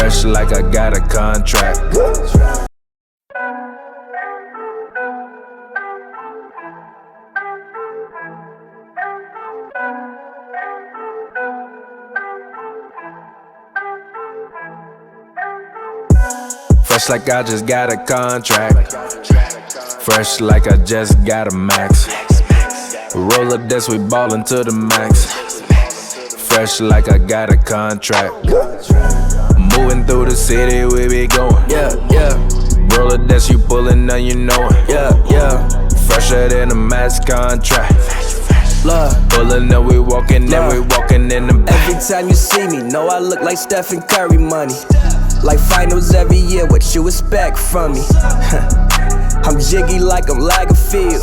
Fresh like I got a contract. Fresh like I just got a contract. Fresh like I just got a max. Roll up this, we ballin' to the max. Fresh like I got a contract. Moving through the city, we be going. Yeah, yeah. Roll up this, you pullin' up, you know it. Yeah, yeah. Fresher than a max contract. Pullin' up, we walkin', then we walkin' in the back. Every time you see me, know I look like Stephen Curry money. Like finals every year, what you expect from me? I'm jiggy like I'm Lagerfield,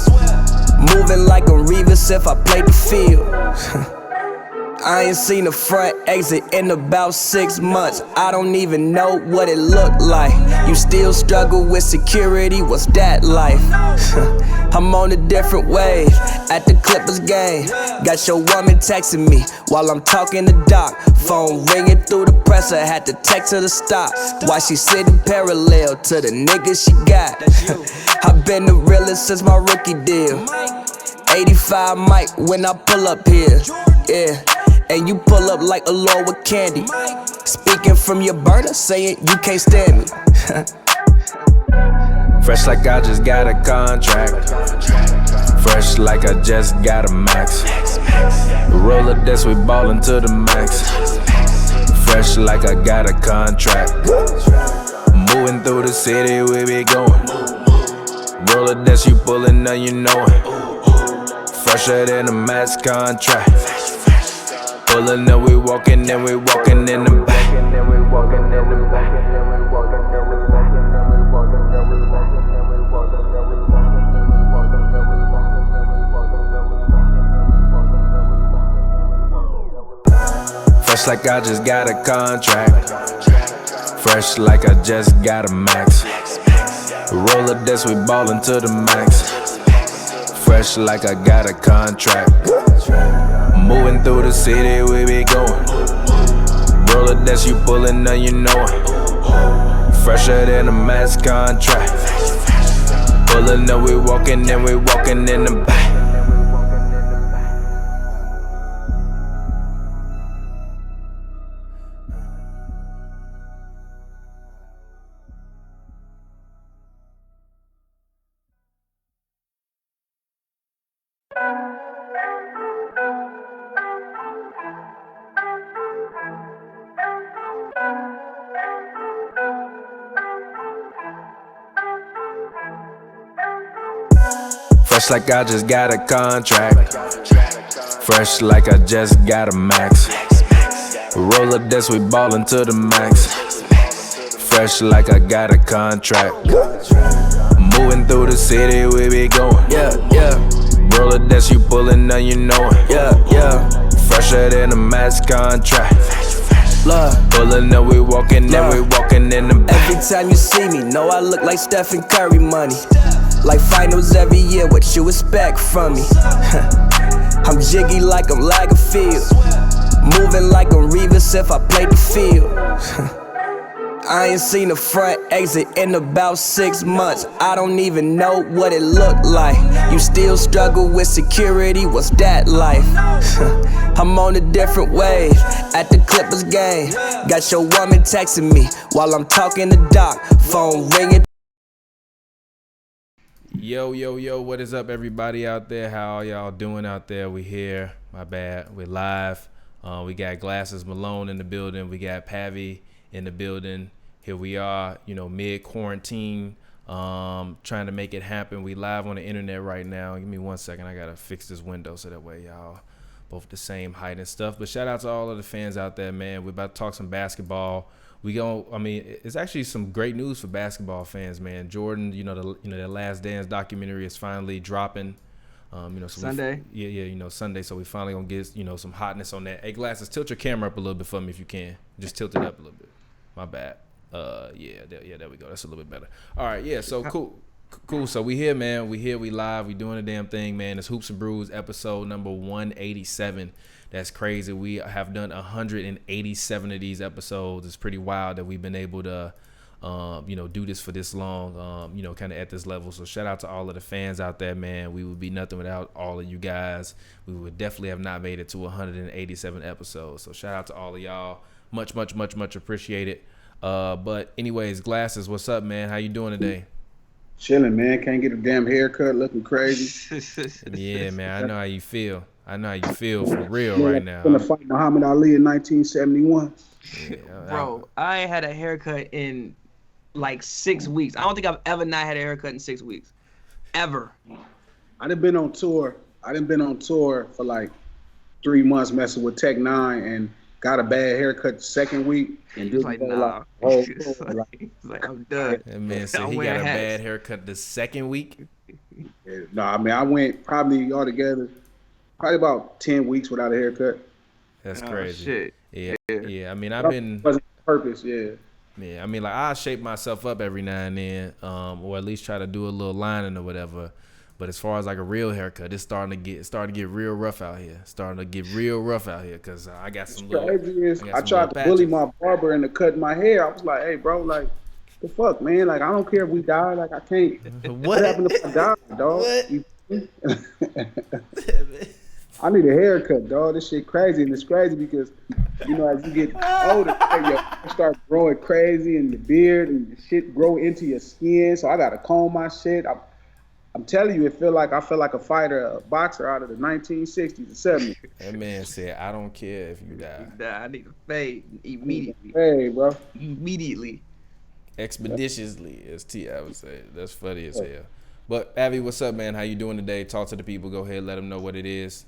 moving like I'm Revis if I play the field. I ain't seen a front exit in about 6 months. I don't even know what it looked like. You still struggle with security, what's that life? I'm on a different wave, at the Clippers game. Got your woman texting me while I'm talking to Doc. Phone ringing through the presser, had to text her to stop. Why she sitting parallel to the niggas she got? I've been the realest since my rookie deal. 85 mic when I pull up here, yeah. And you pull up like a Lord with candy. Speaking from your burner, saying you can't stand me. Fresh like I just got a contract. Fresh like I just got a max. Roll up this, we ballin' to the max. Fresh like I got a contract. Moving through the city, we be going. Roll up this, you pullin' up, you know it. Fresher than a max contract. Pullin' up, we walkin', then we walkin' in the back. Fresh like I just got a contract. Fresh like I just got a max. Roll up this, we ballin' to the max. Fresh like I got a contract. Moving through the city, we be going. Roll up this, you pullin' up, you know it. Fresher than a max contract. Pullin' up, we walkin', then we walkin' in the back. Fresh like I just got a contract. Fresh like I just got a max. Roll up this, we ballin' to the max. Fresh like I got a contract. Moving through the city, we be going. Yeah, yeah. Roll up this, you pullin' up, you know it. Yeah, yeah. Fresher than a max contract. Pullin' up, we walkin', then we walkin' in the back. Every time you see me, know I look like Stephen Curry money. Like finals every year, what you expect from me? I'm jiggy like I'm Lagerfield, moving like I'm Revis if I play the field. I ain't seen a front exit in about 6 months. I don't even know what it looked like. You still struggle with security, what's that life? I'm on a different wave, at the Clippers game. Got your woman texting me while I'm talking to Doc. Phone ringing. Yo, yo, yo, what is up, everybody out there? How y'all doing out there? We here. My bad. We're live. We got Glasses Malone in the building. We got Pavy in the building. Here we are, mid-quarantine, trying to make it happen. We live on the internet right now. Give me 1 second. I got to fix this window so that way y'all both the same height and stuff. But shout out to all of the fans out there, man. We're about to talk some basketball. It's actually some great news for basketball fans, man. Jordan, the Last Dance documentary is finally dropping. Sunday. Sunday. So we finally gonna get some hotness on that. Hey, Glasses, tilt your camera up a little bit for me if you can. Just tilt it up a little bit. My bad. There we go. That's a little bit better. All right, yeah. So cool. Cool. So we here, man. We here. We live. We doing a damn thing, man. It's Hoops and Brews, episode number 187. That's crazy. We have done 187 of these episodes. It's pretty wild that we've been able to, do this for this long, kind of at this level. So shout out to all of the fans out there, man. We would be nothing without all of you guys. We would definitely have not made it to 187 episodes. So shout out to all of y'all. Much, much, much, much appreciated. But anyways, Glasses, what's up, man? How you doing today? Chilling, man. Can't get a damn haircut, looking crazy. Yeah, man. I know how you feel. For real right now. I'm gonna fight Muhammad Ali in 1971. Yeah, Bro, I ain't had a haircut in like 6 weeks. I don't think I've ever not had a haircut in 6 weeks. Ever. I done been on tour. For like 3 months messing with Tech 9 and got a bad haircut the second week. And He's like, nah. He's like, I'm done. That man said he got a bad haircut the second week. No, I mean, I went probably altogether about 10 weeks without a haircut. That's crazy. Shit. Yeah. I mean, I've been. Wasn't purpose, yeah. Yeah, I mean, like I shape myself up every now and then, or at least try to do a little lining or whatever. But as far as like a real haircut, it's starting to get real rough out here. Because I got some little. I tried to bully my barber into cutting my hair. I was like, hey, bro, like, the fuck, man? Like, I don't care if we die. Like, I can't. What happened if I die, dog? I need a haircut, dog. This shit crazy. And it's crazy because, as you get older, you start growing crazy and your beard and the shit grow into your skin. So I got to comb my shit. I'm telling you, I feel like a fighter, a boxer out of the 1960s and 70s. That man said, I don't care if you die. I need to fade immediately. Hey, bro. Immediately. Expeditiously, as T.I. would say. That's funny as hell. But, Pavy, what's up, man? How you doing today? Talk to the people. Go ahead. Let them know what it is.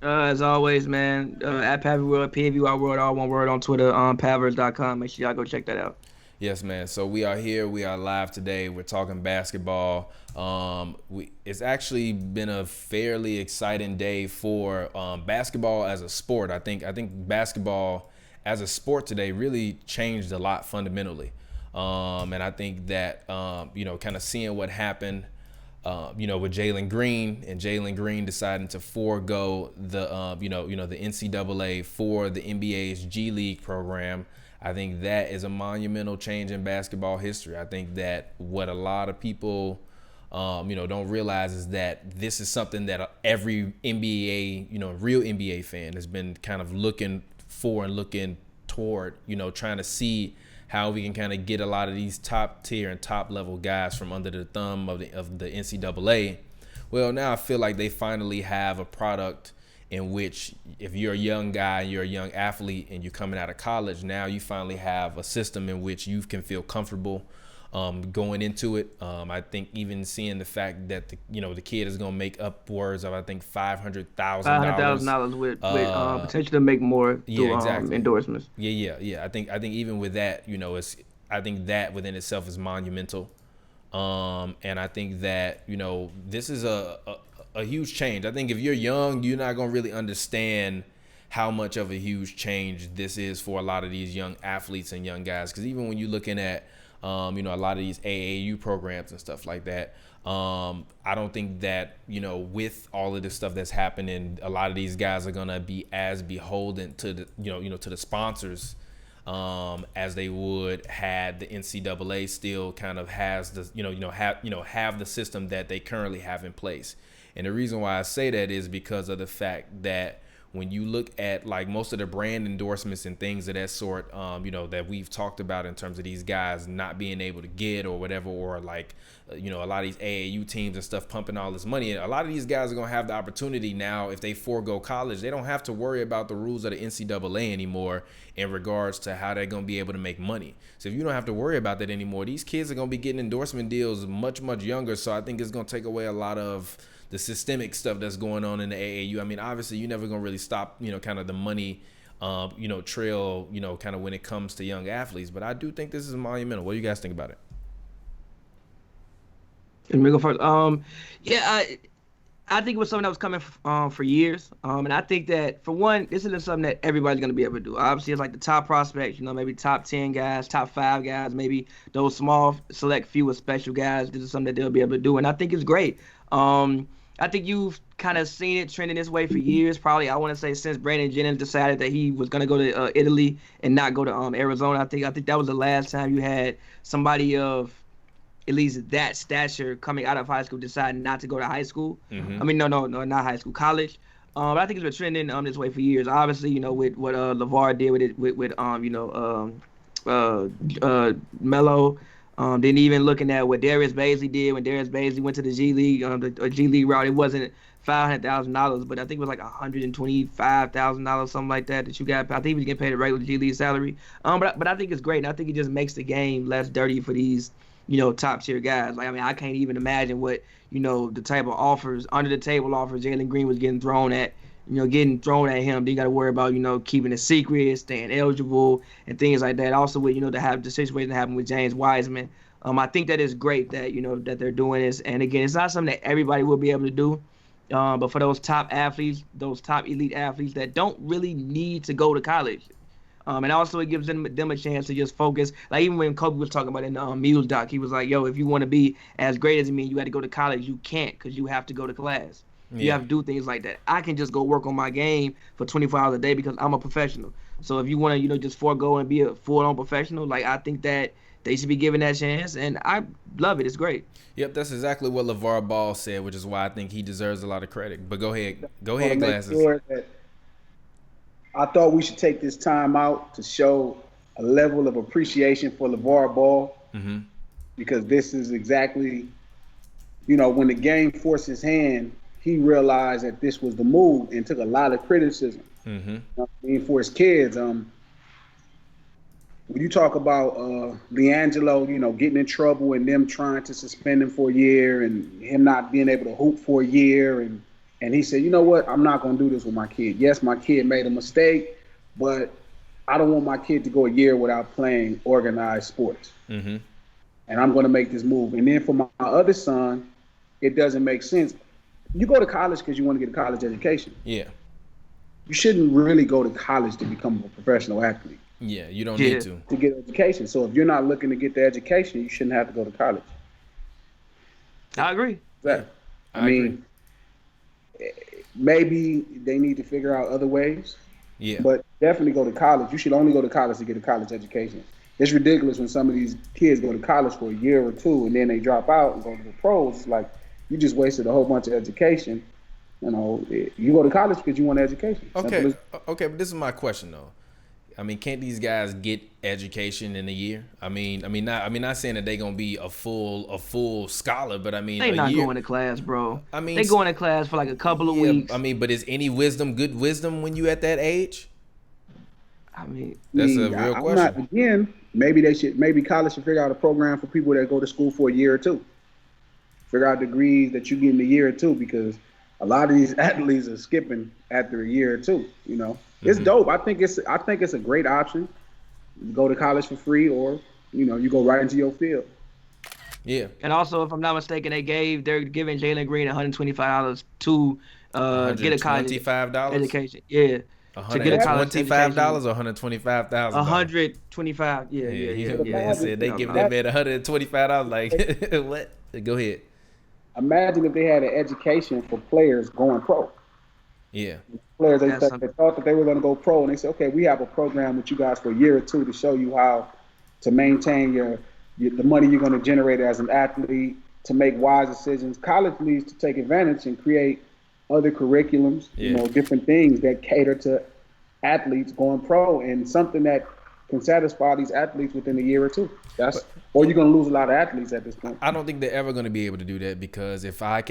As always, man, at Pavy World, PAVY World, all one word on Twitter, Pavers.com. Make sure y'all go check that out. Yes, man. So we are here. We are live today. We're talking basketball. It's actually been a fairly exciting day for basketball as a sport. I think basketball as a sport today really changed a lot fundamentally. And I think that, kind of seeing what happened, with Jalen Green deciding to forego the, the NCAA for the NBA's G League program. I think that is a monumental change in basketball history. I think that what a lot of people, don't realize is that this is something that every NBA, real NBA fan has been kind of looking for and looking toward, trying to see how we can kind of get a lot of these top tier and top level guys from under the thumb of the NCAA. Well, now I feel like they finally have a product in which if you're a young guy, you're a young athlete, and you're coming out of college, now you finally have a system in which you can feel comfortable going into it. I think even seeing the fact that the kid is going to make upwards of $500,000 with potential to make more through endorsements. Yeah. I think even with that, I think that within itself is monumental. And I think that this is a huge change. I think if you're young, you're not going to really understand how much of a huge change this is for a lot of these young athletes and young guys. Because even when you're looking at, a lot of these AAU programs and stuff like that, I don't think that, with all of this stuff that's happening, a lot of these guys are going to be as beholden to the, to the sponsors as they would had the NCAA still kind of has the, have the system that they currently have in place. And the reason why I say that is because of the fact that when you look at like most of the brand endorsements and things of that sort, that we've talked about in terms of these guys not being able to get or whatever, or like, a lot of these AAU teams and stuff pumping all this money. And a lot of these guys are going to have the opportunity now, if they forego college, they don't have to worry about the rules of the NCAA anymore in regards to how they're going to be able to make money. So if you don't have to worry about that anymore, these kids are going to be getting endorsement deals much, much younger. So I think it's going to take away a lot of the systemic stuff that's going on in the AAU. I mean, obviously, you're never going to really stop, kind of the money, trail, kind of when it comes to young athletes. But I do think this is monumental. What do you guys think about it? Let me go first. I think it was something that was coming for years. And I think that, for one, this isn't something that everybody's going to be able to do. Obviously, it's like the top prospects, maybe top 10 guys, top 5 guys, maybe those small, select few of special guys. This is something that they'll be able to do. And I think it's great. I think you've kind of seen it trending this way for years. Probably, I want to say, since Brandon Jennings decided that he was going to go to Italy and not go to Arizona. I think that was the last time you had somebody of at least that stature coming out of high school deciding not to go to high school. Mm-hmm. I mean, no, not high school, college. But I think it's been trending this way for years. Obviously, with what LeVar did with Melo. Then even looking at what Darius Baisley did when Darius Baisley went to the G League, the G League route. It wasn't $500,000, but I think it was like $125,000, something like that you got. I think he was getting paid a regular G League salary. But I think it's great, and I think it just makes the game less dirty for these top tier guys. Like, I mean, I can't even imagine what, the type of offers, under the table offers Jalen Green was getting thrown at him. Then you got to worry about, keeping it secret, staying eligible, and things like that. Also, with, to have the situation that happened with James Wiseman. I think that is great that, that they're doing this. And again, it's not something that everybody will be able to do. But for those top athletes, those top elite athletes that don't really need to go to college. And also it gives them a chance to just focus. Like, even when Kobe was talking about it in the Muse doc, he was like, yo, if you want to be as great as me, you got to go to college. You can't, because you have to go to class. Yeah. You have to do things like that. I can just go work on my game for 24 hours a day because I'm a professional. So if you want to, just forego and be a full-on professional, like, I think that they should be given that chance. And I love it. It's great. Yep, that's exactly what LeVar Ball said, which is why I think he deserves a lot of credit. But go ahead, Glasses. Sure that I thought we should take this time out to show a level of appreciation for LeVar Ball, mm-hmm. because this is exactly, when the game forced his hand, he realized that this was the move and took a lot of criticism. Mm-hmm. For his kids, when you talk about LiAngelo, getting in trouble and them trying to suspend him for a year and him not being able to hoop for a year, and he said, you know what, I'm not going to do this with my kid. Yes, my kid made a mistake, but I don't want my kid to go a year without playing organized sports. Mm-hmm. And I'm going to make this move. And then for my other son, it doesn't make sense. You go to college because you want to get a college education. Yeah. You shouldn't really go to college to become a professional athlete. Yeah, you don't need to. To get education. So if you're not looking to get the education, you shouldn't have to go to college. I agree. Exactly. I mean, maybe they need to figure out other ways. Yeah. But definitely go to college. You should only go to college to get a college education. It's ridiculous when some of these kids go to college for a year or two and then they drop out and go to the pros. It's like you just wasted a whole bunch of education. You go to college because you want education. Okay, but this is my question though. I mean, can't these guys get education in a year? I mean, not saying that they're gonna be a full scholar, but I mean, they not going to class, bro. I mean, they going to class for like a couple of weeks. I mean, but is any wisdom good wisdom when you at that age? I mean, that's a real question. Maybe college should figure out a program for people that go to school for a year or two. Figure out degrees that you get in a year or two, because a lot of these athletes are skipping after a year or two. It's dope. I think it's a great option. You go to college for free, or you go right into your field. Yeah. And also, if I'm not mistaken, they're giving Jalen Green $125 to get a college education. Yeah. To get a college education. $125 or $125,000? $125. Yeah. He said they give that man $125. Like, what? Go ahead. Imagine if they had an education for players going pro. Yeah. Players, they thought that they were going to go pro, and they said, okay, we have a program with you guys for a year or two to show you how to maintain the money you're going to generate as an athlete, to make wise decisions. College needs to take advantage and create other curriculums, different things that cater to athletes going pro, and something that can satisfy these athletes within a year or two. Or you're going to lose a lot of athletes at this point. I don't think they're ever going to be able to do that, because if I'm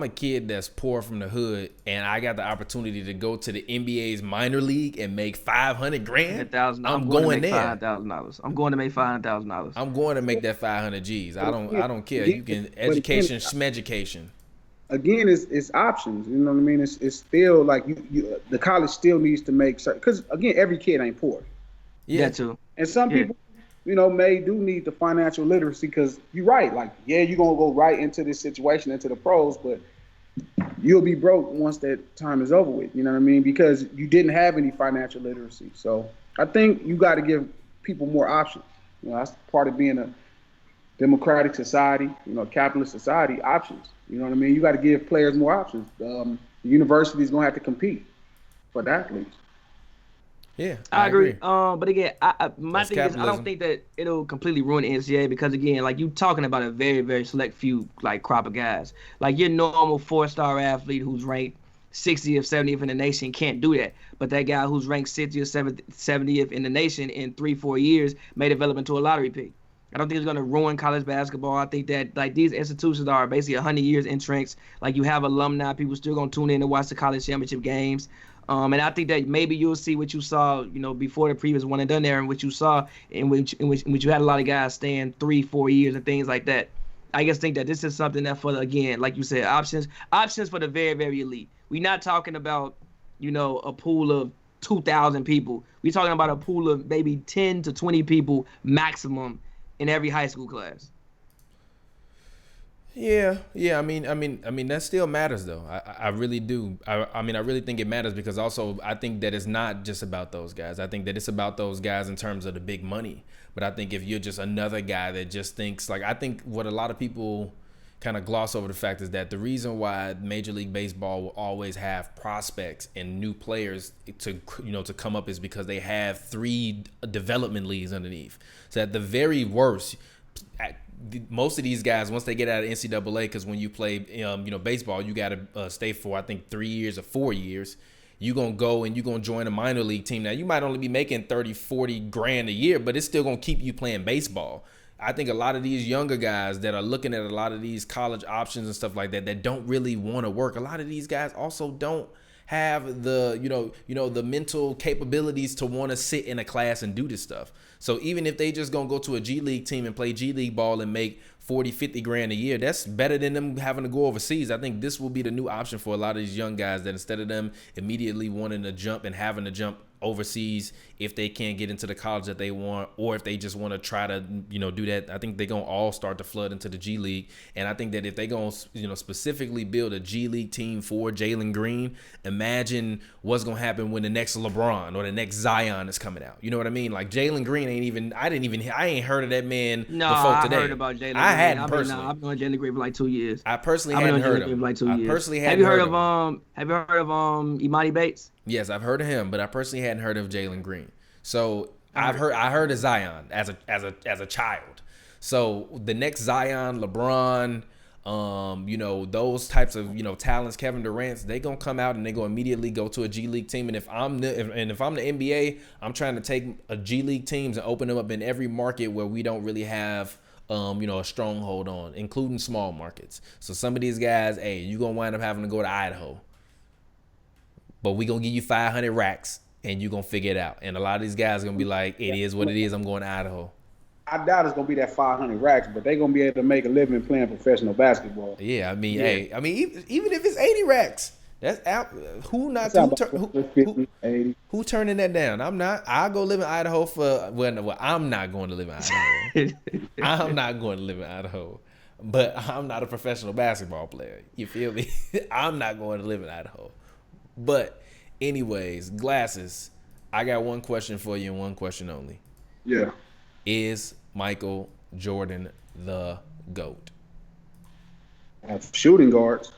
a kid that's poor from the hood and I got the opportunity to go to the NBA's minor league and make $500,000, I'm going there. $5,000. I'm going to make $500,000. I'm going to make that 500 G's. I don't care. You can education, schmeducation. Again, it's options. You know what I mean? It's still like the college still needs to make certain, because again, every kid ain't poor. Yeah, too. And some people, may do need the financial literacy because you're right. Like, yeah, you're going to go right into this situation, into the pros, but you'll be broke once that time is over with. You know what I mean? Because you didn't have any financial literacy. So I think you got to give people more options. That's part of being a democratic society, capitalist society, options. You know what I mean? You got to give players more options. The university is going to have to compete for the athletes. Yeah, I agree. But again, my That's thing is, I capitalism. don't think that it'll completely ruin the NCAA because again, like you talking about a very, very select few like crop of guys. Like your normal 4-star athlete who's ranked 60th, 70th in the nation can't do that. But that guy who's ranked 60th, 70th in the nation in 3-4 years may develop into a lottery pick. I don't think it's going to ruin college basketball. I think that like these institutions are basically 100 years entrenched. Like you have alumni, people still going to tune in to watch the college championship games. And I think that maybe you'll see what you saw, before the previous one and done there, and what you saw in which you had a lot of guys staying 3-4 years and things like that. I just think that this is something that again, like you said, options for the very, very elite. We're not talking about, a pool of 2,000 people. We're talking about a pool of maybe 10 to 20 people maximum in every high school class. Yeah. I mean, that still matters though. I really do. I really think it matters because also I think that it's not just about those guys. I think that it's about those guys in terms of the big money. But I think if you're just another guy that just thinks like, I think what a lot of people kind of gloss over the fact is that the reason why Major League Baseball will always have prospects and new players to come up is because they have 3 development leagues underneath. So at the very worst, most of these guys, once they get out of NCAA, because when you play, baseball, you got to stay for, I think, 3 years or 4 years. You're going to go and you're going to join a minor league team. Now, you might only be making 30, 40 grand a year, but it's still going to keep you playing baseball. I think a lot of these younger guys that are looking at a lot of these college options and stuff like that don't really want to work. A lot of these guys also don't have the, the mental capabilities to want to sit in a class and do this stuff. So even if they just going to go to a G League team and play G League ball and make 40, 50 grand a year, that's better than them having to go overseas. I think this will be the new option for a lot of these young guys that instead of them immediately wanting to jump and having to jump overseas if they can't get into the college that they want, or if they just want to try to do that, I think they're gonna all start to flood into the G League. And I think that if they gonna specifically build a G League team for Jalen Green, imagine what's gonna happen when the next LeBron or the next Zion is coming out. You know what I mean? Like Jalen Green I ain't heard of that man before today. I heard about Jalen Green. I hadn't personally. I've known Jalen Green for like 2 years. I personally hadn't heard of him. Like 2 years. I personally hadn't heard of him. Have you heard of Imani Bates? Yes, I've heard of him, but I personally hadn't heard of Jalen Green. So I heard of Zion as a child. So the next Zion, LeBron, those types of talents, Kevin Durant's, they gonna come out and they gonna immediately go to a G League team. And if I'm the NBA, I'm trying to take a G League teams and open them up in every market where we don't really have a stronghold on, including small markets. So some of these guys, hey, you gonna wind up having to go to Idaho. But we gonna give you 500 racks and you gonna figure it out. And a lot of these guys are gonna be like, it is what it is. I'm going to Idaho. I doubt it's gonna be that 500 racks, but they're gonna be able to make a living playing professional basketball. Yeah, even if it's 80 racks, that's out. Who turning that down? I'm not. I'll go live in Idaho I'm not going to live in Idaho. I'm not going to live in Idaho. But I'm not a professional basketball player. You feel me? I'm not going to live in Idaho. But anyways, Glasses, I got one question for you and one question only. Yeah. Is Michael Jordan the GOAT? Shooting guards.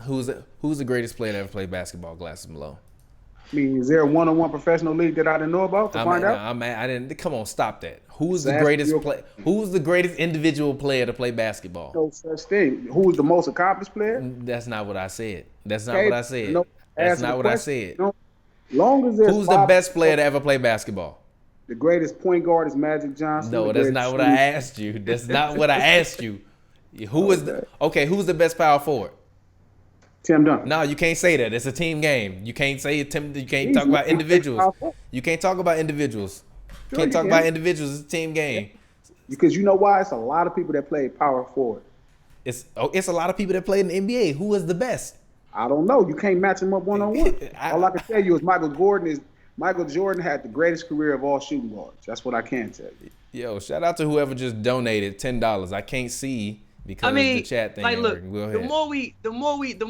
Who's the greatest player to ever play basketball, Glasses Malone? I mean, is there a one-on-one professional league that I didn't know about to find out? I didn't. Come on, stop that. Who's the greatest individual player to play basketball? No such thing. Who's the most accomplished player? That's not what I said. That's not Okay, what I said. no, That's answer not the what I question. said. No. Long as there's Who's the best player to ever play basketball? The greatest point guard is Magic Johnson. No, that's not what I asked you. That's not what I asked you. Who's the best power forward? Tim Duncan. No, you can't say that. It's a team game. You can't say Tim. You can't talk about individuals. You can't talk about individuals. You can't talk about individuals. It's a team game. Because you know why? It's a lot of people that play power forward. It's a lot of people that play in the Who is the best? I don't know. You can't match them up one-on-one. All I can tell you is Michael Jordan is Michael Jordan had the greatest career of all shooting guards. That's what I can tell you. Yo, shout out to whoever just donated $10. I can't see because the chat thing like, ain't look, working. Go the ahead.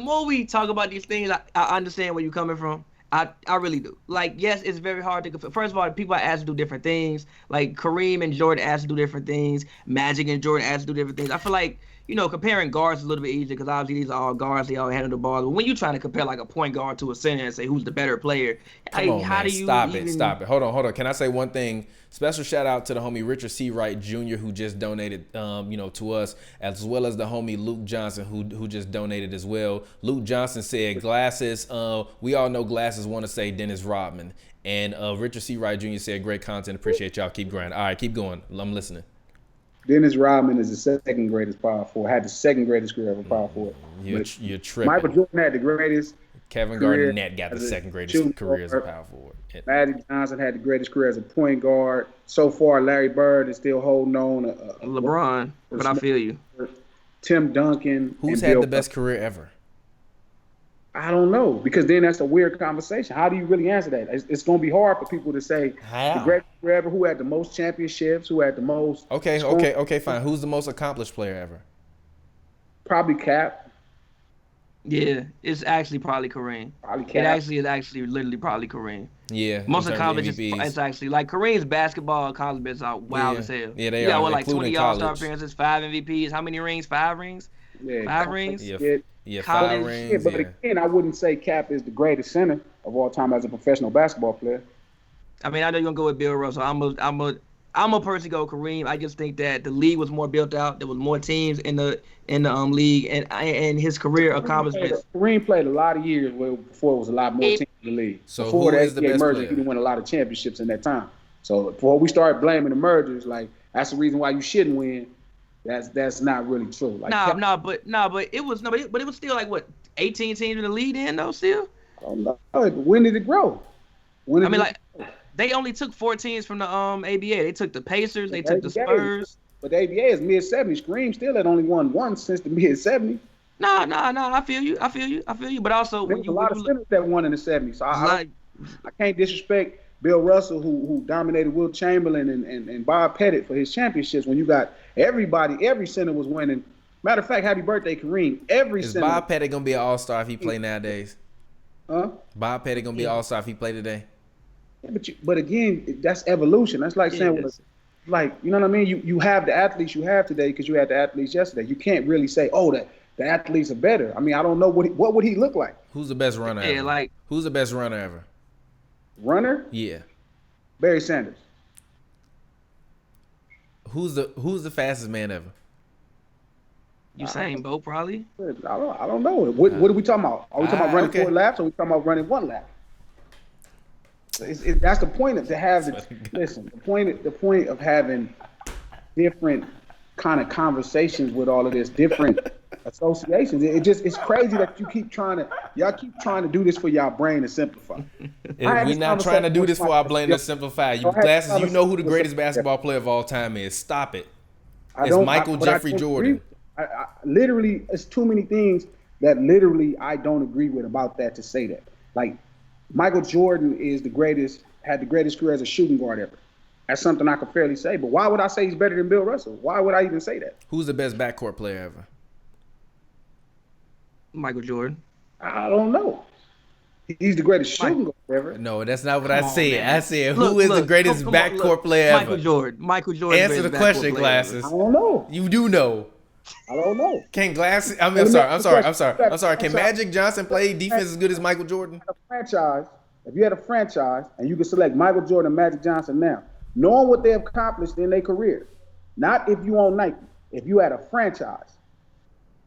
more we talk about these things, I understand where you're coming from. I really do. Like, yes, it's very hard to compare. First of all, people are asked to do different things. Like Kareem and Jordan asked to do different things. Magic and Jordan asked to do different things. I feel like, comparing guards is a little bit easier because obviously these are all guards. They all handle the ball. But when you're trying to compare like a point guard to a center and say who's the better player, Come on, how man. do you Stop it. Hold on. Can I say one thing? Special shout out to the homie Richard C. Wright Jr. who just donated, to us, as well as the homie Luke Johnson who just donated as well. Luke Johnson said glasses. We all know glasses want to say Dennis Rodman, and Richard C. Wright Jr. said great content. Appreciate y'all. Keep grinding. All right, keep going. I'm listening. Dennis Rodman is the second greatest power forward. Had the second greatest career of a power forward. You're tripping. Michael Jordan had the greatest. Kevin Garnett got the second greatest career as a power forward. Magic Johnson had the greatest career as a point guard. So far, Larry Bird is still holding on. LeBron, but I feel you. Tim Duncan. Who's had the best career ever? I don't know, because then that's a weird conversation. How do you really answer that? It's going to be hard for people to say the greatest career ever, who had the most championships, who had the most. Okay, fine. Who's the most accomplished player ever? Probably Cap. Yeah, it's actually probably Kareem. Probably Cap. It actually literally probably Kareem. Yeah. Most accomplished it's actually like Kareem's basketball accomplishments are wild as hell. Yeah, they you got are. What, like 20 college. All-Star appearances, 5 MVPs, how many rings? 5 rings? Yeah, 5 rings? Yeah, college. 5 rings. Yeah, but again, I wouldn't say Cap is the greatest center of all time as a professional basketball player. I mean, I know you're gonna go with Bill Russell. I'm a person go Kareem. I just think that the league was more built out. There was more teams in the league, and his career accomplishments. Kareem played a lot of years before it was a lot more teams in the league. So before who the is the NBA best merger, player? he didn't win a lot of championships in that time. So before we start blaming the mergers, like that's the reason why you shouldn't win. That's not really true. Like, but it was still like what 18 teams in the league then though still. When did it grow? They only took 4 teams from the ABA. They took the Pacers. They took the Spurs. But the ABA is mid-70s. Kareem still had only won one since the mid-70s. No. I feel you. But also, there's a lot of centers that won in the 70s. So I can't disrespect Bill Russell, who dominated Wilt Chamberlain and Bob Pettit for his championships. When you got every center was winning. Matter of fact, happy birthday, Kareem. Is Bob Pettit gonna be an all-star if he play nowadays? Huh? Bob Pettit gonna be an all-star if he play today? Yeah, but again, that's evolution. That's like saying, like, you know what I mean? You have the athletes you have today because you had the athletes yesterday. You can't really say, that the athletes are better. I mean, I don't know what would he look like. Who's the best runner ever? Who's the best runner ever? Runner? Yeah. Barry Sanders. Who's the fastest man ever? Usain Bolt probably. I don't know. What are we talking about? Are we talking about running 4 laps, or are we talking about running 1 lap? That's the point of listen. The point of having different kind of conversations with all of this, different associations. It's crazy that y'all keep trying to do this for y'all brain to simplify. We're not trying to do this for our brain to simplify. You glasses, you know who the greatest basketball player of all time is. Stop it. It's Michael Jeffrey Jordan. I literally, it's too many things that literally I don't agree with about that to say that. Like, Michael Jordan had the greatest career as a shooting guard ever. That's something I can fairly say. But why would I say he's better than Bill Russell? Why would I even say that? Who's the best backcourt player ever? Michael Jordan. I don't know. He's the greatest shooting guard ever. No, that's not what I said. I said, who is the greatest backcourt player ever? Michael Jordan. Answer the question, glasses. I don't know. You do know. I don't know. Can glasses? I'm sorry. Can Magic Johnson play defense as good as Michael Jordan? If you had a franchise and you could select Michael Jordan and Magic Johnson now, knowing what they have accomplished in their career, not if you own Nike, if you had a franchise,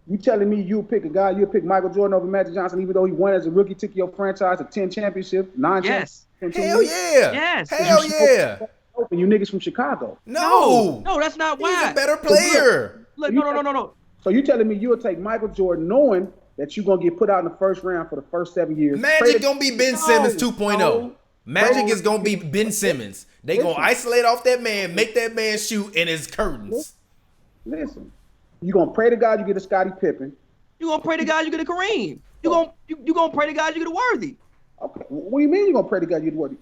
you telling me you'll pick Michael Jordan over Magic Johnson, even though he won as a rookie, took your franchise to 10 championships, 9 championships? Hell yeah. Yes. Hell yeah. And you niggas from Chicago. No, that's not why. He's a better player. Look, no. So you telling me you'll take Michael Jordan knowing that you're going to get put out in the first round for the first 7 years? Magic going to be Ben Simmons 2.0. Magic is going to be Ben Simmons. They going to isolate off that man, make that man shoot in his curtains. Listen, you're going to pray to God you get a Scottie Pippen. You're going to pray to God you get a Kareem. You're going to pray to God you get a Worthy. Okay, what do you mean you're going to pray to God you get a Worthy?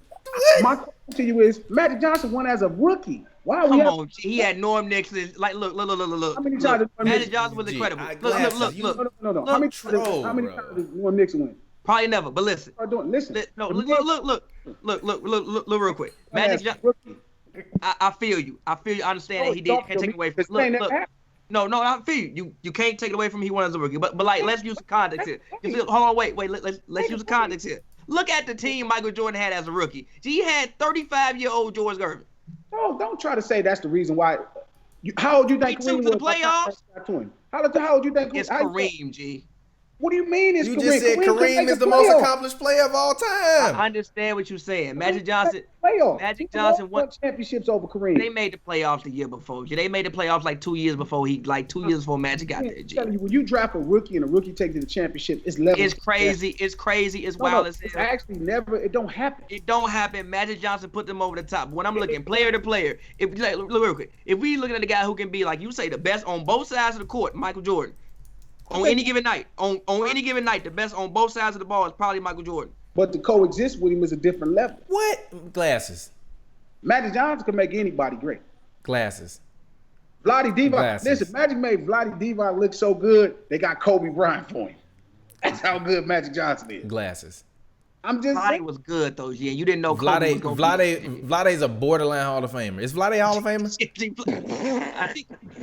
My question to you is, Magic Johnson won as a rookie. Why are we? Come on, G. He had Norm Nixon. Like, look. How many times did Norm Magic Nixon? Johnson was G, incredible. I- Look. No. How many times did Norm Nixon win? Probably never. But listen. Listen. Look, real quick. Magic Johnson. I feel you. I understand that he can't take it away from. Look. No, I feel you. You can't take it away from him. He won as a rookie. But like, let's use some context here. Hold on, wait. Let's use the context here. Look at the team Michael Jordan had as a rookie. He had 35-year-old George Gervin. Oh, don't try to say that's the reason why. How old you think He took Kareem to the was? playoffs. How old you think? It's Kareem, G. What do you mean it's You Kareem? just said Kareem is the most accomplished player of all time. I understand what you're saying. Magic Johnson Won won championships over Kareem. They made the playoffs the year before. They made the playoffs like 2 years before Magic got there. G. Telling you, when you draft a rookie and a rookie takes to the championship, it's level. It's crazy. It's wild as hell. It's actually never. It don't happen. It don't happen. Magic Johnson put them over the top. When I'm looking player to player, look real quick. If we looking at the guy who can be like you say the best on both sides of the court, Michael Jordan. On any given night, the best on both sides of the ball is probably Michael Jordan. But to coexist with him is a different level. What? Glasses. Magic Johnson can make anybody great. Glasses. Vlade Divac. Glasses. Listen, Magic made Vlade Divac look so good, they got Kobe Bryant for him. That's how good Magic Johnson is. Glasses. I'm just Vlade saying. was good though, yeah. You didn't know Kobe was gonna be. Vlade's a borderline Hall of Famer. Is Vlade a Hall of Famer?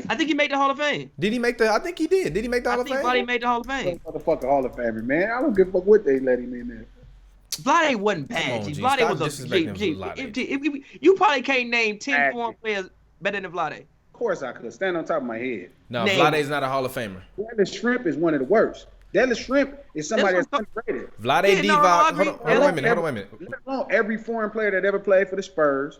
I think he made the Hall of Fame. Did he make the? I think he did. Did he make the Hall of Fame? I think Vlade made the Hall of Fame. Motherfucker Hall of Famer, man. I don't give a fuck what they let him in there. Vlade wasn't bad. Come on, G. Vlade Stop was a disrespecting Vlade. You probably can't name 10 foreign players better than Vlade. Of course I could. Stand on top of my head. No, Name Vlade's not a Hall of Famer. Dallas Shrimp is one of the worst. Dallas Shrimp is somebody that's underrated. Vlade Yeah, no, Divac. I agree. Hold on, wait a minute. Let alone every foreign player that ever played for the Spurs.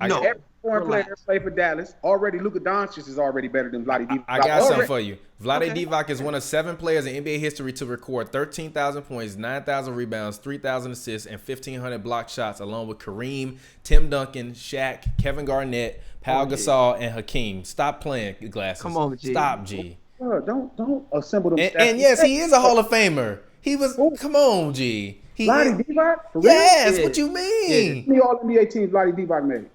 No. Every foreign player that played for Dallas. Already, Luka Doncic is already better than Vlade Divac. I got something for you. Vlade Divac is one of 7 players in NBA history to record 13,000 points, 9,000 rebounds, 3,000 assists, and 1,500 block shots, along with Kareem, Tim Duncan, Shaq, Kevin Garnett, Pau Gasol, and Hakeem. Stop playing, Glasses. Come on, G. Stop, G. Don't assemble them stats. And yes, he is a Hall of Famer. He was. Come on, G. Vlade Divac? For real? Yes. Yeah. What you mean? How many All NBA teams Vlade Divac made?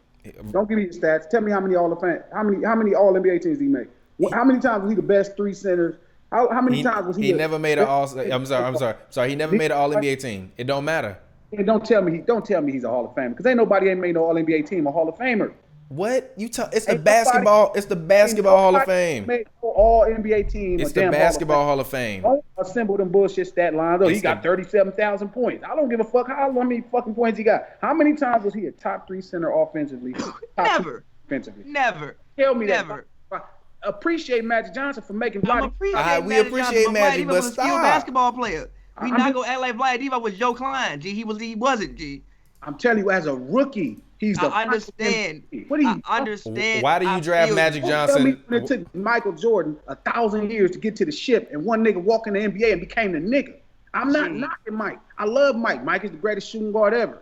Don't give me the stats. Tell me how many All NBA teams did he make? How many times was he the best 3 centers? How many times was he? He never made an All. I'm sorry. He never made an All NBA team. It don't matter. And don't tell me he's a Hall of Famer because ain't nobody ain't made no All NBA team a Hall of Famer. What you tell? It's the basketball. It's the basketball Hall of Fame. Made no All NBA team. It's the basketball Hall of Fame. Don't assemble them bullshit stat lines. Oh, he got 37,000 points. I don't give a fuck how many fucking points he got. How many times was he a top 3 center offensively? Never. Defensively. Never. Tell me Never. that. Appreciate Magic Johnson for making We appreciate Magic, but was a skilled stop. basketball player. We I'm not just- gonna act like Vlade Divac was Joe Klein. G, he wasn't. G. I'm telling you, as a rookie, he's the. I understand. What do you? I understand. Why do you I draft feel Magic you. Tell me Johnson? when it took Michael Jordan 1,000 years to get to the ship, and one nigga walked in the NBA and became the nigga. I'm not knocking Mike. I love Mike. Mike is the greatest shooting guard ever.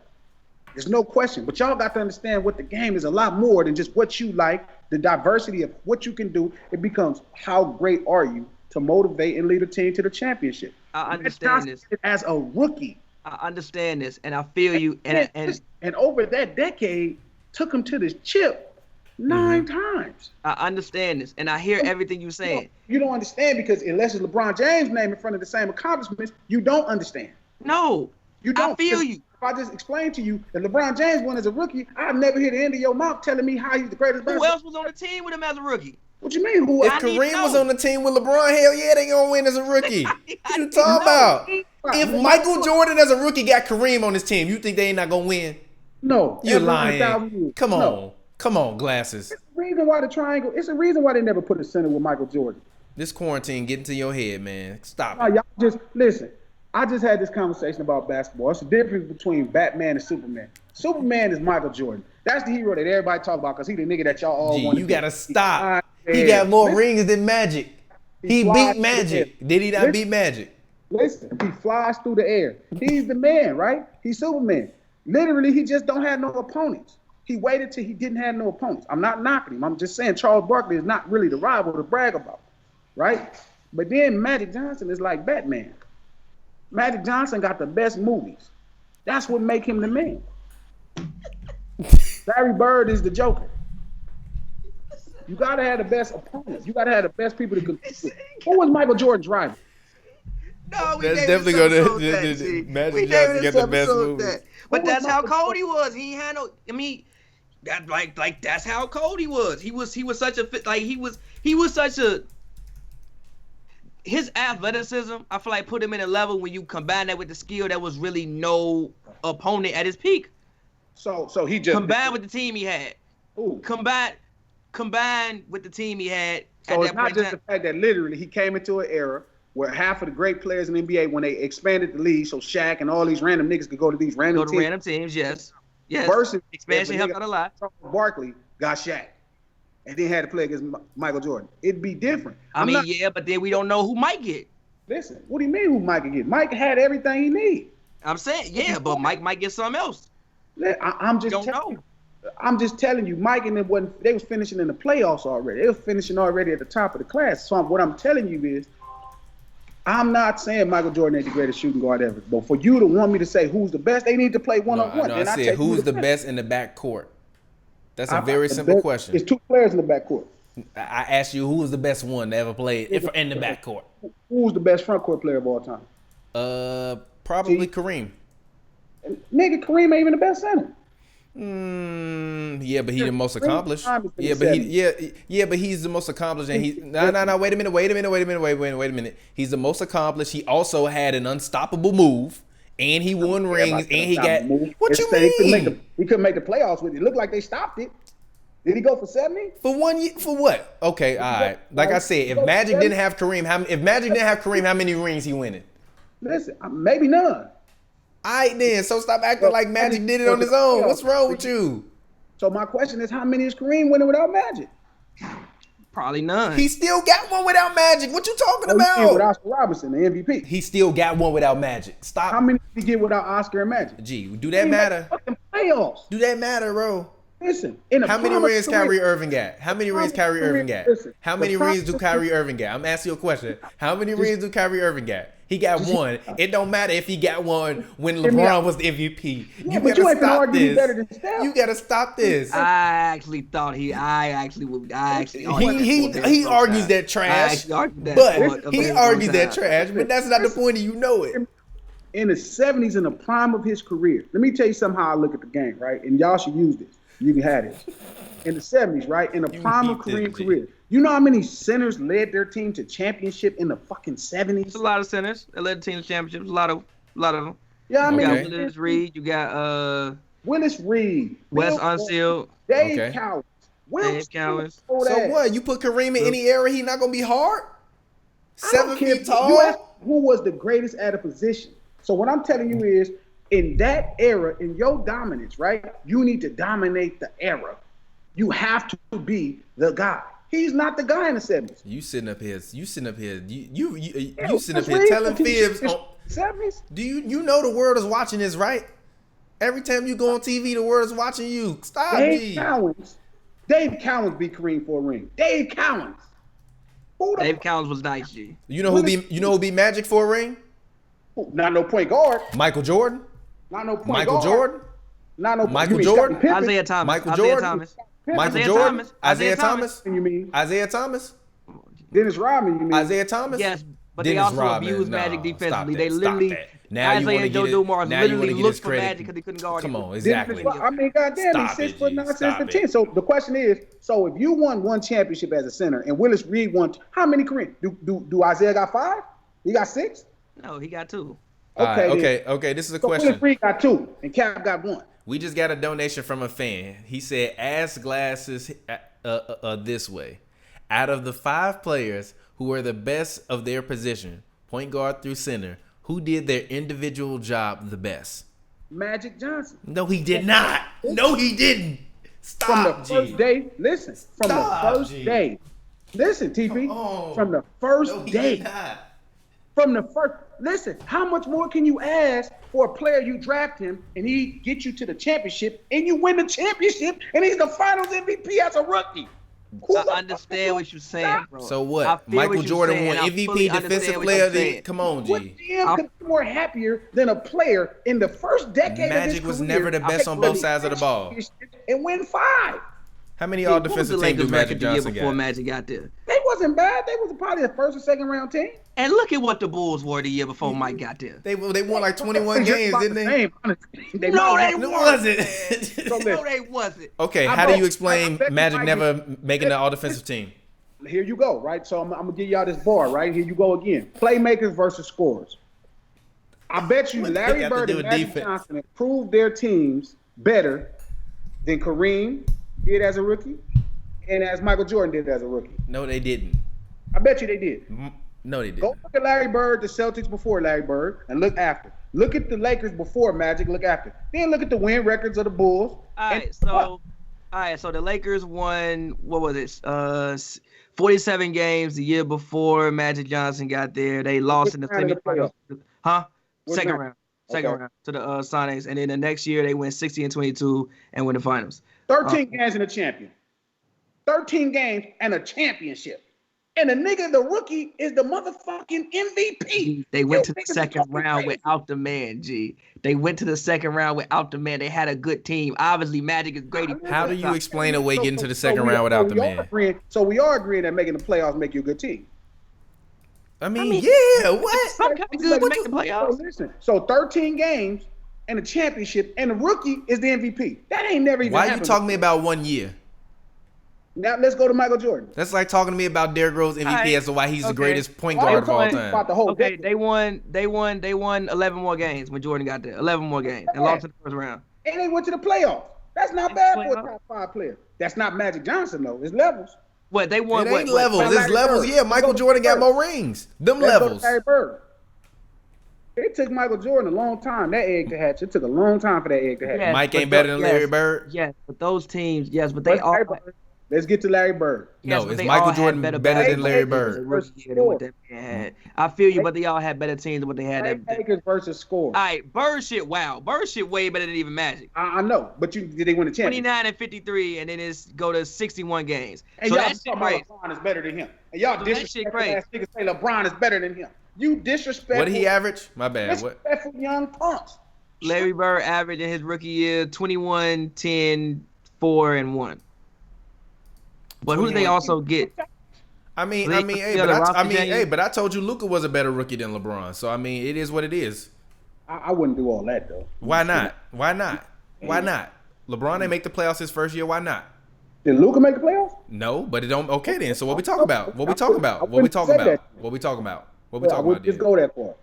There's no question. But y'all got to understand what the game is a lot more than just what you like, the diversity of what you can do. It becomes how great are you to motivate and lead a team to the championship. I understand this. As a rookie. I understand this, and I feel you. And over that decade, took him to the chip 9 times. I understand this, and I hear everything you're saying. You don't understand because unless it's LeBron James' name in front of the same accomplishments, you don't understand. No, You don't. I feel you. If I just explain to you that LeBron James won as a rookie, I've never hear the end of your mouth telling me how he's the greatest. Who else was on the team with him as a rookie? What you mean? Who If else? Kareem was on the team with LeBron, hell yeah, they gonna win as a rookie. What you talking about? If Michael Jordan as a rookie got Kareem on his team, you think they ain't not gonna win? No. You're Every 1,000 lying. years. Come on. No. Come on, Glasses. It's the reason why the triangle. It's the reason why they never put a center with Michael Jordan. This quarantine getting to your head, man. Stop No, it. y'all just listen. I just had this conversation about basketball. It's the difference between Batman and Superman. Superman is Michael Jordan. That's the hero that everybody talk about because he the nigga that y'all all Gee, want. you gotta stop. He got more rings than Magic. He beat Magic. Did he not beat Magic? Listen, he flies through the air. He's the man, right? He's Superman. Literally, he just don't have no opponents. He waited till he didn't have no opponents. I'm not knocking him. I'm just saying Charles Barkley is not really the rival to brag about, right? But then Magic Johnson is like Batman. Magic Johnson got the best movies. That's what make him the man. Larry Bird is the Joker. You gotta have the best opponents. You gotta have the best people to compete with. Who was Michael Jordan's rival? No, That's definitely gonna Magic Johnson get the best moves. But that's how cold he was. He ain't had no. I mean, that like that's how cold he was. He was such a like he was such a. His athleticism, I feel like, put him in a level when you combine that with the skill that was really no opponent at his peak. So he just combined with the team he had. Ooh. Combined with the team he had. So it's not just the fact that literally he came into an era where half of the great players in the NBA, when they expanded the league, so Shaq and all these random niggas could go to these random teams. Yes. Versus expansion helped out a lot. Barkley got Shaq, and then had to play against Michael Jordan. It'd be different. But then we don't know who Mike get. Listen, what do you mean who Mike could get? Mike had everything he need. I'm saying, yeah, but Mike might get something else. I'm just telling you, Mike and them they was finishing in the playoffs already. They was finishing already at the top of the class. So what I'm telling you is, I'm not saying Michael Jordan ain't the greatest shooting guard ever. But for you to want me to say who's the best, they need to play one-on-one. No, I said who's the best in the backcourt. That's a very simple question. It's two players in the backcourt. I asked you who was the best one to ever play in the backcourt. Who's the best frontcourt player of all time? Probably Kareem. Nigga, Kareem ain't even the best center. Yeah, but he's the most accomplished. Yeah, but he's the most accomplished, and he no. Wait a minute. He's the most accomplished. He also had an unstoppable move, and he won rings, and he got. What you mean? He couldn't make the playoffs with it. It looked like they stopped it. Did he go for 70? For 1 year? For what? Okay, all right. Like I said, if Magic didn't have Kareem, how many rings he winning? Listen, maybe none. All right then, so stop acting like Magic did it on his own. What's wrong with you? So my question is, how many is Kareem winning without Magic? Probably none. He still got one without Magic. What you talking about? With Oscar Robertson, the MVP. He still got one without Magic. Stop. How many did he get without Oscar and Magic? Gee, do that matter? Fucking playoffs. Do that matter, bro? Listen, how many rings Kyrie Irving got? How many rings Kyrie Irving got? How many rings do Kyrie Irving got? I'm asking you a question. How many rings do Kyrie Irving got? He got one. It don't matter if he got one when LeBron was the MVP. You gotta stop this. You gotta stop this. I actually thought he argues that trash. But he argues that trash. But that's not the point. You know it. In the 70s, in the prime of his career, let me tell you somehow I look at the game, right? And y'all should use this. You can have it. In the 70s, right? In the prime of Kareem's career. You know how many centers led their team to championship in the fucking 70s? It's a lot of centers that led the team to championships. A lot of them. Yeah, I mean, you got Willis Reed. You got Willis Reed. Wes Unseld. Dave Cowens. Dave Cowens. So what? You put Kareem in any era, he not gonna be hard? 7 feet tall. You asked who was the greatest at a position? So what I'm telling you is, in that era, in your dominance, right? You need to dominate the era. You have to be the guy. He's not the guy in the 70s. You sitting up here telling fibs on 70s. Do you know the world is watching this, right? Every time you go on TV, the world is watching you. Stop. Dave Cowens beat Kareem for a ring. Dave Cowens. Dave Cowens was nice, G. You know who beat Magic for a ring? Not no point guard. Michael Jordan. Not no point Michael guard. Jordan. Not no Michael Jordan. Isaiah Thomas. Michael Isaiah Jordan. Thomas. Michael Jordan. Isaiah Thomas. You mean Isaiah Thomas? Dennis Rodman? You mean Isaiah Thomas? Yes, but Dennis they also Rodman. abused Magic defensively. Stop They literally. that. Now Isaiah you want to and Joe get Dumars now literally you want looked to for get his Magic credit. because they couldn't guard him. Come on, exactly. I mean, goddamn, he's 6'9", 6'10". So the question is, so if you won one championship as a center and Willis Reed won, how many Kareem? Do Isaiah got 5? He got 6? No, he got 2. Okay. This is a question. Willis Reed got 2 and Cap got 1. We just got a donation from a fan. He said, "Ask Glasses this way: out of the 5 players who are the best of their position, point guard through center, who did their individual job the best?" Magic Johnson. No, he did not. No, he didn't. Stop. From the first day, listen. From the first day, listen, TP. From the first day. From the first. Listen, how much more can you ask for a player you draft him and he gets you to the championship and you win the championship and he's the finals MVP as a rookie? Who I the understand what you're saying, bro. So I what? feel Michael what you're Jordan saying. won I MVP fully defensive understand what player. you're Of the saying. Come on, What G. GM could be more happier than a player in the first decade of his Magic was career never the best take on both the sides of the ball. and win 5? How many What all was defensive the team do Lakers Magic record the year Johnson before got? Magic got there? They wasn't bad. They was probably the first or second round team. And look at what the Bulls were the year before Mike got there. They won like 21 Just games, about didn't the they? same, honestly. They No, might they have No, won. was it? So No, listen, they wasn't. Okay, I how do bet- you explain I bet you Magic Mike- never making the all defensive team? here you go, right? So I'm gonna give y'all this bar, right? Here you go again. Playmakers versus scorers. I bet you What they Larry got to Bird do and with Magic defense? Johnson improved their teams better than Kareem did as a rookie and as Michael Jordan did as a rookie. No, they didn't. I bet you they did. No, they Go didn't. look at Larry Bird, the Celtics before Larry Bird, and look after. Look at the Lakers before Magic, look after. Then look at the win records of the Bulls. All right, so the Lakers won, what was it? 47 games the year before Magic Johnson got there. They lost in the round of the semifinals. Huh? What Second round? round. Second Okay. round to the Sonics. And then the next year they went 60-22 and win the finals. 13 games and a champion. 13 games and a championship. And the nigga, the rookie, is the motherfucking MVP. They went to You the niggas second fucking round crazy. without the man, G. They went to the second round without the man. They had a good team. Obviously, Magic is great. How do you explain away getting to the second we- round without the we are man? we are agreeing that making the playoffs make you a good team. I mean, yeah, what? Some kind of good to make the playoffs. So listen, so 13 games and a championship, and the rookie is the MVP. That ain't never even Why you happened talking to me before. about 1 year? Now let's go to Michael Jordan. That's like talking to me about Derrick Rose MVP Alright, as to why he's the okay. greatest point Why guard you of all talking time. about the whole Okay, decade? they won 11 more games when Jordan got there. 11 more games and lost in the first round. And they went to the playoffs. That's not bad for a Playoffs? top 5 player. That's not Magic Johnson though. It's levels. What they won? It What, ain't what, levels. Larry It's levels. Bird. Yeah, Michael Let's go Jordan to got Bird. more rings. Them Let's go to levels. Larry Bird. It took Michael Jordan a long time. That egg to hatch. It took a long time for that egg to hatch. Yes, Mike but ain't better those- than Larry yes. Bird. Yes, but those teams, yes, but they Let's, all. Larry Bird. Let's get to Larry Bird. Yes, No, but it's they Michael all had Jordan better than basketball Larry teams Bird. the rookie year than what that man had. I feel you, but they all had better teams than what they had. Playmakers versus score. All right, Bird shit, wow. Bird shit way better than even Magic. I know, but did they win the championship? 29 and 53, and then it's go to 61 games. And So y'all that shit talking crazy. about LeBron is better than him. And y'all So that shit disrespectful crazy. ass niggas say LeBron is better than him. You disrespectful. What did he average? My bad. What? Disrespectful young punks. Larry Bird averaged in his rookie year 21, 10, 4, and 1. But who did they also get? I mean, They- hey, yeah, but the roster change. hey, but I told you Luka was a better rookie than LeBron. So I mean, it is what it is. I wouldn't do all that though. Why not? Why not? Why not? LeBron didn't make the playoffs his first year. Why not? Did Luka make the playoffs? No, but it don't. Okay, then. So what we talking about? What we talking about? What we wouldn't talking say about? that. What we talking about? What we Well, I talking would about? just dude? go that far.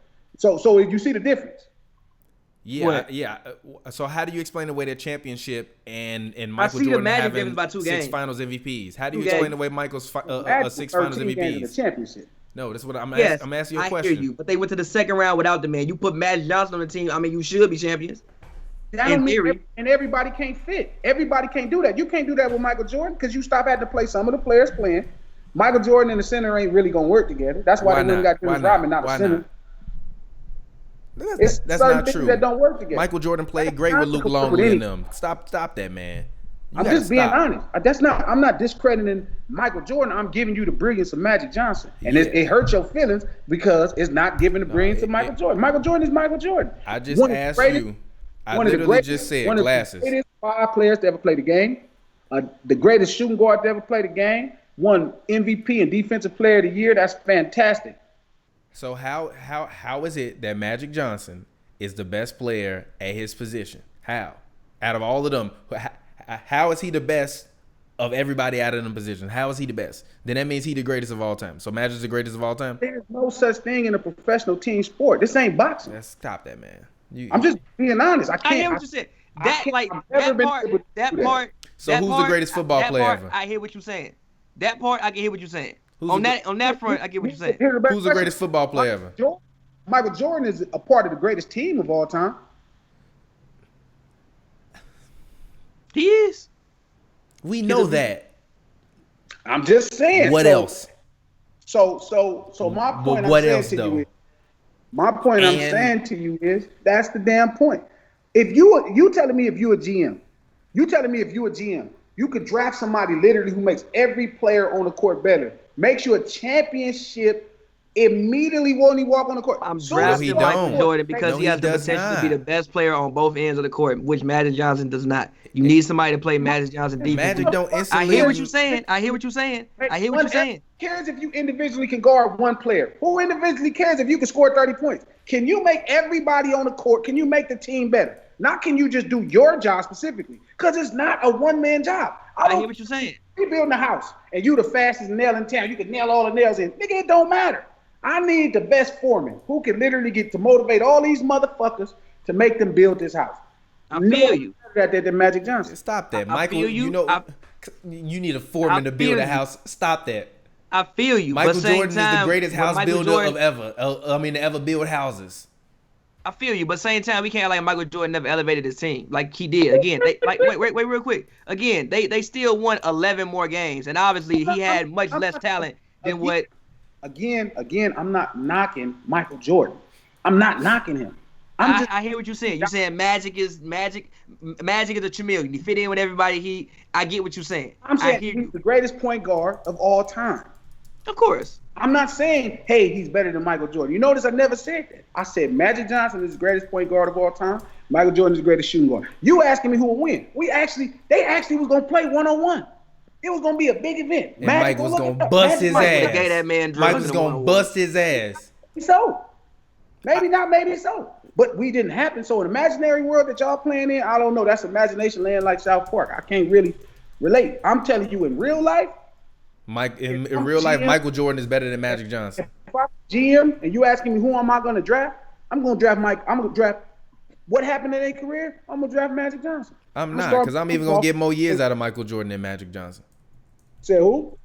So you see the difference. Yeah, What? yeah. So how do you explain away their championship and Michael see the Jordan Magic having difference by 2 six games. Finals MVPs? How do you Two explain games. away Michael's Magic 6 Finals 13 games in the MVPs? championship. No, that's what I'm Yes, I'm asking you a I question. hear you. But they went to the second round without the man. You put Magic Johnson on the team. I mean, you should be champions. That In don't mean theory. and everybody can't fit. Everybody can't do that. You can't do that with Michael Jordan because you stop having to play some of the players playing. Michael Jordan and the center ain't really gonna work together. That's why, Why they went and not? got Dennis Why not? Rodman, not Why a center. not? It's That's certain not things true. that don't work together. Michael Jordan played great with Luke Longley and them. Stop that, man. You I'm gotta just being stop. honest. I'm not discrediting Michael Jordan. I'm giving you the brilliance of Magic Johnson, and it hurts your feelings because it's not giving the brilliance of Michael Jordan. Michael Jordan is Michael Jordan. I just One of the asked greatest- you. I one of the literally greatest- just said one of glasses. the greatest 5 players to ever play the game, the greatest shooting guard to ever play the game, won MVP and Defensive Player of the Year. That's fantastic. So how is it that Magic Johnson is the best player at his position? How? Out of all of them, how is he the best of everybody out of them positions? How is he the best? Then that means he the greatest of all time. So Magic's the greatest of all time? There's no such thing in a professional team sport. This ain't boxing. Let's stop that, man. I'm just being honest. I I can't. hear what you said. I That can't- like I've never that been part. able to That do that. part. So that who's the part- greatest football that player part, ever? I hear what you're saying. That part, I can hear what you're saying. Who's On the- that front, I get what you're saying. Here's best Who's the question. greatest football player ever? Michael Jordan is a part of the greatest team of all time. He is. We know that. I'm just saying. What So- else? So my But point what I'm saying else, to though? you is, my point I'm And- saying to you is that's the damn point. If you telling me if you a GM, you telling me if you a GM You could draft somebody literally who makes every player on the court better, makes you a championship immediately when he walk on the court. I'm Soon as drafting he Michael don't. Jordan because No, he he has the does potential to be not. the best player on both ends of the court, which Magic Johnson does not. You need somebody to play Magic Johnson defense. Magic don't I instantly. hear what you're saying. I hear what you're saying. Who cares if you individually can guard one player? Who individually cares if you can score 30 points? Can you make everybody on the court? Can you make the team better? Not can you just do your job specifically? Because it's not a one-man job. I hear what you're saying. You building a house and you the fastest nail in town. You can nail all the nails in. Nigga, it don't matter. I need the best foreman who can literally get to motivate all these motherfuckers to make them build this house. I feel you. That than Magic Johnson. Stop that, I Michael. feel you. You know, you need a foreman to build a house. Stop that. I feel you. Michael but same Jordan time, is the greatest house Michael builder Jordan, of ever. To ever build houses. I feel you, but same time we can't like Michael Jordan never elevated his team like he did. Again, they wait real quick. Again, they still won 11 more games, and obviously he had much less talent than what. Again, I'm not knocking Michael Jordan. I'm not knocking him. I hear what you're saying. You're saying Magic is a chameleon. He fit in with everybody. I get what you're saying. I'm saying he's the greatest point guard of all time. Of course. I'm not saying, hey, he's better than Michael Jordan. You notice I never said that. I said Magic Johnson is the greatest point guard of all time. Michael Jordan is the greatest shooting guard. You asking me who will win? They actually was gonna play 1-on-1. It was gonna be a big event. And Mike was gonna bust his ass. Gave that man Mike was gonna bust his ass. So, maybe not, maybe so. But we didn't happen. So an imaginary world that y'all playing in, I don't know. That's imagination land like South Park. I can't really relate. I'm telling you, in real life, in real life, Michael Jordan is better than Magic Johnson. If I'm GM and you asking me who am I going to draft, I'm going to draft Mike. I'm going to draft what happened in their career. I'm going to draft Magic Johnson. I'm not, because I'm even going to get more years out of Michael Jordan than Magic Johnson. Say who?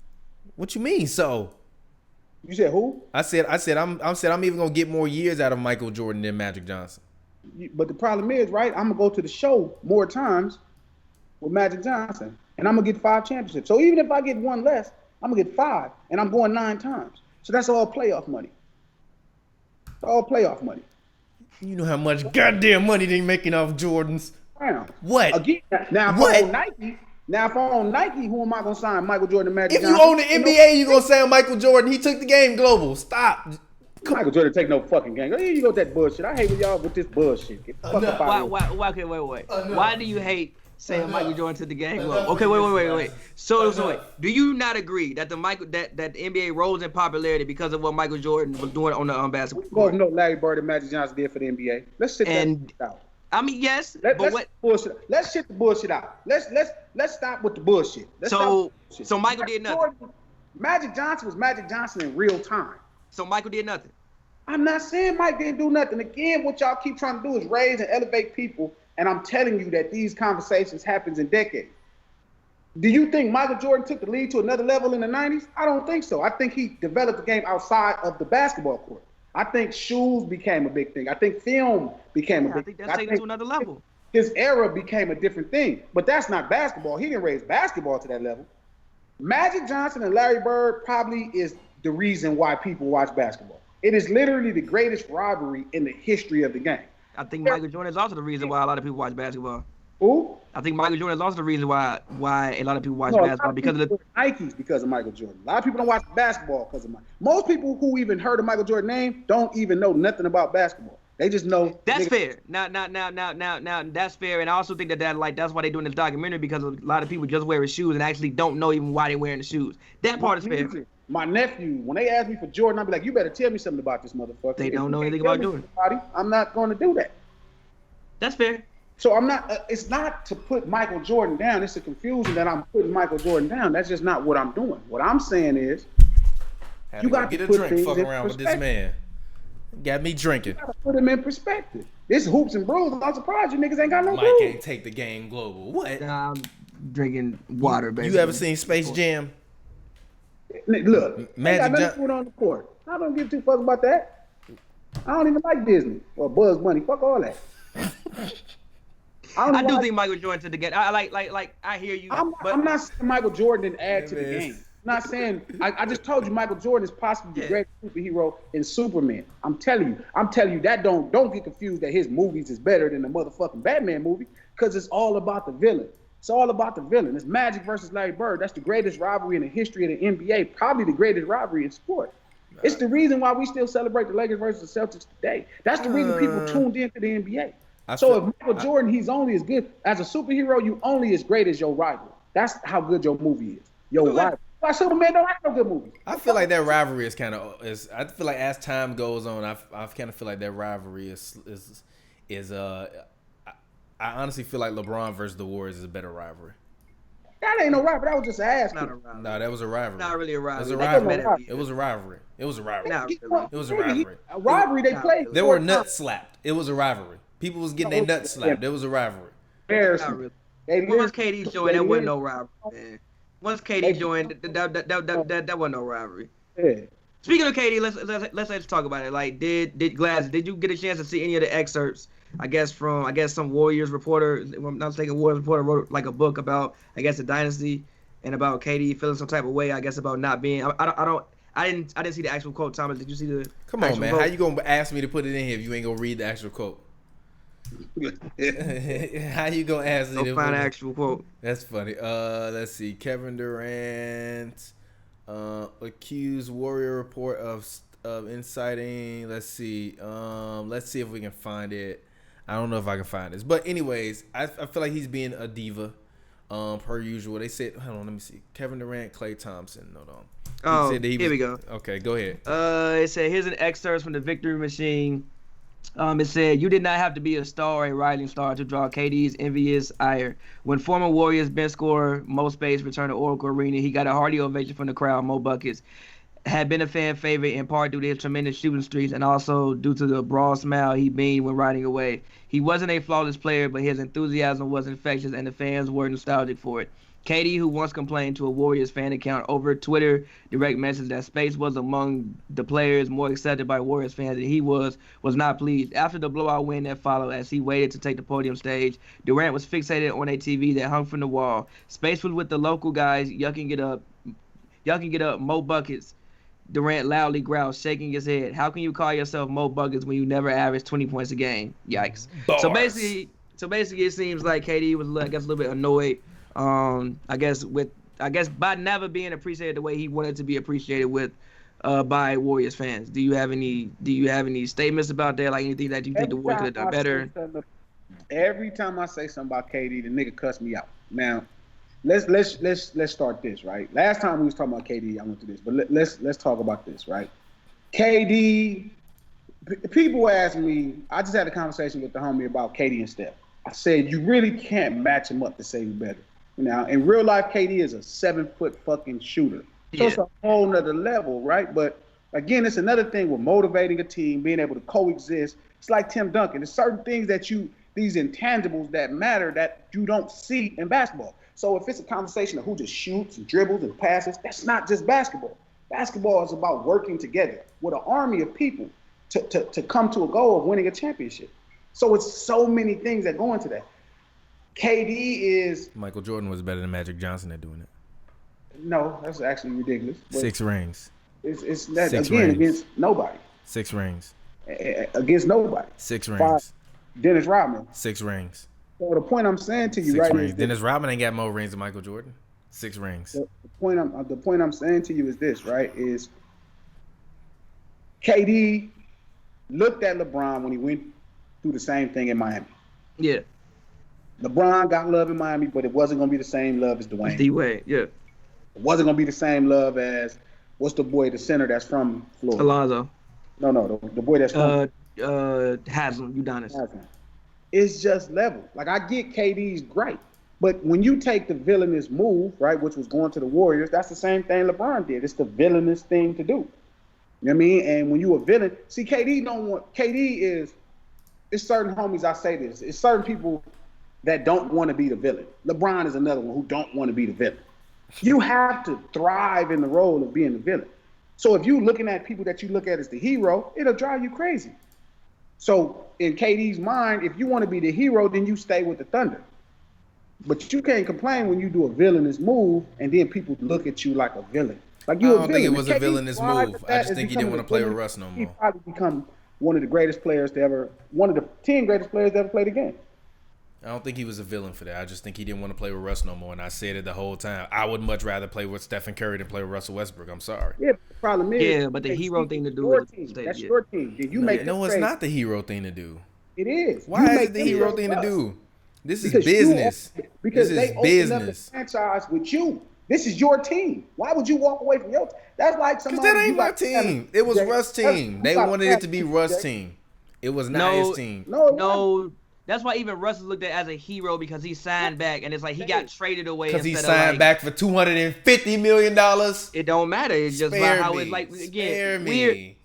What you mean? So you said who? I said I'm even going to get more years out of Michael Jordan than Magic Johnson. But the problem is, right? I'm going to go to the show more times with Magic Johnson, and I'm going to get 5 championships. So even if I get one less, I'm going to get 5, and I'm going 9 times. So that's all playoff money. All playoff money. You know how much goddamn money they making off Jordans? Damn. What? Again, now if I'm on Nike, who am I going to sign? Michael Jordan and Magic Johnson? If you own the NBA, you going to sign Michael Jordan. He took the game global. Stop. Michael Jordan take no fucking game. Here you go with that bullshit. I hate with y'all with this bullshit. Get the fuck up out of here. Why, okay, wait. Why do you hate saying Michael Jordan to the game global? Okay, wait. So wait. Do you not agree that the NBA rose in popularity because of what Michael Jordan was doing on the basketball court? No, Larry Bird and Magic Johnson did for the NBA. Let's sit that out. I mean, yes, let's shit the bullshit out. Let's stop with the bullshit. So Michael did nothing. Magic Johnson was Magic Johnson in real time. So Michael did nothing. I'm not saying Mike didn't do nothing. Again, what y'all keep trying to do is raise and elevate people, and I'm telling you that these conversations happens in decades. Do you think Michael Jordan took the lead to another level in the 90s? I don't think so. I think he developed the game outside of the basketball court. I think shoes became a big thing. I think film became a big thing. I think that's taken to another level. His era became a different thing, but that's not basketball. He didn't raise basketball to that level. Magic Johnson and Larry Bird probably is the reason why people watch basketball. It is literally the greatest rivalry in the history of the game. I think Michael Jordan is also the reason why a lot of people watch basketball. Who? I think Michael Jordan is also the reason why a lot of people watch basketball because of the Nikes because of Michael Jordan. A lot of people don't watch basketball because of Michael. Most people who even heard of Michael Jordan name don't even know nothing about basketball. They just know. That's fair. Now, that's fair. And I also think that's why they're doing this documentary, because a lot of people just wear his shoes and actually don't know even why they're wearing the shoes. That part is fair. My nephew, when they ask me for Jordan, I'll be like, you better tell me something about this motherfucker. They don't know anything about Jordan. I'm not going to do that. That's fair. So I'm not, it's not to put Michael Jordan down. It's a confusion that I'm putting Michael Jordan down. That's just not what I'm doing. What I'm saying is, you got to get a put drink, things fuck in around with this perspective. man. Got me drinking. You got to put him in perspective. This Hoops and Brews, I'm surprised you niggas ain't got no Mike brews. can't take the game global. What? I'm drinking water, basically. You ever seen Space Jam? Look, Magic I got nothing put on the court. I don't give two fucks about that. I don't even like Disney or Bugs Bunny. Fuck all that. I do think Michael Jordan to the game. I hear you. I'm not saying Michael Jordan didn't add to the game. I'm not saying. I just told you Michael Jordan is possibly the greatest superhero in Superman. I'm telling you that don't get confused that his movies is better than the motherfucking Batman movie, because it's all about the villain. It's all about the villain. It's Magic versus Larry Bird. That's the greatest rivalry in the history of the NBA, probably the greatest rivalry in sport. It's the reason why we still celebrate the Lakers versus the Celtics today. That's the reason people tuned into the NBA. So if Michael Jordan, he's only as good as a superhero, you only as great as your rival. That's how good your movie is. Your rival. Why Superman don't have no good movies? I feel like that rivalry is kind of I feel like as time goes on, I kind of feel like that rivalry is I honestly feel like LeBron versus the Warriors is a better rivalry. That ain't no rivalry. That was just an ass. No, that was a rivalry. Not really a rivalry. It was a rivalry. It was a rivalry. It was a rivalry. It was a rivalry. A rivalry they played. They were nuts slapped. It was a rivalry. People was getting their nuts slapped. It was a rivalry. Not really. Once KD joined, that wasn't no rivalry, man. Once KD joined, that wasn't no rivalry. Yeah. Speaking of KD, let's talk about it. Like, did you get a chance to see any of the excerpts? I guess some Warriors reporter, if I'm not mistaken, Warriors reporter wrote like a book about the dynasty and about KD feeling some type of way. I guess about not being. I didn't see the actual quote. Thomas, did you see the? Come on, man. Quote? How you gonna ask me to put it in here if you ain't gonna read the actual quote? How you gonna ask me to find the actual quote? That's funny. Let's see. Kevin Durant accused Warrior report of inciting. Let's see. Let's see if we can find it. I don't know if I can find this, but anyways, I feel like he's being a diva, per usual. They said, hold on, let me see. Kevin Durant, Klay Thompson. Hold on. Here we go. Okay, go ahead. It said, here's an excerpt from the Victory Machine. It said, you did not have to be a star or a rising star to draw KD's envious ire. When former Warriors bench scorer Mo Space returned to Oracle Arena, he got a hearty ovation from the crowd. Mo Buckets had been a fan favorite in part due to his tremendous shooting streaks and also due to the broad smile he beamed when riding away. He wasn't a flawless player, but his enthusiasm was infectious and the fans were nostalgic for it. KD, who once complained to a Warriors fan account over Twitter direct message that Space was among the players more accepted by Warriors fans than he was not pleased. After the blowout win that followed, as he waited to take the podium stage, Durant was fixated on a TV that hung from the wall. Space was with the local guys, yucking it up, Mo Buckets. Durant loudly growled, shaking his head. How can you call yourself Mo Buckets when you never average 20 points a game? Yikes. Bars. So basically, it seems like KD was, I guess, a little bit annoyed. I guess by never being appreciated the way he wanted to be appreciated with by Warriors fans. Do you have any statements about that? Like anything that you think the Warriors could have done better? Every time I say something about KD, the nigga cuss me out. Now, let's start this, right? Last time we was talking about KD, I went through this, but let's talk about this, right? KD, people ask me. I just had a conversation with the homie about KD and Steph. I said you really can't match him up to say who better. Now, in real life, KD is a 7-foot fucking shooter. So it's a whole nother level, right? But again, it's another thing with motivating a team, being able to coexist. It's like Tim Duncan. There's certain things these intangibles that matter that you don't see in basketball. So if it's a conversation of who just shoots and dribbles and passes, that's not just basketball. Basketball is about working together with an army of people to come to a goal of winning a championship. So it's so many things that go into that. KD is... Michael Jordan was better than Magic Johnson at doing it. No, that's actually ridiculous. 6 rings. It's that, again, against nobody. 6 rings. Against nobody. 6 rings. Dennis Rodman. 6 rings. So the point I'm saying to you 6 right rings. is Dennis Rodman ain't got more rings than Michael Jordan. 6 rings. The point I'm saying to you is this, right? Is KD looked at LeBron when he went through the same thing in Miami. Yeah. LeBron got love in Miami, but it wasn't going to be the same love as Dwayne. D-Wade, yeah. It wasn't going to be the same love as, what's the boy, the center that's from Florida? Alonzo. No, the boy that's from... Haslam, Udonis. Haslam. It's just level. Like, I get KD's great, but when you take the villainous move, right, which was going to the Warriors, that's the same thing LeBron did. It's the villainous thing to do. You know what I mean? And when you a villain, see, KD is, it's certain homies, I say this, it's certain people that don't want to be the villain. LeBron is another one who don't want to be the villain. You have to thrive in the role of being the villain. So if you're looking at people that you look at as the hero, it'll drive you crazy. So in KD's mind, if you want to be the hero, then you stay with the Thunder. But you can't complain when you do a villainous move and then people look at you like a villain. Like you I don't think it was a villainous move. I just think he didn't want to play with Russ no more. He probably become one of the greatest players to ever, one of the 10 greatest players to ever play the game. I don't think he was a villain for that. I just think he didn't want to play with Russ no more, and I said it the whole time. I would much rather play with Stephen Curry than play with Russell Westbrook. I'm sorry. Yeah, but the problem is, Yeah, but the hero thing to do is team. That's your team. Did you make No, it's not the hero thing to do. It is. Why is it the hero thing to do? This is business. Because this they is opened up the business. franchise with you. This is your team. Why would you walk away from your team? That's like somebody. Because that ain't my team. It was Russ' team. They wanted it to be Russ' team. It was not his team. No. That's why even Russ is looked at as a hero because he signed back, and it's like he got traded away. Because he signed back for $250 million. It don't matter. It's just about how it's like. Again,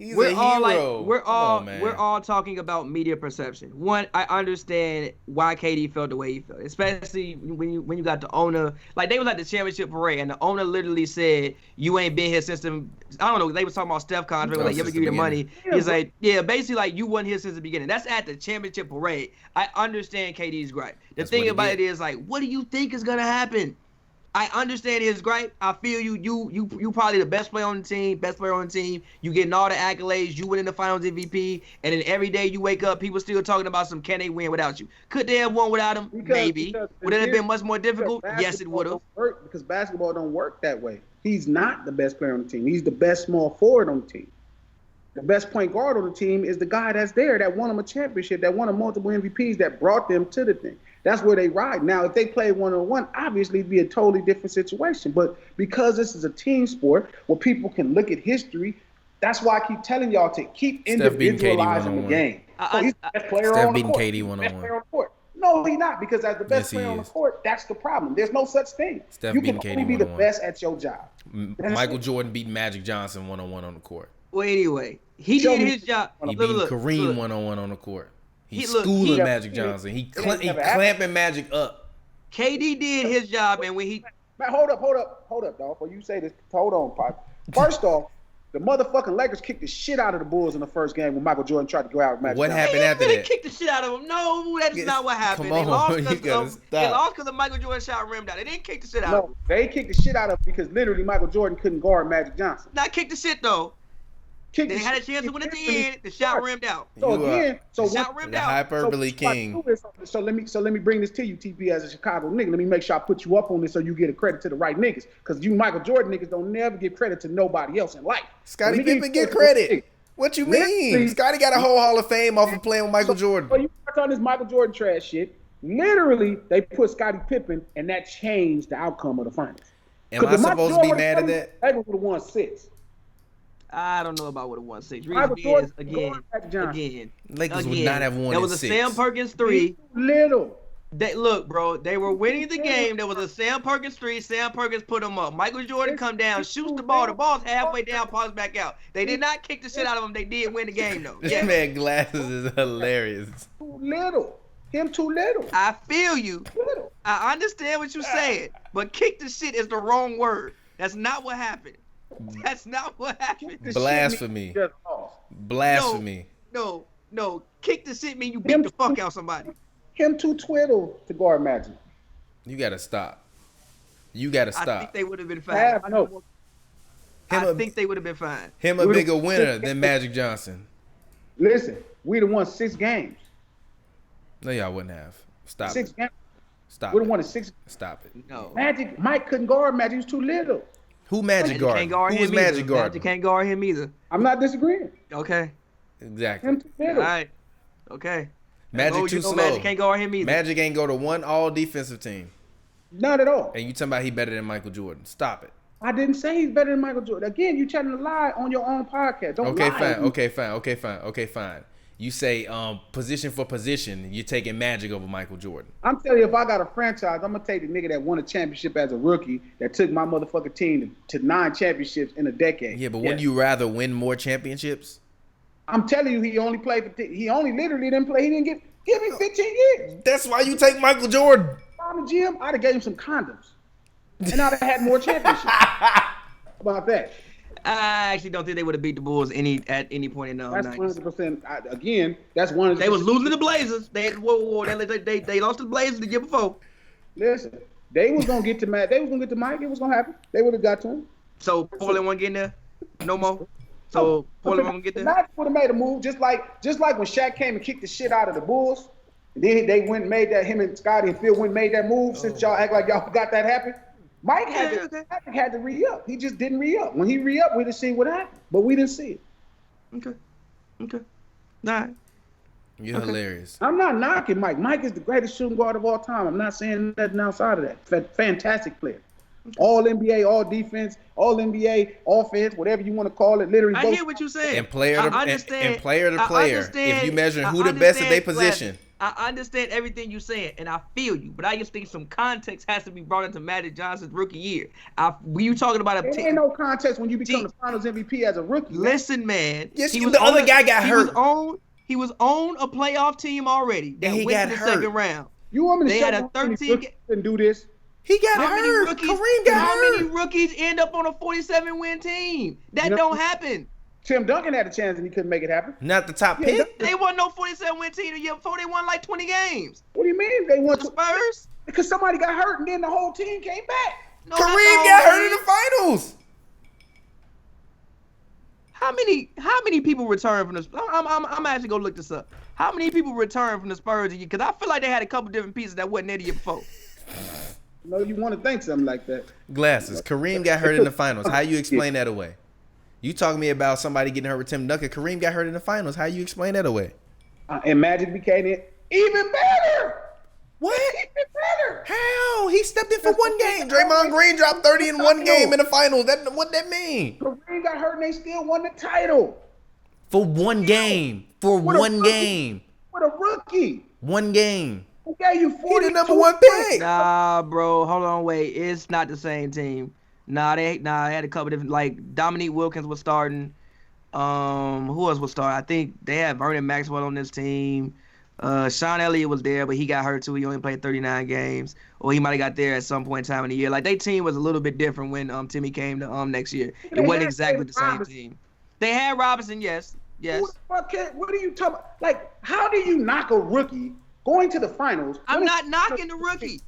we're all like we're all talking about media perception. One, I understand why KD felt the way he felt, especially when you got the owner. Like they was at the championship parade, and the owner literally said, "You ain't been here since the." I don't know. They was talking about Steph contract. Like, you ever give you the money? He's like, yeah, basically like you wasn't here since the beginning. That's at the championship parade. I understand KD's gripe. The thing about it is like, what do you think is gonna happen? I understand his gripe. I feel you. You probably the best player on the team. You getting all the accolades. You winning the Finals MVP, and then every day you wake up, people still talking about some can they win without you? Could they have won without him? Maybe. Would it have been much more difficult? Yes, it would have. Because basketball don't work that way. He's not the best player on the team. He's the best small forward on the team. The best point guard on the team is the guy that's there that won them a championship, that won them multiple MVPs, that brought them to the thing. That's where they ride. Now, if they play one-on-one, obviously it'd be a totally different situation. But because this is a team sport where people can look at history, that's why I keep telling y'all to keep individualizing the game. So he's the best player on the court. KD one-on-one. No, he's not, because as the best player on the court, that's the problem. There's no such thing. Steph you can KD only be the best at your job. Michael Jordan beat Magic Johnson one-on-one on the court. Well, anyway, he did his job. He beat Kareem one-on-one on the court. He's schooling Magic Johnson. He clamping Magic up. KD did his job, and when he... Man, hold up, dog. Before you say this, hold on, Pop. First off, the motherfucking Lakers kicked the shit out of the Bulls in the first game when Michael Jordan tried to go out with Magic. What happened after that? They kicked the shit out of him. No, that's not what happened. Come on, they lost because of Michael Jordan shot rimmed out. They didn't kick the shit out of him. No, they kicked the shit out of him because literally Michael Jordan couldn't guard Magic Johnson. Not kick the shit, though. They had a chance to win at the end. The shot rimmed out. The hyperbole king. So let me bring this to you, TP, as a Chicago nigga. Let me make sure I put you up on this so you get a credit to the right niggas. Because you Michael Jordan niggas don't never give credit to nobody else in life. Scottie Pippen get credit. What you mean? Scottie got a whole Hall of Fame off of playing with Michael Jordan. So you start on this Michael Jordan trash shit. Literally, they put Scottie Pippen, and that changed the outcome of the finals. Am I supposed to be mad at that? They would have won 6. I don't know about what it won 6. Again, Lakers would not have won. There was a 6. Sam Perkins 3. Little. Look, bro, they were winning the game. There was a Sam Perkins 3. Sam Perkins put them up. Michael Jordan come down, shoots the ball. The ball's halfway down, pauses back out. They did not kick the shit out of them. They did win the game, though. This man glasses is hilarious. Too little. Him too little. I feel you. I understand what you're saying, but kick the shit is the wrong word. That's not what happened. That's not what happened. Blasphemy. Blasphemy. No. Kick the shit mean you beat the fuck out somebody. Him too twiddle to guard Magic. You gotta stop. I think they would have been fine. I think they would have been fine. Him a bigger winner than Magic Johnson. Listen, we'd have won 6 games. No, y'all wouldn't have. Stop 6 it. games. Stop We'd it. have won 6. Stop it. No. Mike couldn't guard Magic. He was too little. Who Magic guard? Who was Magic guard? Magic can't guard him either. I'm not disagreeing. Okay. Exactly. Him too little. All right. Okay. Magic too slow. Magic can't guard him either. Magic ain't go to one all defensive team. Not at all. And you talking about he better than Michael Jordan. Stop it. I didn't say he's better than Michael Jordan. Again, you trying to lie on your own podcast. Don't lie. Okay, fine. You say position for position, you're taking Magic over Michael Jordan. I'm telling you, if I got a franchise, I'm gonna take the nigga that won a championship as a rookie that took my motherfucking team to 9 championships in a decade. Yeah, but wouldn't you rather win more championships? I'm telling you, he only played for. He only literally didn't play. He didn't give me 15 years. That's why you take Michael Jordan. I'm the GM. I'd have gave him some condoms, and I'd have had more championships. How about that? I actually don't think they would have beat the Bulls at any point in the That's 90s. 100%. Again, that's 100%. They was losing to the Blazers. They lost to the Blazers the year before. Listen, they was gonna get to Matt. They was gonna get to Mike. It was gonna happen. They would have got to him. So Portland won't get in there no more. So Portland won't get there. Magic would have made a move, just like when Shaq came and kicked the shit out of the Bulls. Then they went and made that, him and Scotty and Phil went and made that move. Since y'all act like y'all got that happen, Mike had to re-up. He just didn't re-up. When he re-up, we didn't see what happened, but we didn't see it. Okay. Nah. You're hilarious. I'm not knocking Mike. Mike is the greatest shooting guard of all time. I'm not saying nothing outside of that. Fantastic player. All NBA, all defense, all NBA, offense, whatever you want to call it. Literally, I hear what you saying. And player to player. If you measure who the best at their position. I understand everything you're saying, and I feel you. But I just think some context has to be brought into Magic Johnson's rookie year. You talking about there ain't no context when you become the Finals MVP as a rookie. Listen, man. Yes, the other guy got hurt. He was on a playoff team already that went to the second round. You want me to they had a 13 and do this? He got hurt. Kareem got hurt. How many rookies end up on a 47-win team? That don't happen. Tim Duncan had a chance and he couldn't make it happen. Not the top pick. They won no 47-win team the year before. They won like 20 games. What do you mean they won? The Spurs? Because somebody got hurt and then the whole team came back. No, Kareem got hurt in the finals. How many people returned from the? I'm actually gonna look this up. How many people returned from the Spurs a year? Because I feel like they had a couple different pieces that wasn't there the year before. No, you want to think something like that. Glasses. Kareem got hurt in the finals. How you explain that away? You talking to me about somebody getting hurt with Tim Duncan. Kareem got hurt in the finals. How you explain that away? And Magic became it even better. What? Even better. How? He stepped in for one game. Draymond Green dropped 30 in one game in the finals. What that mean? Kareem got hurt and they still won the title. For one game. For one game. With a rookie. One game. Who gave you 40? He the number one pick. Nah, bro. Hold on, wait. It's not the same team. They had a couple different, like Dominique Wilkins was starting. Who else was starting? I think they had Vernon Maxwell on this team. Sean Elliott was there, but he got hurt too. He only played 39 games, or he might have got there at some point in time in the year. Like their team was a little bit different when Timmy came to next year. It wasn't exactly the same team. They had Robinson, yes. What are you talking about? Like, how do you knock a rookie going to the finals? I'm not knocking the rookie.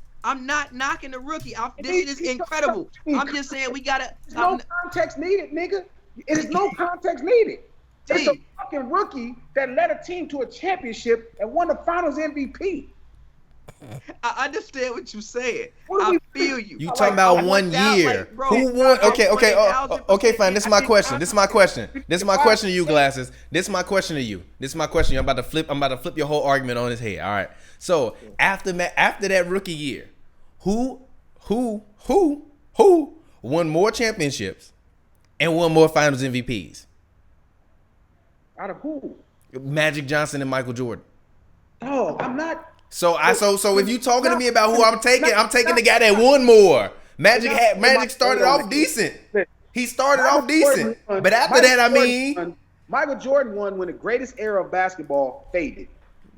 This is incredible. I'm just saying we gotta. There's no context needed, nigga. There's no context needed. It's a fucking rookie that led a team to a championship and won the Finals MVP. I understand what you're saying. I feel you. You talking about 1 year? Who won? Okay, fine. This is my question. This is my question to you, Glasses. This is my question to you. I'm about to flip your whole argument on his head. All right. So after that rookie year, who won more championships and won more Finals MVPs? Out of who? Magic Johnson and Michael Jordan. Oh, I'm not. So if you talking to me about who I'm taking the guy that won more. Magic started off decent. He started off decent, but after that, I mean, Michael Jordan won when the greatest era of basketball faded,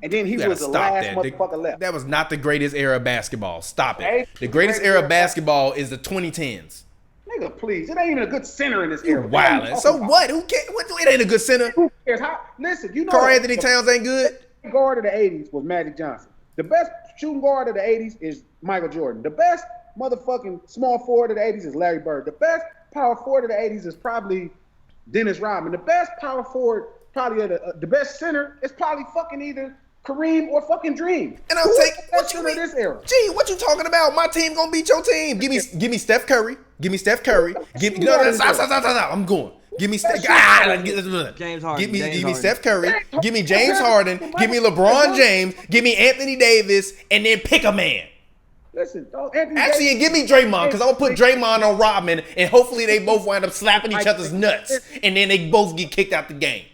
and then he was the last motherfucker left. That was not the greatest era of basketball. Stop it. The greatest era of basketball is the 2010s. Nigga, please. It ain't even a good center in this era. Wildin'. So what? Who cares? It ain't a good center. Who cares? Listen, you know. Karl Anthony Towns ain't good. The guard of the 80s was Magic Johnson. The best shooting guard of the 80s is Michael Jordan. The best motherfucking small forward of the 80s is Larry Bird. The best power forward of the 80s is probably Dennis Rodman. The best power forward, probably the best center is probably fucking either Kareem or fucking Dream. And I'm taking what you mean? This era. Gee, what you talking about? My team gonna beat your team. Give me Steph Curry. I'm going. Give me James Harden. Give me Steph Curry. Give me James Harden. Give me LeBron James. Give me Anthony Davis, and then pick a man. Listen, give me Draymond, because I'm gonna put Draymond on Rodman, and hopefully they both wind up slapping each other's nuts, and then they both get kicked out the game.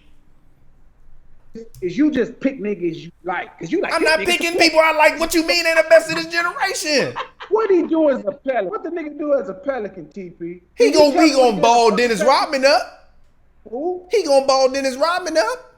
Is you just pick niggas you like? Cause you like. I'm not picking people I like. What you mean? They're the best of this generation. What he do as a Pelican? What the nigga do as a Pelican, TP? He gonna ball Dennis Rodman up. Who? He gonna ball Dennis Rodman up?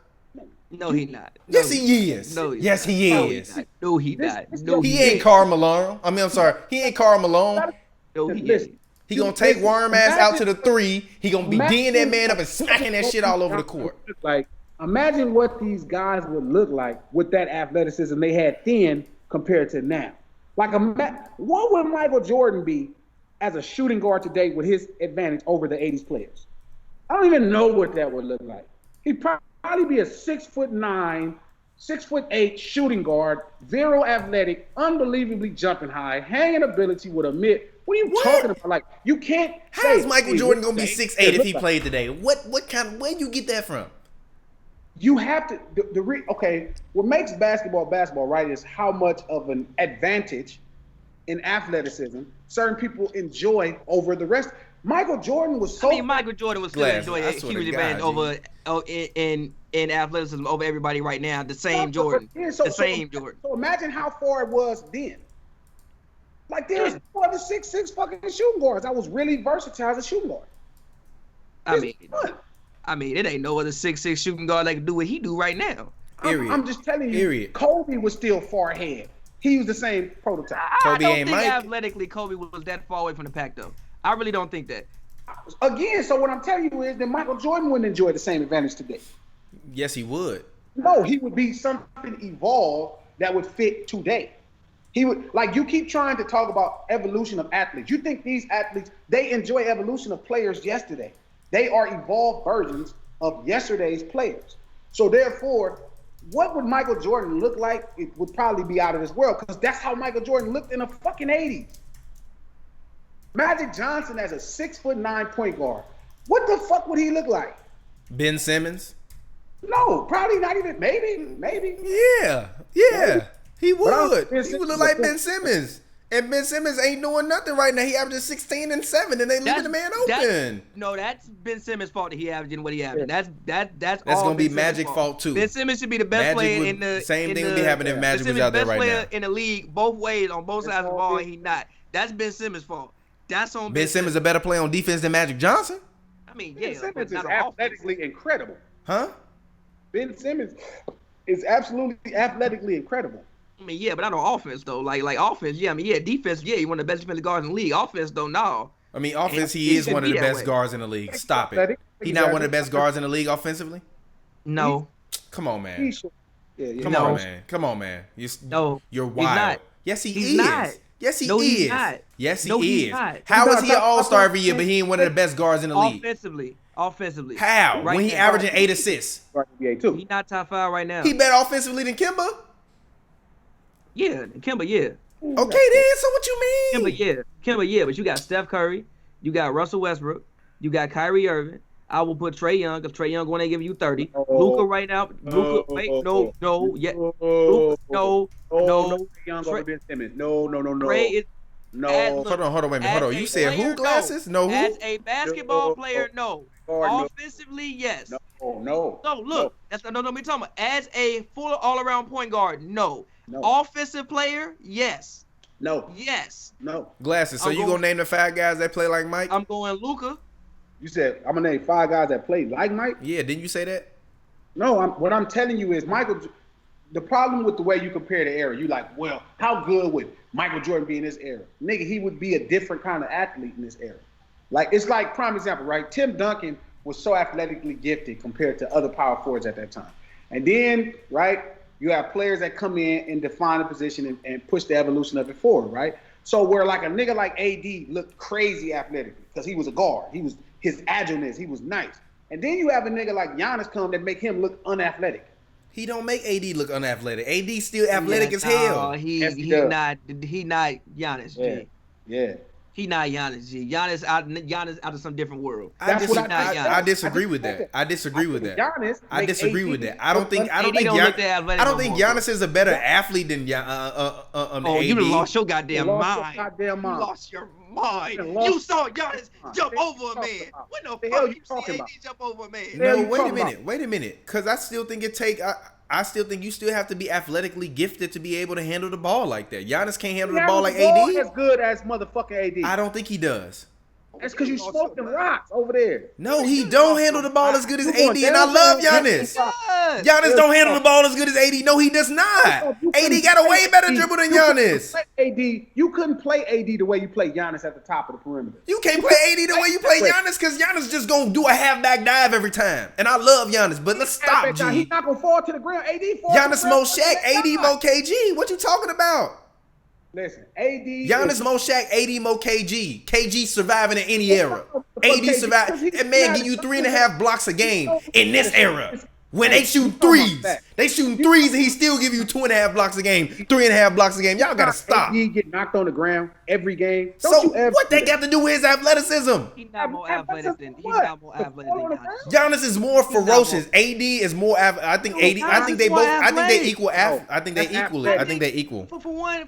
No, he not. Yes, he is. Yes, he is. No, he not. He ain't Karl Malone. I'm sorry. He ain't Karl Malone. No, he isn't. He gonna take worm ass out to the 3. He gonna be D'ing that man up and smacking that shit all over the court. Like, imagine what these guys would look like with that athleticism they had then compared to now. Like, what would Michael Jordan be as a shooting guard today with his advantage over the 80s players? I don't even know what that would look like. He'd probably be a 6'9", 6'8" shooting guard, zero athletic, unbelievably jumping high, hanging ability with a mid. What are you talking about? Like, you can't. How's Michael Jordan gonna be 6'8" if he played today? What kind of, where you get that from? You have to okay. What makes basketball, right, is how much of an advantage in athleticism certain people enjoy over the rest. Michael Jordan was so. I mean, Michael Jordan was still enjoying a huge advantage over in athleticism over everybody right now. The same Jordan. Jordan. So imagine how far it was then. Like, there's 4 to 6'6" fucking shooting guards. I was really versatile as a shooting guard. I mean, it ain't no other 6'6" shooting guard that can do what he do right now. I'm just telling you, Kobe was still far ahead. He was the same prototype. I don't think athletically Kobe was that far away from the pack, though. I really don't think that. Again, so what I'm telling you is that Michael Jordan wouldn't enjoy the same advantage today. Yes, he would. No, he would be something evolved that would fit today. He would, like, you keep trying to talk about evolution of athletes. You think these athletes, they enjoy evolution of players yesterday. They are evolved versions of yesterday's players. So therefore, what would Michael Jordan look like? It would probably be out of this world, because that's how Michael Jordan looked in the fucking 80s. Magic Johnson as a 6'9" point guard. What the fuck would he look like? Ben Simmons? No, probably not even. Maybe. Yeah. He would. He would look like Ben Simmons. And Ben Simmons ain't doing nothing right now. He averages 16 and 7, and they leaving the man open. That's Ben Simmons' fault that he averaging what he averaging. That's gonna be Magic's fault too. Ben Simmons should be the best player in the same thing would be happening if Magic was out there right now. Best player in the league, both ways, on both sides of the ball, and he not. That's Ben Simmons' fault. That's on Ben Simmons a better player on defense than Magic Johnson? I mean, Ben Simmons is athletically incredible. Huh? Ben Simmons is absolutely athletically incredible. I mean, yeah, but not on offense though. Like offense, yeah. I mean, yeah, defense, yeah, he's one of the best defensive guards in the league. Offense, though, no. I mean, offense, he is one of the best guards in the league. Stop it. He not one of the best guards in the league offensively? No. Come on, man. Come on, man. You're wild. He's not. Yes, he is. Not. Yes, he is. He's not. Yes, he is. Not. How is he an all-star every year, but he ain't one of the best guards in the league? Offensively. How? Right, when he averaging 8 assists. He's not top 5 right now. He better offensively than Kimba? Yeah, Kimba, yeah. Okay, then. So what you mean? Kimba, yeah. But you got Steph Curry, you got Russell Westbrook, you got Kyrie Irving. I will put Trae Young, because Trae Young going to give you 30. Luka right now. Luka, wait, no. Luka, no. Young over Ben Simmons. No. Trey is, hold on, wait a minute. Hold on. You said who glasses? No. Who? As a basketball player, no. Offensively, yes. No. So look, that's no. We talking about as a full all-around point guard, no. Offensive player, yes. No. Yes. No. Glasses. So you gonna name the 5 guys that play like Mike? I'm going Luka. You said I'm gonna name 5 guys that play like Mike? Yeah, didn't you say that? No, what I'm telling you is the problem with the way you compare the era, you like, well, how good would Michael Jordan be in this era? Nigga, he would be a different kind of athlete in this era. Like, it's like, prime example, right? Tim Duncan was so athletically gifted compared to other power forwards at that time. And then, right, you have players that come in and define a position and push the evolution of it forward, right? So where like a nigga like AD looked crazy athletically because he was a guard. He was his agileness, he was nice. And then you have a nigga like Giannis come that make him look unathletic. He don't make AD look unathletic. AD still athletic as hell. He not Giannis, G. Yeah. He not Giannis, G. Giannis out of some different world. I disagree with that. I disagree with that. I disagree with that. I don't think Giannis is a better athlete than AD. You done lost your goddamn mind. You lost your mind. You saw Giannis jump over a man. What the fuck you see AD jump over a man? No, wait a minute. Because I still think I still think you still have to be athletically gifted to be able to handle the ball like that. Giannis can't handle the ball like AD. As good as motherfucking AD. I don't think he does. That's because you smoked them rocks over there. No, he don't handle the ball as good as AD, and I love Giannis. Giannis don't handle the ball as good as AD. No, he does not. AD got a way better dribble than Giannis. You couldn't play AD the way you play Giannis at the top of the perimeter. You can't play AD the way you play Giannis because Giannis just gonna do a half-back dive every time. And I love Giannis, but let's stop, G. He's not gonna fall to the ground. AD fall. Giannis more Shaq, AD more KG. What you talking about? Listen, AD. Giannis more Shaq, AD more KG. KG surviving in any era. AD surviving. That man give you 3.5 blocks a game in this era. When they shoot threes, they shooting threes, and he still give you 2.5 blocks a game, 3.5 blocks a game. Y'all gotta stop. He get knocked on the ground every game. So what they got to do with his athleticism? He's not more athletic than Giannis. Giannis is more ferocious. AD is more. I think AD. I think they both. I think they equal. I think they equal it. I think they equal. For one, I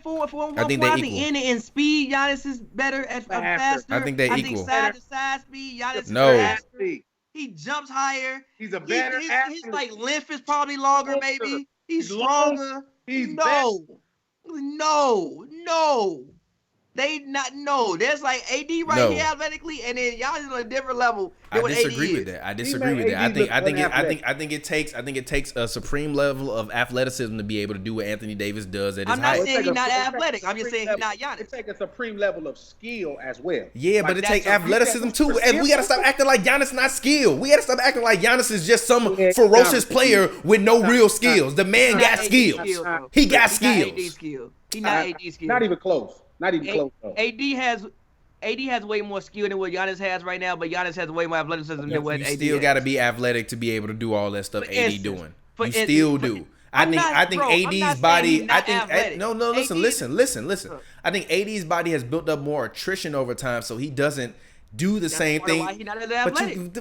think they I equal. think in speed, Giannis is better at faster. I think they I equal. think side to side speed, Giannis is No. faster. He jumps higher. He's a better athlete. His like length is probably longer, maybe. He's stronger. He's no. There's like AD right here athletically, and then y'all is on a different level. I disagree with that. I think it takes a supreme level of athleticism to be able to do what Anthony Davis does at his I'm not height. saying he's not athletic. I'm just saying he's not Giannis. It takes a supreme level of skill as well. Yeah, but it takes athleticism too. And we gotta stop acting like Giannis not skilled. We gotta stop acting like Giannis is just some ferocious player with no real skills. The man got skills. He got skills. He's not AD skills. Not even close. Not even close. Though. AD has way more skill than what Giannis has right now, but Giannis has way more athleticism than what AD has. You still got to be athletic to be able to do all that stuff AD doing. You still do. I think AD's body. Listen. I think AD's body has built up more attrition over time, so he doesn't do the same thing. Why he not as athletic?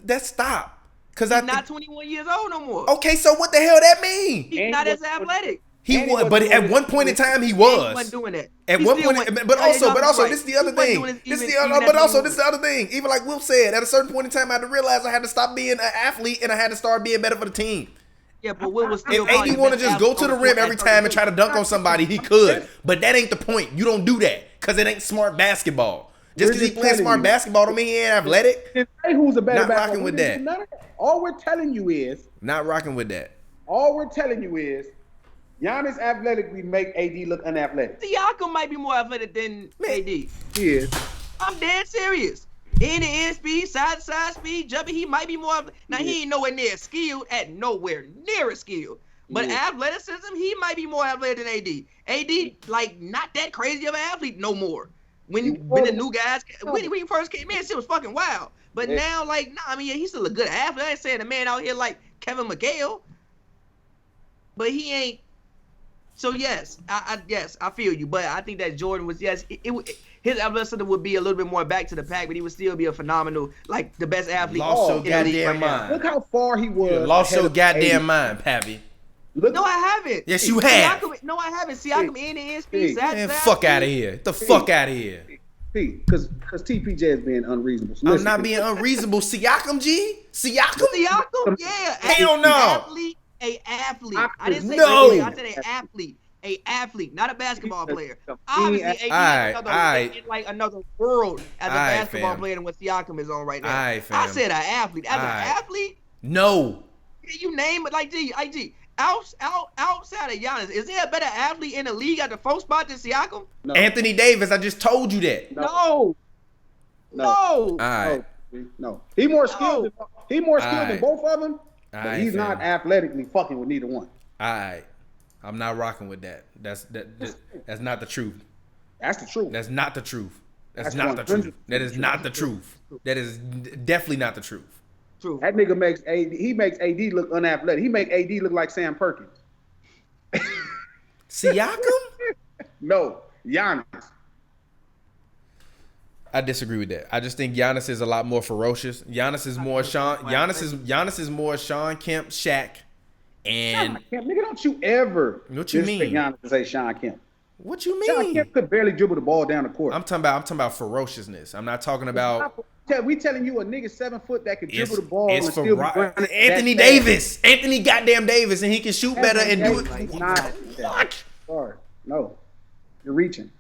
That's stop. Because he's not 21 years old no more. Okay, so what the hell that mean? He's not as athletic. He was, but at one point in time he was. He wasn't doing that. At one point, but also, this is the other thing. This is the other thing. Even like Will said, at a certain point in time, I had to realize I had to stop being an athlete and I had to start being better for the team. Yeah, but Will was still. If AD want to just go to the rim every time and try to dunk on somebody, he could. But that ain't the point. You don't do that because it ain't smart basketball. Just because he playing smart basketball don't mean he ain't athletic. Say who's a better not rocking with that. All we're telling you is not rocking with that. All we're telling you is Giannis athletically make AD look unathletic. Siakam might be more athletic than AD. He is. I'm dead serious. End-to-end speed, side-to-side speed, jumping, he might be more athletic. Now, he ain't nowhere near skilled, at nowhere near a skill. But athleticism, he might be more athletic than AD. AD, like, not that crazy of an athlete no more. When the new guys, when he first came in, shit was fucking wild. But now, like, nah, I mean, he's still a good athlete. I ain't saying a man out here like Kevin McHale. But he ain't. So yes, I feel you, but I think that Jordan was his athleticism would be a little bit more back to the pack, but he would still be a phenomenal, like the best athlete. Lost your goddamn mind. Look how far he was. Lost your goddamn mind, Pavy. No, I haven't. Yes, you have. No, I haven't. Siakam in speed. Man, fuck out of here. Get the fuck out of here. Because TPJ is being unreasonable. So I'm not being unreasonable. Siakam, G? Siakam, yeah. Hell no. A athlete. I didn't say no. I said an athlete. A athlete, not a basketball player. Obviously, AD is like another world as a basketball player than what Siakam is on right now. I said an athlete. As an athlete? No. You name it like G. Outside of Giannis, is there a better athlete in the league at the 4th spot than Siakam? No. Anthony Davis, I just told you that. No. All right. No. He more skilled than both of them. But he's not athletically fucking with neither one. All right. I'm not rocking with that. That's not the truth. That's the truth. That's not the truth. That's not the truth. That is not the truth. That is definitely not the truth. True. That nigga makes AD look unathletic. He make AD look like Sam Perkins. Siakam? No, Giannis. I disagree with that. I just think Giannis is a lot more ferocious. Giannis is more Sean Kemp, Shaq, and Kemp, nigga, don't you ever? What you mean? Giannis to say Sean Kemp. What you mean? Sean Kemp could barely dribble the ball down the court. I'm talking about ferociousness. I'm not talking about. We telling you a nigga 7 foot that can dribble the ball and still be Anthony Davis, Anthony goddamn Davis, and he can shoot better and do it. What? Sorry, no, you're reaching.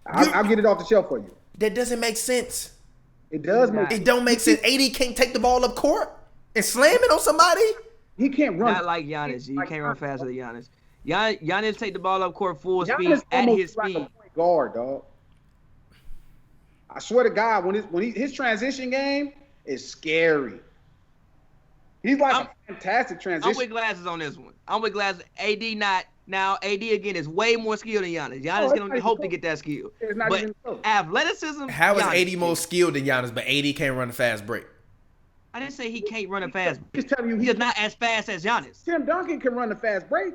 I'll get it off the shelf for you. That doesn't make sense. It does make sense. It don't make sense. AD can't take the ball up court and slam it on somebody. He can't run. Not like Giannis. You can't run faster than Giannis. Giannis take the ball up court full speed at his speed. Like a point guard, dog. I swear to God, when his transition game is scary. He's like a fantastic transition. I'm with glasses on this one. I'm with glasses. AD not. Now, AD, again, is way more skilled than Giannis. Giannis can hope to get that skill. But athleticism... How is AD more skilled than Giannis, but AD can't run a fast break? I didn't say he can't run a fast. He's telling you He's just not as fast as Giannis. Tim Duncan can run a fast break.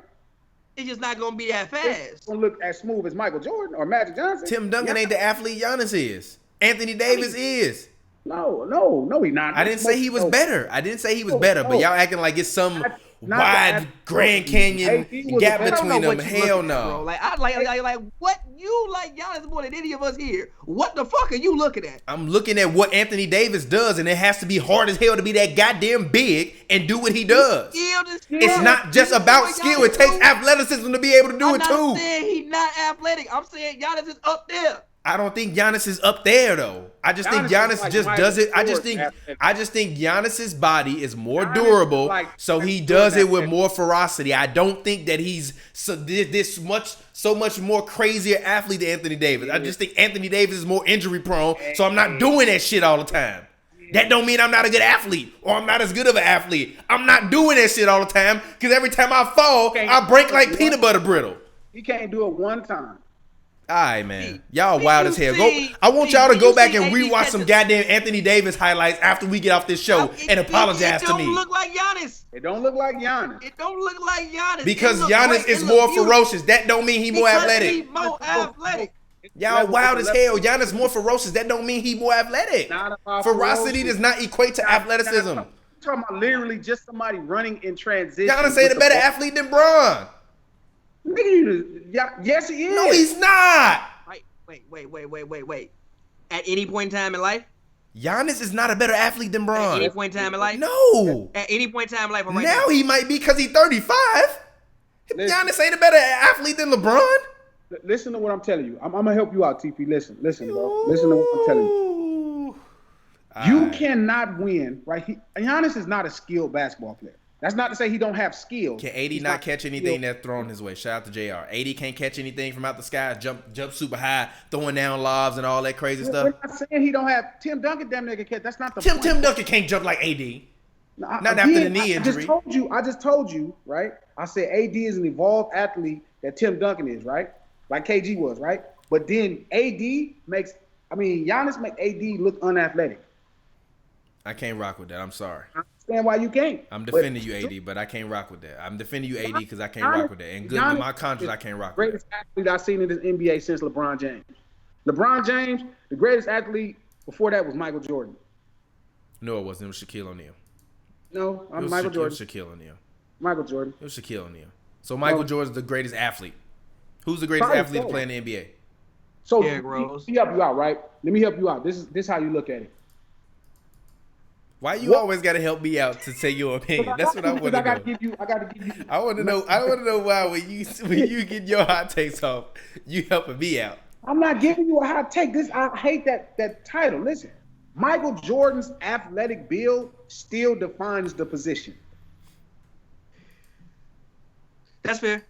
It's just not gonna be that It's fast. gonna look as smooth as Michael Jordan or Magic Johnson. Tim Duncan ain't the athlete Giannis is. Anthony Davis is. No, he's not. I didn't say he was better. I didn't say he was better, but y'all acting like it's some Not wide the Grand Canyon AD was gap the better. between them. What you Hell looking at, bro. no. Like I like what you like Giannis more than any of us here. What the fuck are you looking at? I'm looking at what Anthony Davis does, and it has to be hard as hell to be that goddamn big and do what he does. It's not just about skill. It takes athleticism to be able to do it I'm too. not saying he's not athletic. I'm saying Giannis is up there. I don't think Giannis is up there though. I just think Giannis is Giannis like just Michael does it. I just Jordan. think Giannis's body is more Giannis durable, is like so he Michael does it Jordan. with more ferocity. I don't think that he's so much more crazier athlete than Anthony Davis. I just think Anthony Davis is more injury prone, so I'm not doing that shit all the time. That don't mean I'm not a good athlete or I'm not as good of an athlete. I'm not doing that shit all the time because every time I fall, I break like peanut butter brittle. He can't do it one time. All right, man. Y'all wild as hell. I want y'all to go back and rewatch some goddamn Anthony Davis highlights after we get off this show and apologize to me. It don't look like Giannis. It don't look like Giannis. It don't look like Giannis. Because Giannis is more ferocious. That don't mean he more athletic. He's more athletic. Y'all wild as hell. Giannis more ferocious. That don't mean he more athletic. Not about Ferocity ferocious. does not equate to athleticism. I'm talking about literally just somebody running in transition. Giannis ain't a better athlete than Bron. Yes, he is. No, he's not. Wait. At any point in time in life? Giannis is not a better athlete than At Bron. any point in time in life? No. At any point in time in life? Right Now he might be because he's 35. Giannis ain't a better athlete than LeBron. Listen to what I'm telling you. I'm gonna help you out, TP. Listen, bro. Listen to what I'm telling you. You cannot win, right? Giannis is not a skilled basketball player. That's not to say he don't have skill. Can AD not catch anything that's thrown his way? Shout out to JR. AD can't catch anything from out the sky, jump super high, throwing down lobs and all that crazy stuff. We're not saying he don't have Tim Duncan damn nigga catch. That's not the point. Tim Duncan can't jump like AD. Not after the knee injury. I just told you, right? I said AD is an evolved athlete that Tim Duncan is, right? Like KG was, right? But then Giannis make AD look unathletic. I can't rock with that. I'm sorry. I understand why you can't. I'm defending you, AD, but I can't rock with that. I'm defending you, AD, because I can't rock with that. And good with my contract, I can't rock with that. Greatest athlete I've seen in this NBA since LeBron James. LeBron James, the greatest athlete before that was Michael Jordan. No, it wasn't. It was Shaquille O'Neal. No, I'm Michael Jordan. It was Shaquille O'Neal. Michael Jordan. It was Shaquille O'Neal. So Michael Jordan's the greatest athlete. Who's the greatest athlete to play in the NBA? So Derrick Rose. Let me help you out, right? Let me help you out. This is how you look at it. Why you always gotta help me out to say your opinion? That's what I want to know. I gotta give you. I want to know. I want to know why when you get your hot takes off, you helping me out. I'm not giving you a hot take. I hate that title. Listen, Michael Jordan's athletic build still defines the position. That's fair.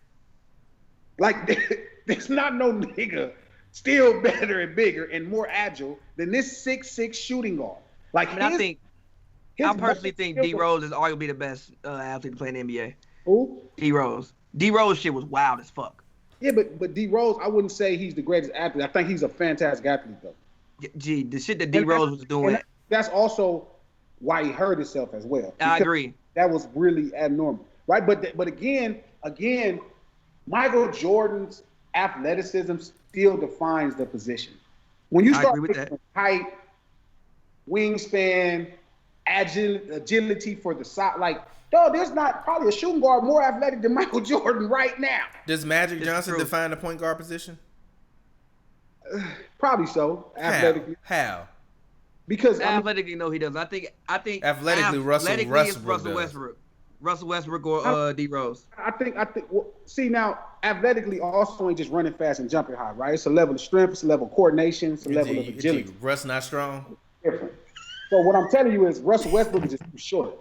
Like, there's not no nigga still better and bigger and more agile than this 6'6" shooting guard. Like, I personally think D Rose is arguably the best athlete to play in the NBA. Who? D Rose. D Rose shit was wild as fuck. Yeah, but D Rose, I wouldn't say he's the greatest athlete. I think he's a fantastic athlete though. Gee, the shit that D Rose was doing. That's also why he hurt himself as well. I agree. That was really abnormal, right? But again, Michael Jordan's athleticism still defines the position. When you start with height, wingspan, agility for the side, like, dog, there's not probably a shooting guard more athletic than Michael Jordan right now. Does Magic Johnson define the point guard position? Probably so. Athletically. How? Because athletically, no, he does. I think athletically, Russell Westbrook. Russell Westbrook or D Rose. I think. Well, see now, athletically also ain't just running fast and jumping high, right? It's a level of strength, it's a level of coordination, it's a level of agility. Russ not strong. Different. So what I'm telling you is Russell Westbrook is just too short.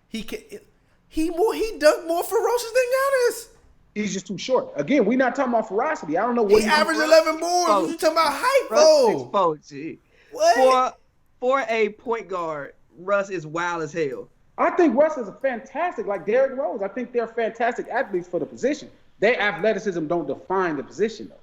He dunk more ferocious than Giannis. He's just too short. Again, we're not talking about ferocity. I don't know what he averaged 11 boards. You talking about height, though? What? For a point guard, Russ is wild as hell. I think Russ is a fantastic, like Derrick Rose. I think they're fantastic athletes for the position. Their athleticism don't define the position, though.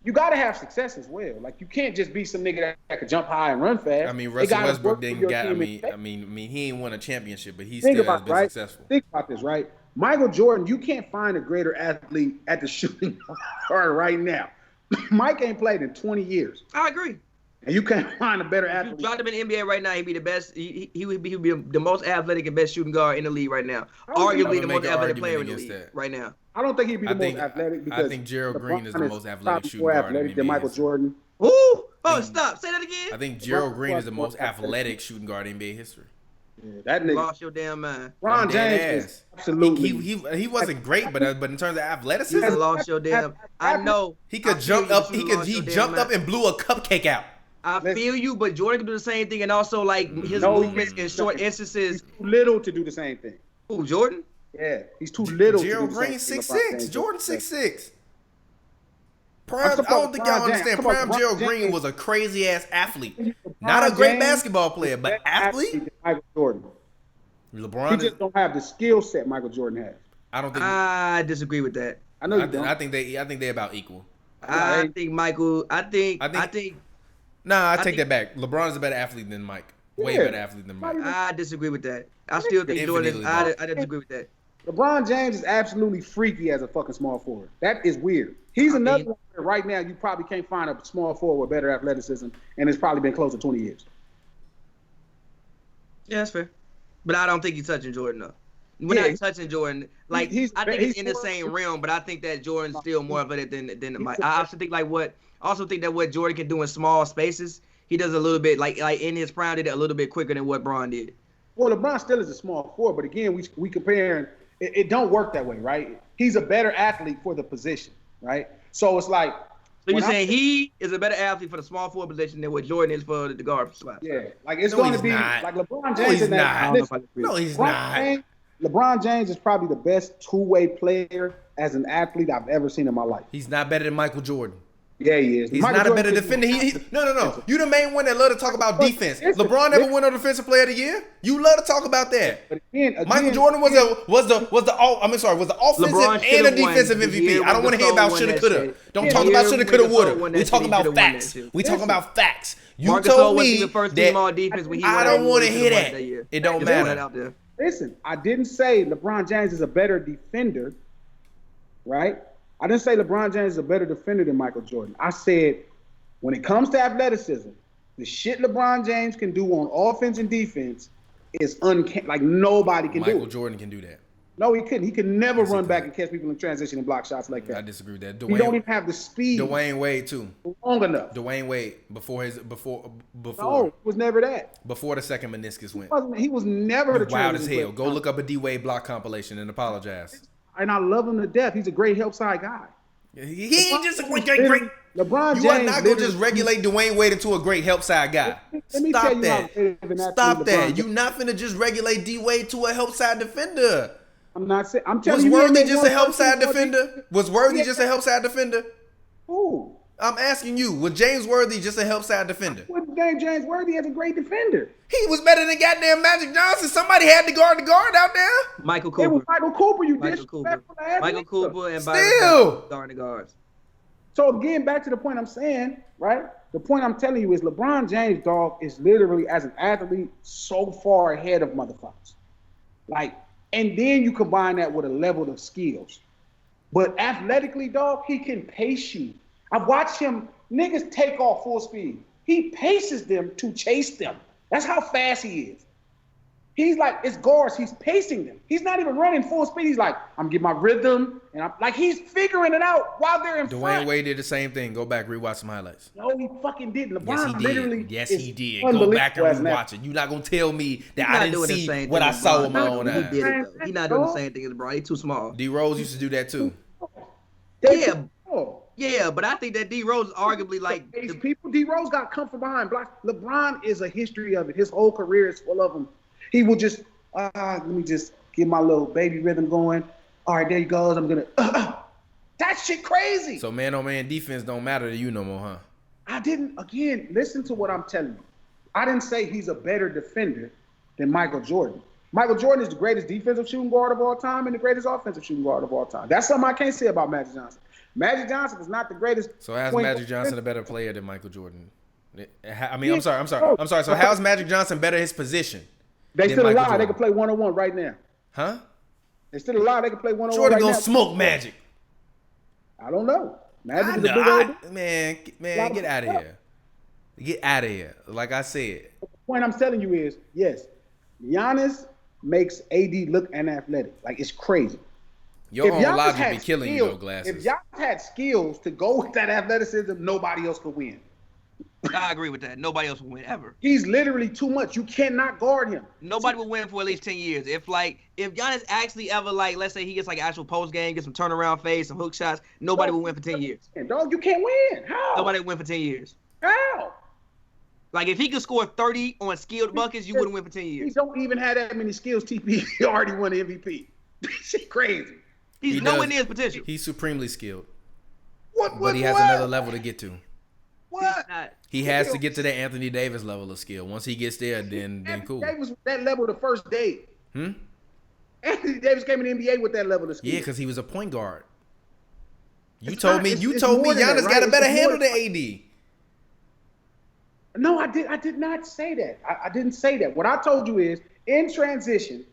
you got to have success as well. Like you can't just be some nigga that can jump high and run fast. I mean, They Russell gotta Westbrook work for didn't your got. team He ain't won a championship, but he Think still has about been right. successful. Think about this, right? Michael Jordan, you can't find a greater athlete at the shooting guard right now. Mike ain't played in 20 years, I agree. and you can't find a better If you athlete. dropped him in the NBA right now, he'd be the best. He would be the most athletic and best shooting guard in the league right now. Arguably the make most an athletic argument player in the against league that. right now. I don't think he'd be the I think- most athletic because I think Gerald Green is the LeBron most athletic probably shooting more guard in athletic NBA than Michael history. Jordan. Ooh! Oh, stop. Say that again. I think Gerald Green is the most athletic shooting guard in NBA history. Yeah, that You nigga. lost your damn mind. Ron dead James ass. is absolutely. He wasn't great, but in terms of You athleticism, done lost your damn. I know. he could I jump feel you, up. but you lost He your damn jumped up mind. and blew a cupcake out. I feel you, but Jordan can do the same thing, and also like his No, he movements can't. in short He's instances. too little to do the same thing. Ooh, Jordan. Yeah, he's too little. Gerald to do the Green same thing LeBron 6'6", James Jordan does. 6'6". I'm Prime, I talking don't about think LeBron y'all James. understand. I'm talking Prime about Gerald LeBron Green James. was a crazy ass athlete, LeBron not a great James basketball player, but better athlete. than Michael Jordan. He LeBron, just don't have the skill set Michael Jordan has. I don't think. I disagree with that. I know you don't. I think they're about equal. I think Michael. I think. Nah, I take think- that back. LeBron is a better athlete than Mike. Way Yeah. better athlete than Mike. I disagree with that. I still think Jordan is. Infinitely I disagree with that. LeBron James is absolutely freaky as a fucking small forward. That is weird. He's another one where right now you probably can't find a small forward with better athleticism, and it's probably been close to 20 years. Yeah, that's fair. But I don't think he's touching Jordan though. We're Yeah, not touching Jordan. Like he's- I think he's it's in the more- same realm, but I think that Jordan's still more of it than Mike. I also think that what Jordan can do in small spaces, he does a little bit like in his prime did it a little bit quicker than what Braun did. Well, LeBron still is a small forward, but again, we comparing. It don't work that way, right? He's a better athlete for the position, right? So it's like. So you're when saying he is a better athlete for the small forward position than what Jordan is for the guard spot? Yeah, like it's No, going to he's be not. like LeBron No, James. he's in that- not. I don't know if I Listen, agree. No, he's LeBron not. LeBron James is probably the best two-way player as an athlete I've ever seen in my life. He's not better than Michael Jordan. Yeah, he is. He's Michael not a Jordan better is- defender. No. You the main one that love to talk about defense. Listen, LeBron never listen. won no defensive player of the year. You love to talk about that. But again, Michael Jordan was the offensive LeBron and should've a defensive won. MVP. He I don't want to hear was the about sole shoulda one coulda. that Don't shit. talk He about was shoulda the coulda sole woulda. one We that talk shit. He about could've won facts. that shit. We talk Listen. about facts. You Marcus told Gasol wasn't me even first team all that defense when he I won don't that want to year. hear He won that. year. It don't Just throw that matter. out there. Listen, I didn't say LeBron James is a better defender, right? I didn't say LeBron James is a better defender than Michael Jordan. I said when it comes to athleticism, the shit LeBron James can do on offense and defense is like nobody can Michael do it. Jordan can do that. No, he couldn't. He could never Yes, he run back could. and catch people in transition and block shots like I that. disagree with that. He don't even have the speed Dwayne Wade too. long enough. Dwayne Wade before No, it was never that. before the second meniscus went. He was never the Wild as transition hell. player. Go look up a D Wade block compilation and apologize. And I love him to death. He's a great help side guy. He ain't just a great. LeBron James. You are not gonna just literally- regulate Dwayne Wade into a great help side guy. Let me tell Stop you that. how great of an athlete Stop LeBron that. James- You not finna just regulate D Wade to a help side defender. I'm not saying. I'm telling Was you. he ain't Worthy made just one a help first side team defender? Was Worthy just a help side defender? Who? I'm asking you. Was James Worthy just a help side defender? Wouldn't name James Worthy as a great defender? He was better than goddamn Magic Johnson. Somebody had to guard the guard out there. Michael It was Cooper. Michael Cooper. You Michael Cooper. disrespectful ass Michael nigga. Cooper and Still. guarding the guards. So again, back to the point I'm saying, right? The point I'm telling you is LeBron James, dog, is literally as an athlete so far ahead of motherfuckers. Like, and then you combine that with a level of skills. But athletically, dog, he can pace you. I've watched him, niggas take off full speed. He paces them to chase them. That's how fast he is. He's like, it's guards, he's pacing them. He's not even running full speed. He's like, I'm getting my rhythm, and I'm like, he's figuring it out while they're in Dwayne front. Wade did the same thing. Go back, rewatch some highlights. No, he fucking didn't. Yes, LeBron he literally did. Yes, is he did. Go unbelievable back and as an rewatch it. You're not gonna tell me that He's I not didn't doing the see same what thing I as saw LeBron. with my own He eyes. did it though. He's not doing the same thing as LeBron. He's too small. D Rose used to do that too. Yeah, Oh. yeah, but I think that D Rose is arguably like These the, people, D Rose got come from behind blocks. LeBron is a history of it. His whole career is full of them. He will just, let me just get my little baby rhythm going. All right, there he goes. I'm gonna. That shit crazy. So man-on-man defense don't matter to you no more, huh? I didn't. Again, listen to what I'm telling you. I didn't say he's a better defender than Michael Jordan. Michael Jordan is the greatest defensive shooting guard of all time and the greatest offensive shooting guard of all time. That's something I can't say about Magic Johnson. Magic Johnson is not the greatest. So how's point Magic guard. Johnson a better player than Michael Jordan? I mean, I'm sorry. So how's Magic Johnson better his position? They than still Michael alive. They Jordan? can play 1-on-1 right now. Huh? They still alive. They can play 1-on-1 Jordan right gonna now. smoke Magic. I don't know. Magic I is a big know, old. man, get out of here. Get out of here. Like I said, The point I'm telling you is, yes, Giannis makes AD look unathletic. Like, it's crazy. your own Giannis logic had be killing you, skills- though, Glasses. If Giannis had skills to go with that athleticism, nobody else could win. I agree with that. Nobody else will win ever. He's literally too much. You cannot guard him. Nobody will win for at least 10 years. If Giannis actually ever, like, let's say he gets like an actual post game, gets some turnaround fade, some hook shots, nobody will win for 10 years. And dog, you can't win. How? Nobody will win for 10 years. How? Like, if he could score 30 on skilled buckets, you wouldn't win for 10 He years. don't even have that many skills. TP he already won the MVP. Shit crazy. He's He nowhere does. near his potential. He's supremely skilled, What? but he has another level to get to. What? He's not. He has to get to that Anthony Davis level of skill. Once he gets there, then cool. Anthony Davis was that level the first day. Hmm? Anthony Davis came in the NBA with that level of skill. Yeah, because he was a point guard. You It's told not- me it's- you it's told me more than that, Giannis right? got a better It's more handle than- than AD. No, I did not say that. I didn't say that. What I told you is, in transition,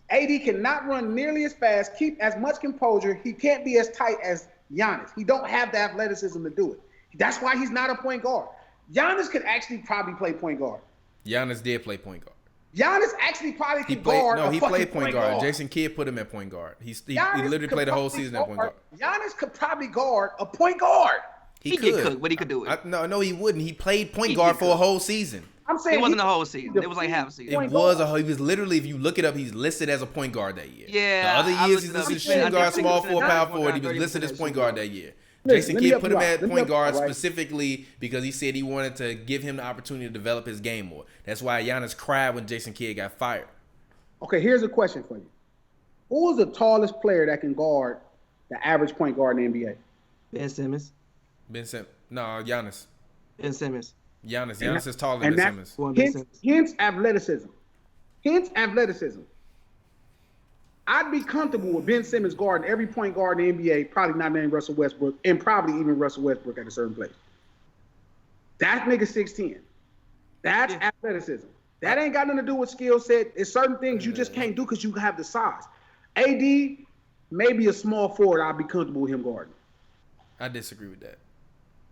AD cannot run nearly as fast, keep as much composure. He can't be as tight as Giannis. He don't have the athleticism to do it. That's why he's not a point guard. Giannis could actually probably play point guard. Giannis did play point guard. Giannis actually probably He could played. guard No, a he fucking played point guard. Jason Kidd put him at point guard. He Giannis literally could played the whole probably season at point guard. Giannis could probably guard a point guard. He get cooked, but he could do it. No, he wouldn't. He played point He guard get for a cooked. whole season. I'm saying It wasn't a whole season. It was like half a season. Point It was guard. he was literally, if you look it up, he's listed as a point guard that year. Yeah, The I other years looked he's it up. listed He shooting played- I guard, think small 60% forward, power point forward. He guard, was listed as 30% point guard that year. Listen, Jason let me Kidd help put you him out. at Let me point help you guard out, right? specifically because he said he wanted to give him the opportunity to develop his game more. That's why Giannis cried when Jason Kidd got fired. Okay, here's a question for you. Who is the tallest player that can guard the average point guard in the NBA? Ben Simmons. Giannis. Ben Simmons. Giannis is taller than And Ben that, Simmons. Well, Ben hence, Simmons. hence athleticism. Hence athleticism. I'd be comfortable with Ben Simmons guarding every point guard in the NBA, probably not named Russell Westbrook, and probably even Russell Westbrook at a certain place. That nigga 6'10". That's Yeah. athleticism. That ain't got nothing to do with skill set. It's certain things you just can't do because you have the size. AD, maybe a small forward, I'd be comfortable with him guarding. I disagree with that.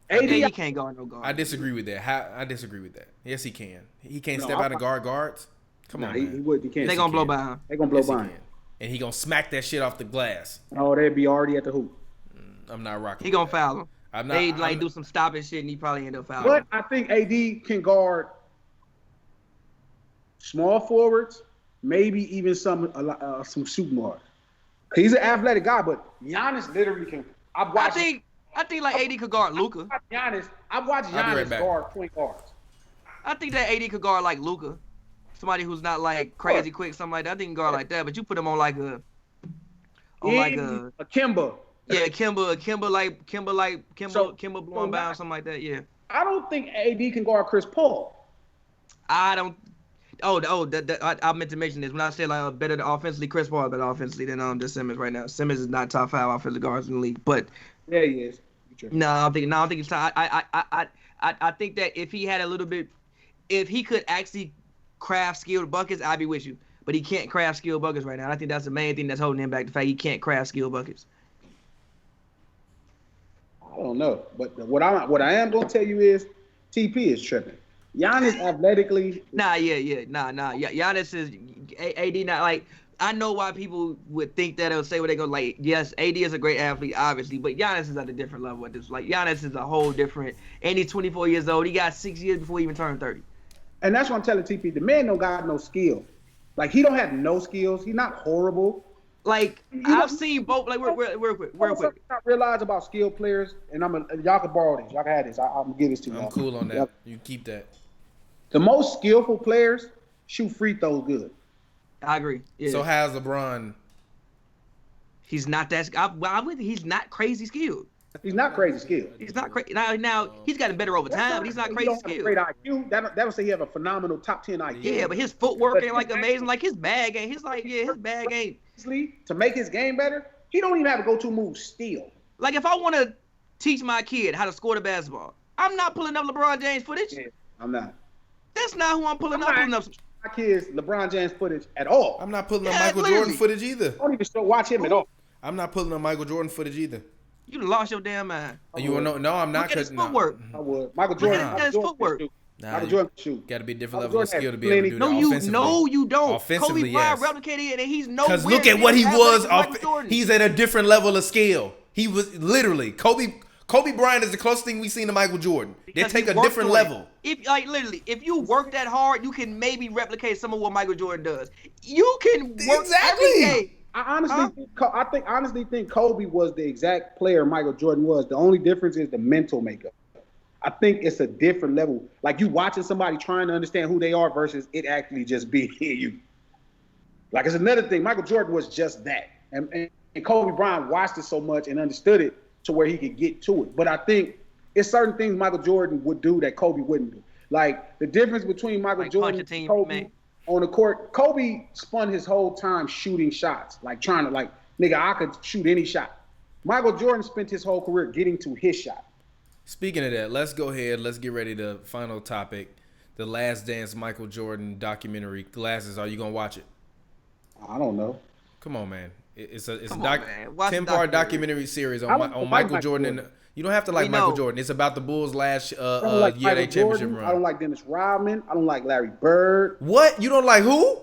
AD, He can't guard no guard. I disagree with that. I disagree with that. Yes, he can. He can't No, step out and guard guards. Come nah, on, he man. would. He can't. They gonna blow by him. They gonna blow Yes, he by him. can. And he gonna smack that shit off the glass. Oh, they'd be already at the hoop. I'm not rocking. He with gonna that. foul him. I'm not. They I'm- do some stopping shit and he probably end up fouling. But I think AD can guard small forwards, maybe even some shooting guards. He's an athletic guy, but Giannis literally can. I've I watched. think like AD could guard Luka. I've watched I'll be right Giannis back. guard point guards. I think that AD could guard like Luka. Somebody who's not like crazy quick, something like that. I think he can guard like that. But you put him on like a A Kimba. yeah, Kimba blowing now- by something like that. Yeah. I don't think AD can guard Chris Paul. I don't. I meant to mention this when I said like better offensively. Chris Paul is better offensively than the Simmons right now. Simmons is not top 5 offensive guards in the league, but Yeah, he is. You tripping. no, I don't think it's top. I think that if he had a little bit, if he could actually craft skilled buckets, I'd be with you. But he can't craft skilled buckets right now. I think that's the main thing that's holding him back. The fact he can't craft skilled buckets. I don't know, but what I am gonna tell you is, TP is tripping. Giannis athletically. Nah. Giannis is AD. Not like I know why people would think that or say what they go like. Yes, AD is a great athlete, obviously, but Giannis is at a different level at this. Like Giannis is a whole different. And he's 24 years old. He got 6 years before he even turned 30. And that's what I'm telling TP. The man don't got no skill. Like, he don't have no skills. He's not horrible. Like I've seen both. Like real quick. Something I realize about skilled players, and y'all can borrow this. Y'all can have this. I'm gonna give this to you. I'm cool on that. You keep that. The most skillful players shoot free throws good. I agree. Yeah. So how's LeBron? He's not that. He's not crazy skilled. He's not crazy skilled. He's not crazy. Now he's gotten better over time, but he's not He crazy don't have a skilled. great IQ. That would say he have a phenomenal top 10 IQ. Yeah, but his footwork But ain't like his amazing. Like his bag ain't. His bag ain't. to make his game better, he don't even have to go to move steal. Like if I want to teach my kid how to score the basketball, I'm not pulling up LeBron James footage. Yeah, I'm not. That's not who I'm pulling up. My kids LeBron James footage at all. I'm not pulling up Yeah, Michael literally. Jordan footage either. I don't even watch him at all. I'm not pulling up Michael Jordan footage either. You lost your damn mind. You wanna know? No, I'm not. Look at his No. footwork. I would. Michael Jordan. at Michael his Jordan footwork. can shoot. Nah, Michael Jordan can shoot. Got to be a different Michael level of Jordan skill had to be able to do plenty- that. No, you don't. Offensively, Kobe Bryant yes. replicated it, and he's nowhere. Because look at what he near was. as athletic as Michael Jordan. He's at a different level of skill. He was literally Kobe Bryant is the closest thing we've seen to Michael Jordan. They Because take he a worked different on it. level. If literally, if you work that hard, you can maybe replicate some of what Michael Jordan does. You can work Exactly. every day. I honestly think Kobe was the exact player Michael Jordan was. The only difference is the mental makeup. I think it's a different level. Like you watching somebody trying to understand who they are versus it actually just being you. Like it's another thing. Michael Jordan was just that, and Kobe Bryant watched it so much and understood it to where he could get to it. But I think it's certain things Michael Jordan would do that Kobe wouldn't do. Like the difference between Michael Like Jordan punch a and team, Kobe man. on the court, Kobe spun his whole time shooting shots, like trying to nigga, I could shoot any shot. Michael Jordan spent his whole career getting to his shot. Speaking of that, let's go ahead. Let's get ready to final topic. The Last Dance Michael Jordan documentary. Glasses, are you going to watch it? I don't know. Come on, man. It's a Come on, man. Watch the 10-part documentary. documentary series I don't on like Michael Michael Jordan. Jordan. You don't have to like We Michael know. Jordan. It's about the Bulls' last I don't like year they Michael championship Jordan. run. I don't like Dennis Rodman. I don't like Larry Bird. What? You don't like who?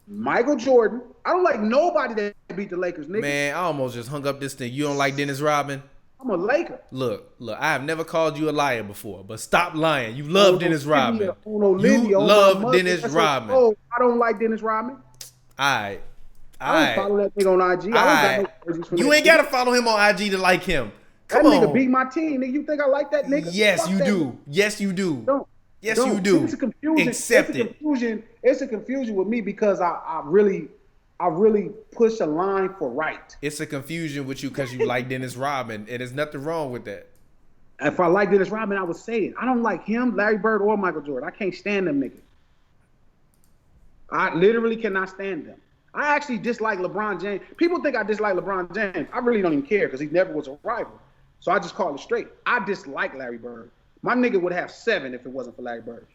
Michael Jordan. I don't like nobody that beat the Lakers, nigga. Man, I almost just hung up this thing. You don't like Dennis Rodman? I'm a Laker. Look, I have never called you a liar before, but stop lying. You love Dennis Rodman. You You love Dennis Rodman. Oh, I don't like Dennis Rodman. I I don't follow that nigga on IG. I don't got no jerseys from You that ain't nigga. gotta follow him on IG to like him. That Come nigga on. beat my team, nigga. You think I like that nigga? Yes, Fuck you that do. nigga. Yes, you do. Don't. Yes, Don't. you do. It's a confusion. Accept it's a it. confusion. It's a confusion with me because I really push a line for right. It's a confusion with you because you like Dennis Rodman, and there's nothing wrong with that. If I like Dennis Rodman, I would say it. I don't like him, Larry Bird, or Michael Jordan. I can't stand them niggas. I literally cannot stand them. I actually dislike LeBron James. People think I dislike LeBron James. I really don't even care because he never was a rival. So I just call it straight. I dislike Larry Bird. My nigga would have 7 if it wasn't for Larry Bird.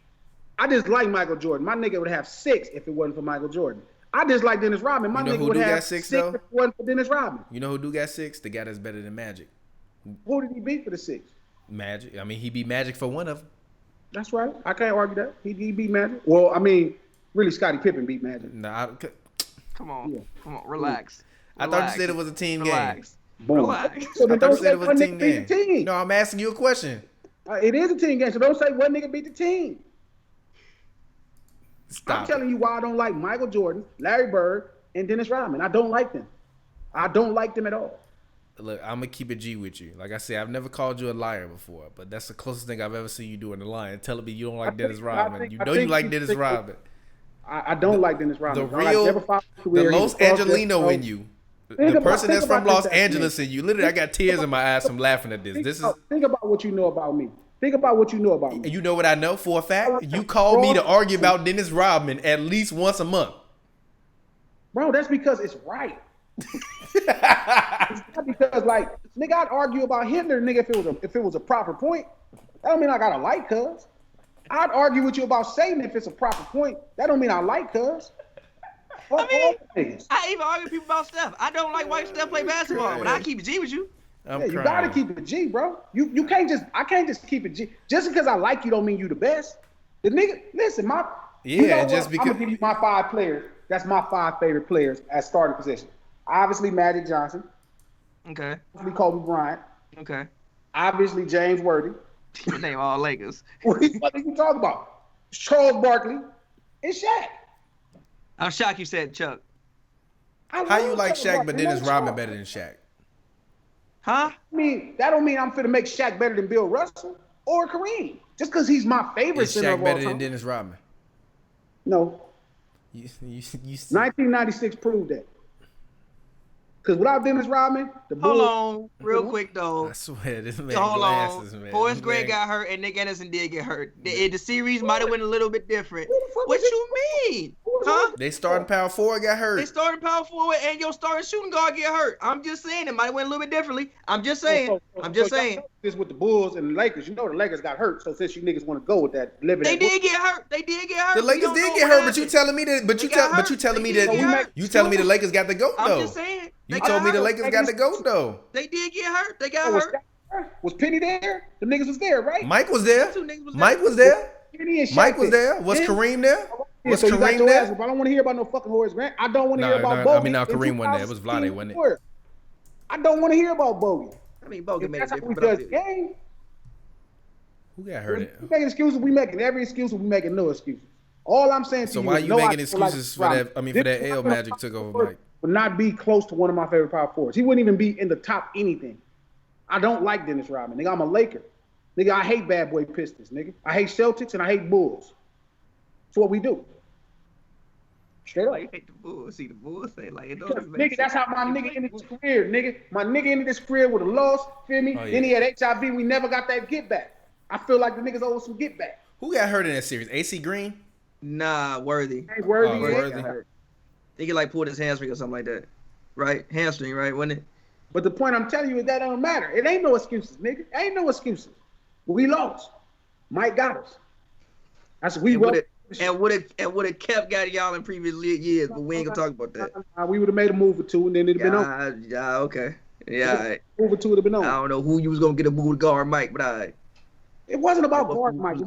I dislike Michael Jordan. My nigga would have 6 if it wasn't for Michael Jordan. I dislike Dennis Rodman. My You know nigga who would do have got 6 6 though? if it wasn't for Dennis Rodman. You know who do got 6? The guy that's better than Magic. Who did he beat for the 6? Magic. I mean, he beat Magic for one of them. That's right. I can't argue that. He beat Magic. Well, I mean, really, Scottie Pippen beat Magic. Nah, Come on, Yeah. relax. I thought you said it was a team game. Relax. Boom. Relax. So I then thought you don't said say it was a one team nigga beat game. the team. No, I'm asking you a question. It is a team game, so don't say one nigga beat the team. Stop. I'm telling you why I don't like Michael Jordan, Larry Bird, and Dennis Rodman. I don't like them. I don't like them at all. Look, I'm gonna keep it G with you. Like I said, I've never called you a liar before, but that's the closest thing I've ever seen you doing a lying. Telling me you don't like Dennis Rodman. You know you like Dennis Rodman. I don't like Dennis Rodman. The I real, never followed his the career. He Los was crossed Angelino that- in you. Think The about- person think that's from about Los this, Angeles in you. Literally, I got tears in my eyes from laughing at this. This is, Think about what you know about me. Think about what you know about me. you know what I know for a fact? You called me to argue about Dennis Rodman at least once a month. Bro, that's because it's right. It's not because nigga, I'd argue about Hitler, nigga, if it was a proper point. That don't mean I gotta like cuz. I'd argue with you about Satan if it's a proper point. That don't mean I like cuz. I mean, I even argue with people about Steph. I don't like watching Steph play basketball, but I keep it G with you. I'm Yeah, you crying. gotta keep it G, bro. You can't I can't just keep it G. Just because I like you don't mean you the best. The nigga, listen, Just I'm because. gonna give you my 5 players. That's my 5 favorite players at starting position. Obviously Magic Johnson. Okay. Obviously Kobe Bryant. Okay. Obviously James Worthy. You name all Lakers. What are you talking about? Charles Barkley and Shaq. I'm shocked you said Chuck. How you like Shaq, but Dennis Rodman better than Shaq? Huh? I mean, that don't mean I'm finna make Shaq better than Bill Russell or Kareem. Just because he's my favorite Is center Shaq of all better time. than Dennis Rodman? No. You 1996 proved that. Because without Dennis Rodman, the Bulls... Hold on, real quick though. I swear, this man Hold glasses, on. man. Forrest This Gray man- got hurt and Nick Anderson did get hurt. The series might have went a little bit different. Who the fuck What was you mean? Who Huh? They starting power forward got hurt. They starting power forward and your starting shooting guard get hurt. I'm just saying it might have went a little bit differently. I'm just saying. Y'all know this with the Bulls and the Lakers. You know the Lakers got hurt. So since you niggas want to go with that, They did get hurt. The Lakers did get hurt, but you telling me that. But you telling me the Lakers got the GOAT though. I'm just saying. You told me the Lakers got the GOAT though. They did get hurt. They got hurt. Was Penny there? The niggas was there, right? Mike was there. Mike was there. Mike was there. Was Kareem there? Was so Kareem there? I don't want to hear about no fucking Horace Grant. I don't want to hear about Bogey. I mean, now Kareem wasn't there. It was Vlade, wasn't it? I don't want to hear about Bogey. I mean, Bogey made a difference. difference. Who got hurt? We making excuses. We making every excuse. We making no excuses. All I'm saying to you is, so why you making excuses for that? I mean, for that L Magic took over Mike. Would not be close to one of my favorite power forwards. He wouldn't even be in the top anything. I don't like Dennis Rodman. Nigga, I'm a Laker. Nigga, I hate bad boy Pistons, nigga. I hate Celtics and I hate Bulls. That's what we do. Straight up. I hate the Bulls. See, the Bulls say like it don't make nigga, that's how my nigga ended his career, nigga. My nigga ended his career with a loss, feel me? Then he had HIV. We never got that get back. I feel like the niggas owe some get back. Who got hurt in that series? AC Green? Nah, Worthy. Hey, Worthy. Worthy. I think he like pulled his hamstring or something like that. Right? Hamstring, right? Wasn't it? But the point I'm telling you is that don't matter. It ain't no excuses, nigga. Ain't no excuses. We lost. Mike got us. That's we would have kept got y'all in previous years, but we ain't gonna talk about that. We would have made a move or two, and then it'd have been over. Yeah, okay. Yeah, all right. Move or two would have been over. I don't know who you was gonna get a move to guard Mike, but all right. It wasn't about guarding Mike.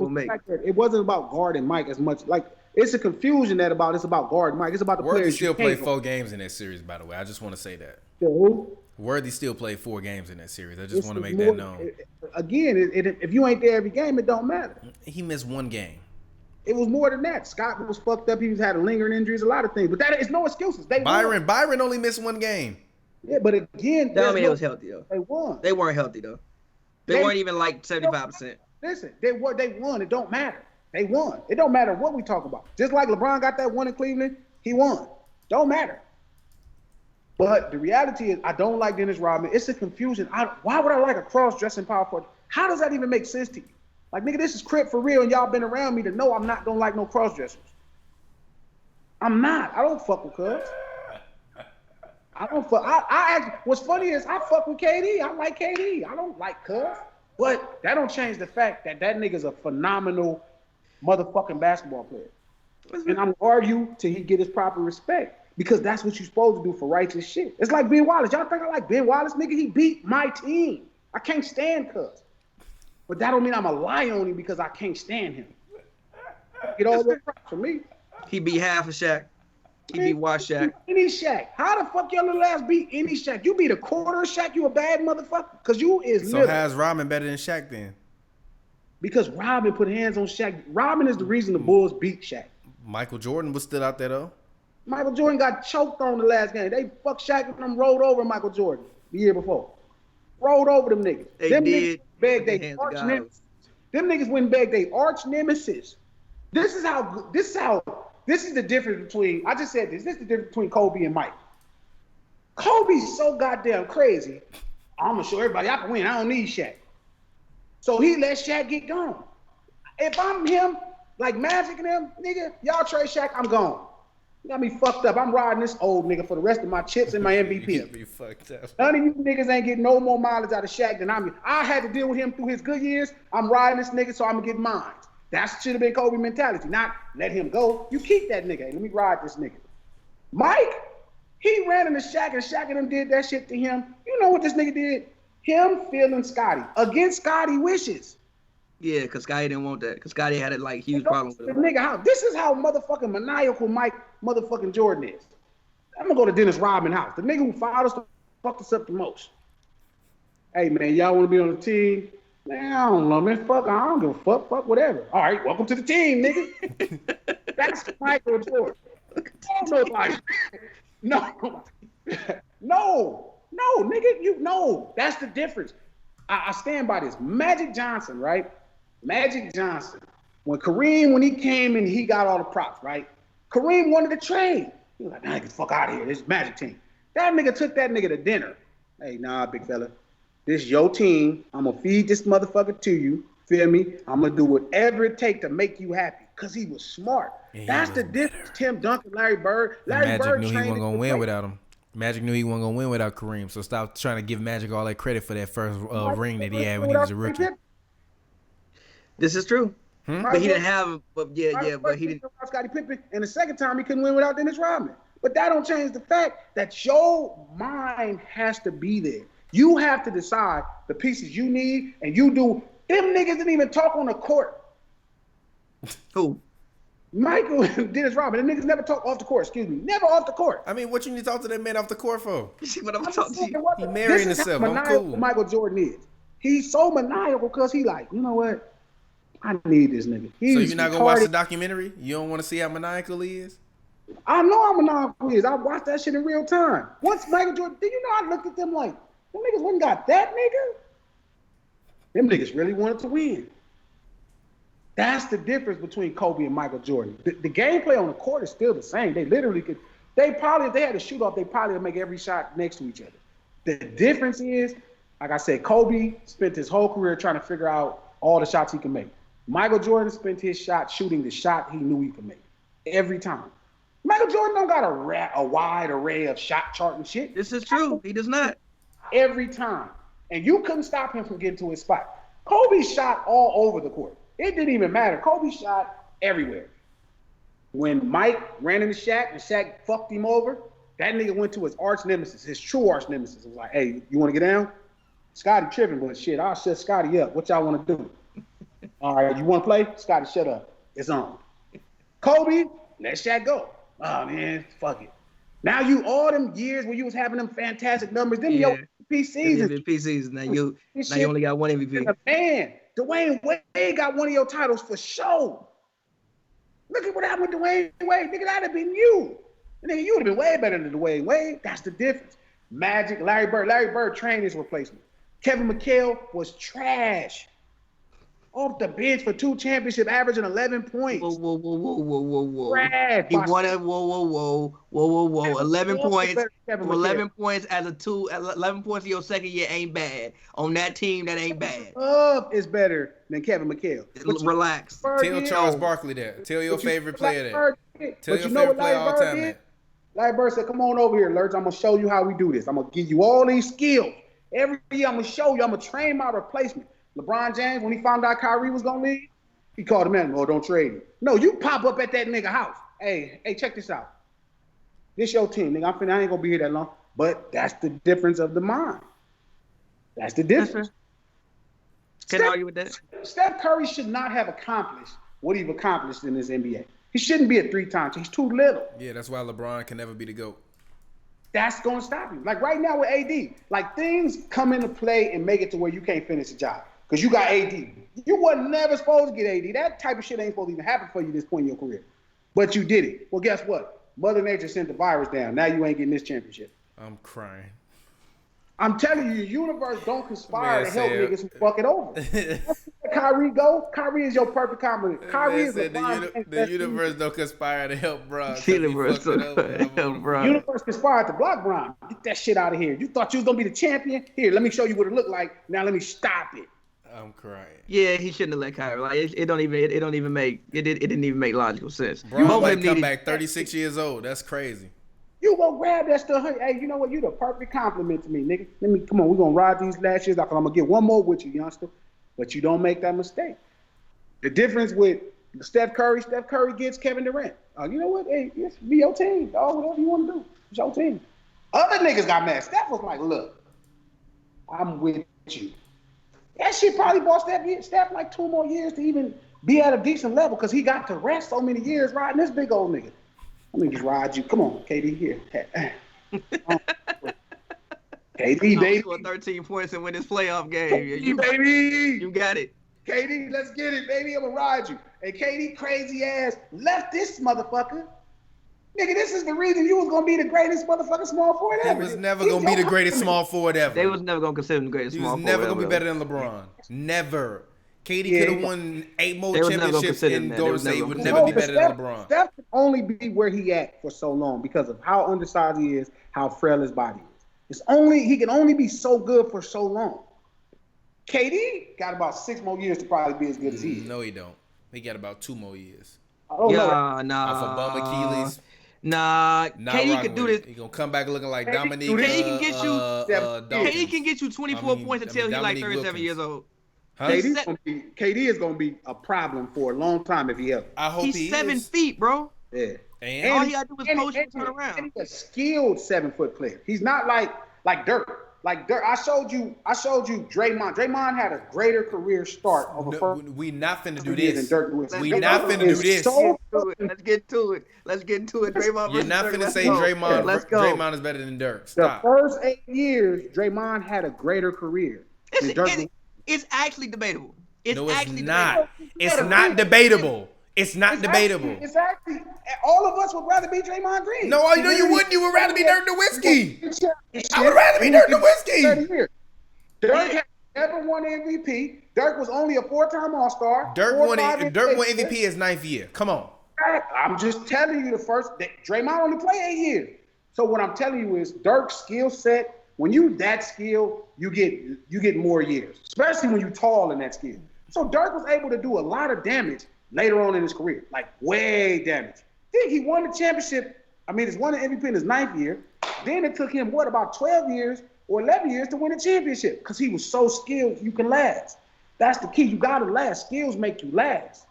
It wasn't about guarding Mike as much. Like, it's a confusion that it's about guarding Mike. It's about the Worthy players. Still played 4 games in that series, by the way. I just want to say that. Who? Worthy still played 4 games in that series. I just want to make that known. Again, if you ain't there every game, it don't matter. He missed 1 game. It was more than that. Scott was fucked up. He was had lingering injuries, a lot of things. But that is no excuses. Byron only missed 1 game. Yeah, but again, that don't mean it was healthy though. They won. They weren't healthy though. They weren't even like 75%. Listen, they won. It don't matter. They won. It don't matter what we talk about. Just like LeBron got that one in Cleveland, he won. Don't matter. But the reality is, I don't like Dennis Rodman. It's a confusion. Why would I like a cross-dressing power forward? How does that even make sense to you? Like, nigga, this is Crip for real, and y'all been around me to know I'm not gonna like no cross-dressers. I'm not. I don't fuck with Cubs. I don't fuck. What's funny is I fuck with KD. I like KD. I don't like Cubs. But that don't change the fact that nigga's a phenomenal motherfucking basketball player. And I'm gonna argue till he get his proper respect, because that's what you're supposed to do for righteous shit. It's like Ben Wallace. Y'all think I like Ben Wallace? Nigga, he beat my team. I can't stand Cuz. But that don't mean I'm a lie on him because I can't stand him. Get all the props for me. He beat half of Shaq. He beat Wash Shaq. Any Shaq. How the fuck your little ass beat any Shaq? You beat a quarter of Shaq, you a bad motherfucker. Because you is So how's Rodman better than Shaq then? Because Rodman put hands on Shaq. Rodman is the reason the Bulls beat Shaq. Michael Jordan was still out there though. Michael Jordan got choked on the last game. They fucked Shaq and them rolled over Michael Jordan the year before. Rolled over them niggas. Them did. Niggas begged they arch nemesis. Them niggas went and begged they arch nemesis. This is the difference between, I just said this is the difference between Kobe and Mike. Kobe's so goddamn crazy. I'm gonna show everybody I can win. I don't need Shaq. So he let Shaq get gone. If I'm him, like Magic and them, nigga, y'all trade Shaq, I'm gone. You got me fucked up. I'm riding this old nigga for the rest of my chips and my MVP. You got me fucked up. None of you niggas ain't getting no more mileage out of Shaq than I had to deal with him through his good years. I'm riding this nigga, so I'm gonna get mine. That should have been Kobe mentality. Not let him go. You keep that nigga. Hey, let me ride this nigga. Mike, he ran into Shaq and Shaq and them did that shit to him. You know what this nigga did? Him feeling Scotty. Against Scotty wishes. Yeah, because Scotty didn't want that. Because Scotty had a huge problem with him. Nigga, this is how motherfucking maniacal Mike motherfucking Jordan is. I'm gonna go to Dennis Rodman house. The nigga who fouled us fucked us up the most. Hey man, y'all wanna be on the team? Man, I don't know, man. Fuck, I don't give a fuck. Fuck whatever. All right, welcome to the team, nigga. That's Michael Jordan. No, nigga, that's the difference. I stand by this. Magic Johnson, right? Magic Johnson. When he came and he got all the props, right? Kareem wanted to trade. He was like, nah, get the fuck out of here. This is Magic team. That nigga took that nigga to dinner. Hey, nah, big fella. This is your team. I'm going to feed this motherfucker to you. Feel me? I'm going to do whatever it takes to make you happy. because he was smart. And he That's was the difference. Tim Duncan, Larry Bird. Larry Magic Bird knew he trained wasn't gonna to win play. without him. Magic knew he wasn't gonna win without Kareem. So stop trying to give Magic all that credit for that first ring that he had when he was a rookie. This is true. But he didn't have. But but he didn't. Scottie Pippen, and the second time he couldn't win without Dennis Rodman. But that don't change the fact that your mind has to be there. You have to decide the pieces you need, and you do. Them niggas didn't even talk on the court. Who? Michael and Dennis Rodman. Them niggas never talk off the court. Excuse me, never off the court. I mean, what you need to talk to that man off the court for? You see what I'm talking to you? He marrying himself. I'm cool. Michael Jordan is. He's so maniacal because he like, you know what? I need this nigga. So you're not gonna watch the documentary? You don't want to see how maniacal he is? I know how maniacal he is. I watched that shit in real time. Once Michael Jordan, do you know I looked at them like, them niggas wouldn't got that nigga? Them niggas really wanted to win. That's the difference between Kobe and Michael Jordan. The gameplay on the court is still the same. They literally could, if they had a shoot off, they probably would make every shot next to each other. The difference is, like I said, Kobe spent his whole career trying to figure out all the shots he could make. Michael Jordan spent his shot shooting the shot he knew he could make every time. Michael Jordan don't got a wide array of shot chart and shit. This is true. He does not. Every time. And you couldn't stop him from getting to his spot. Kobe shot all over the court. It didn't even matter. Kobe shot everywhere. When Mike ran into Shaq and Shaq fucked him over, that nigga went to his arch nemesis, his true arch nemesis. It was like, hey, you want to get down? Scotty tripping, but shit, I'll shut Scotty up. What y'all want to do? All right, you want to play? Scotty, shut up. It's on. Kobe, let Shaq go. Oh, man, fuck it. Now you all them years when you was having them fantastic numbers, them your MVP seasons. MVP season. Now you only got one MVP. Man, Dwayne Wade got one of your titles for sure. Look at what happened with Dwayne Wade. Nigga, that'd have been you. Nigga, you would have been way better than Dwayne Wade. That's the difference. Magic, Larry Bird. Larry Bird trained his replacement. Kevin McHale was trash. Off the bench for 2 championships, averaging 11 points. Whoa. Trash. He won it. Whoa. 11 points. 11 points as 11 points in your second year ain't bad. On that team, that ain't bad. Love is better than Kevin McHale. Relax. Tell Charles Barkley that. Tell your favorite player that. Tell your favorite player all time that. Larry Bird said, come on over here, Lurch. I'm going to show you how we do this. I'm going to give you all these skills. Every year I'm going to show you. I'm going to train my replacement. LeBron James, when he found out Kyrie was going to leave, he called him in. Oh, don't trade him. No, you pop up at that nigga house. Hey, check this out. This your team, nigga. I ain't going to be here that long. But that's the difference of the mind. That's the difference. Can't argue with that. Steph Curry should not have accomplished what he's accomplished in this NBA. He shouldn't be a 3-time. He's too little. Yeah, that's why LeBron can never be the GOAT. That's going to stop you. Like right now with AD, like things come into play and make it to where you can't finish the job. Because you got AD. You wasn't never supposed to get AD. That type of shit ain't supposed to even happen for you this point in your career. But you did it. Well, guess what? Mother Nature sent the virus down. Now you ain't getting this championship. I'm crying. I'm telling you, the universe don't conspire to help niggas who fuck it over. Kyrie go. Kyrie is your perfect compliment. Kyrie is the universe don't conspire to help Bron. Universe conspired to block Bron. Get that shit out of here. You thought you was gonna be the champion? Here, let me show you what it looked like. Now let me stop it. I'm crying. Yeah, he shouldn't have let Kyrie. Like it didn't even make logical sense. Bron might come back 36 years old. That's crazy. You go grab that stuff. Hey, you know what? You the perfect compliment to me, nigga. Come on. We're gonna ride these last years. I'm gonna get one more with you, youngster. But you don't make that mistake. The difference with Steph Curry gets Kevin Durant. You know what? Hey, it's be your team, dog. Whatever you want to do, it's your team. Other niggas got mad. Steph was like, look, I'm with you. That shit probably bought Steph like 2 more years to even be at a decent level because he got to rest so many years riding this big old nigga. Let me just ride you. Come on, KD, here. KD, baby. Score 13 points and win this playoff game. KD, baby. You got it. KD, let's get it, baby. I'm going to ride you. And KD, crazy ass, left this motherfucker. Nigga, this is the reason you was going to be the greatest motherfucking small forward ever. He was never going to be the greatest small forward ever. They was never going to consider him the greatest small forward. He was never going to be better than LeBron. Never. KD could have won 8 more championships and Golden State would never be better than LeBron. Steph can only be where he at for so long because of how undersized he is, how frail his body is. He can only be so good for so long. KD got about 6 more years to probably be as good as he is. No, he don't. He got about 2 more years. I don't know. Off Nah. of bum Achilles. Nah. Not KD rocking could do with this. it. He gonna come back looking like KD Dominique. KD can get you- Dawkins. KD can get you 24 points until he's like Dominique 37 years Wilkins. old. Huh? KD is gonna be a problem for a long time if he helps. I hope He's he 7 is. feet, bro. Yeah. And All he gotta do is post and turn And around. he's a skilled 7-foot player. He's not like Dirk. Like Dirk, I showed you Draymond. Draymond had a greater career start over first. we not finna do years than this. Dirk Nowitzki. We Dirk not Nowitzki finna do is this. so- Let's get to it. Draymond. You're versus not Dirk. finna Let's say go. Draymond. Let's go. Draymond is better than Dirk. The Stop. first 8 years, Draymond had a greater career than Dirk. It's actually debatable. No, it's actually not. debatable. It's not debatable. It's not debatable. It's actually all of us would rather be Draymond Green. No, you know you wouldn't. You would rather be Dirk Nowitzki. I would rather be Dirk Nowitzki. Dirk had never won MVP. Dirk was only a 4-time All-Star. Dirk 4 or won 5 MVP his 9th year. Come on. I'm just telling you Draymond only played 8 years. So what I'm telling you is Dirk's skill set, when you that skilled, you get more years, especially when you're tall in that skill. So Dirk was able to do a lot of damage later on in his career, like way damage. Then he won the championship. He's won the MVP in his 9th year. Then it took him, about 12 years or 11 years to win a championship because he was so skilled you can last. That's the key. You got to last. Skills make you last.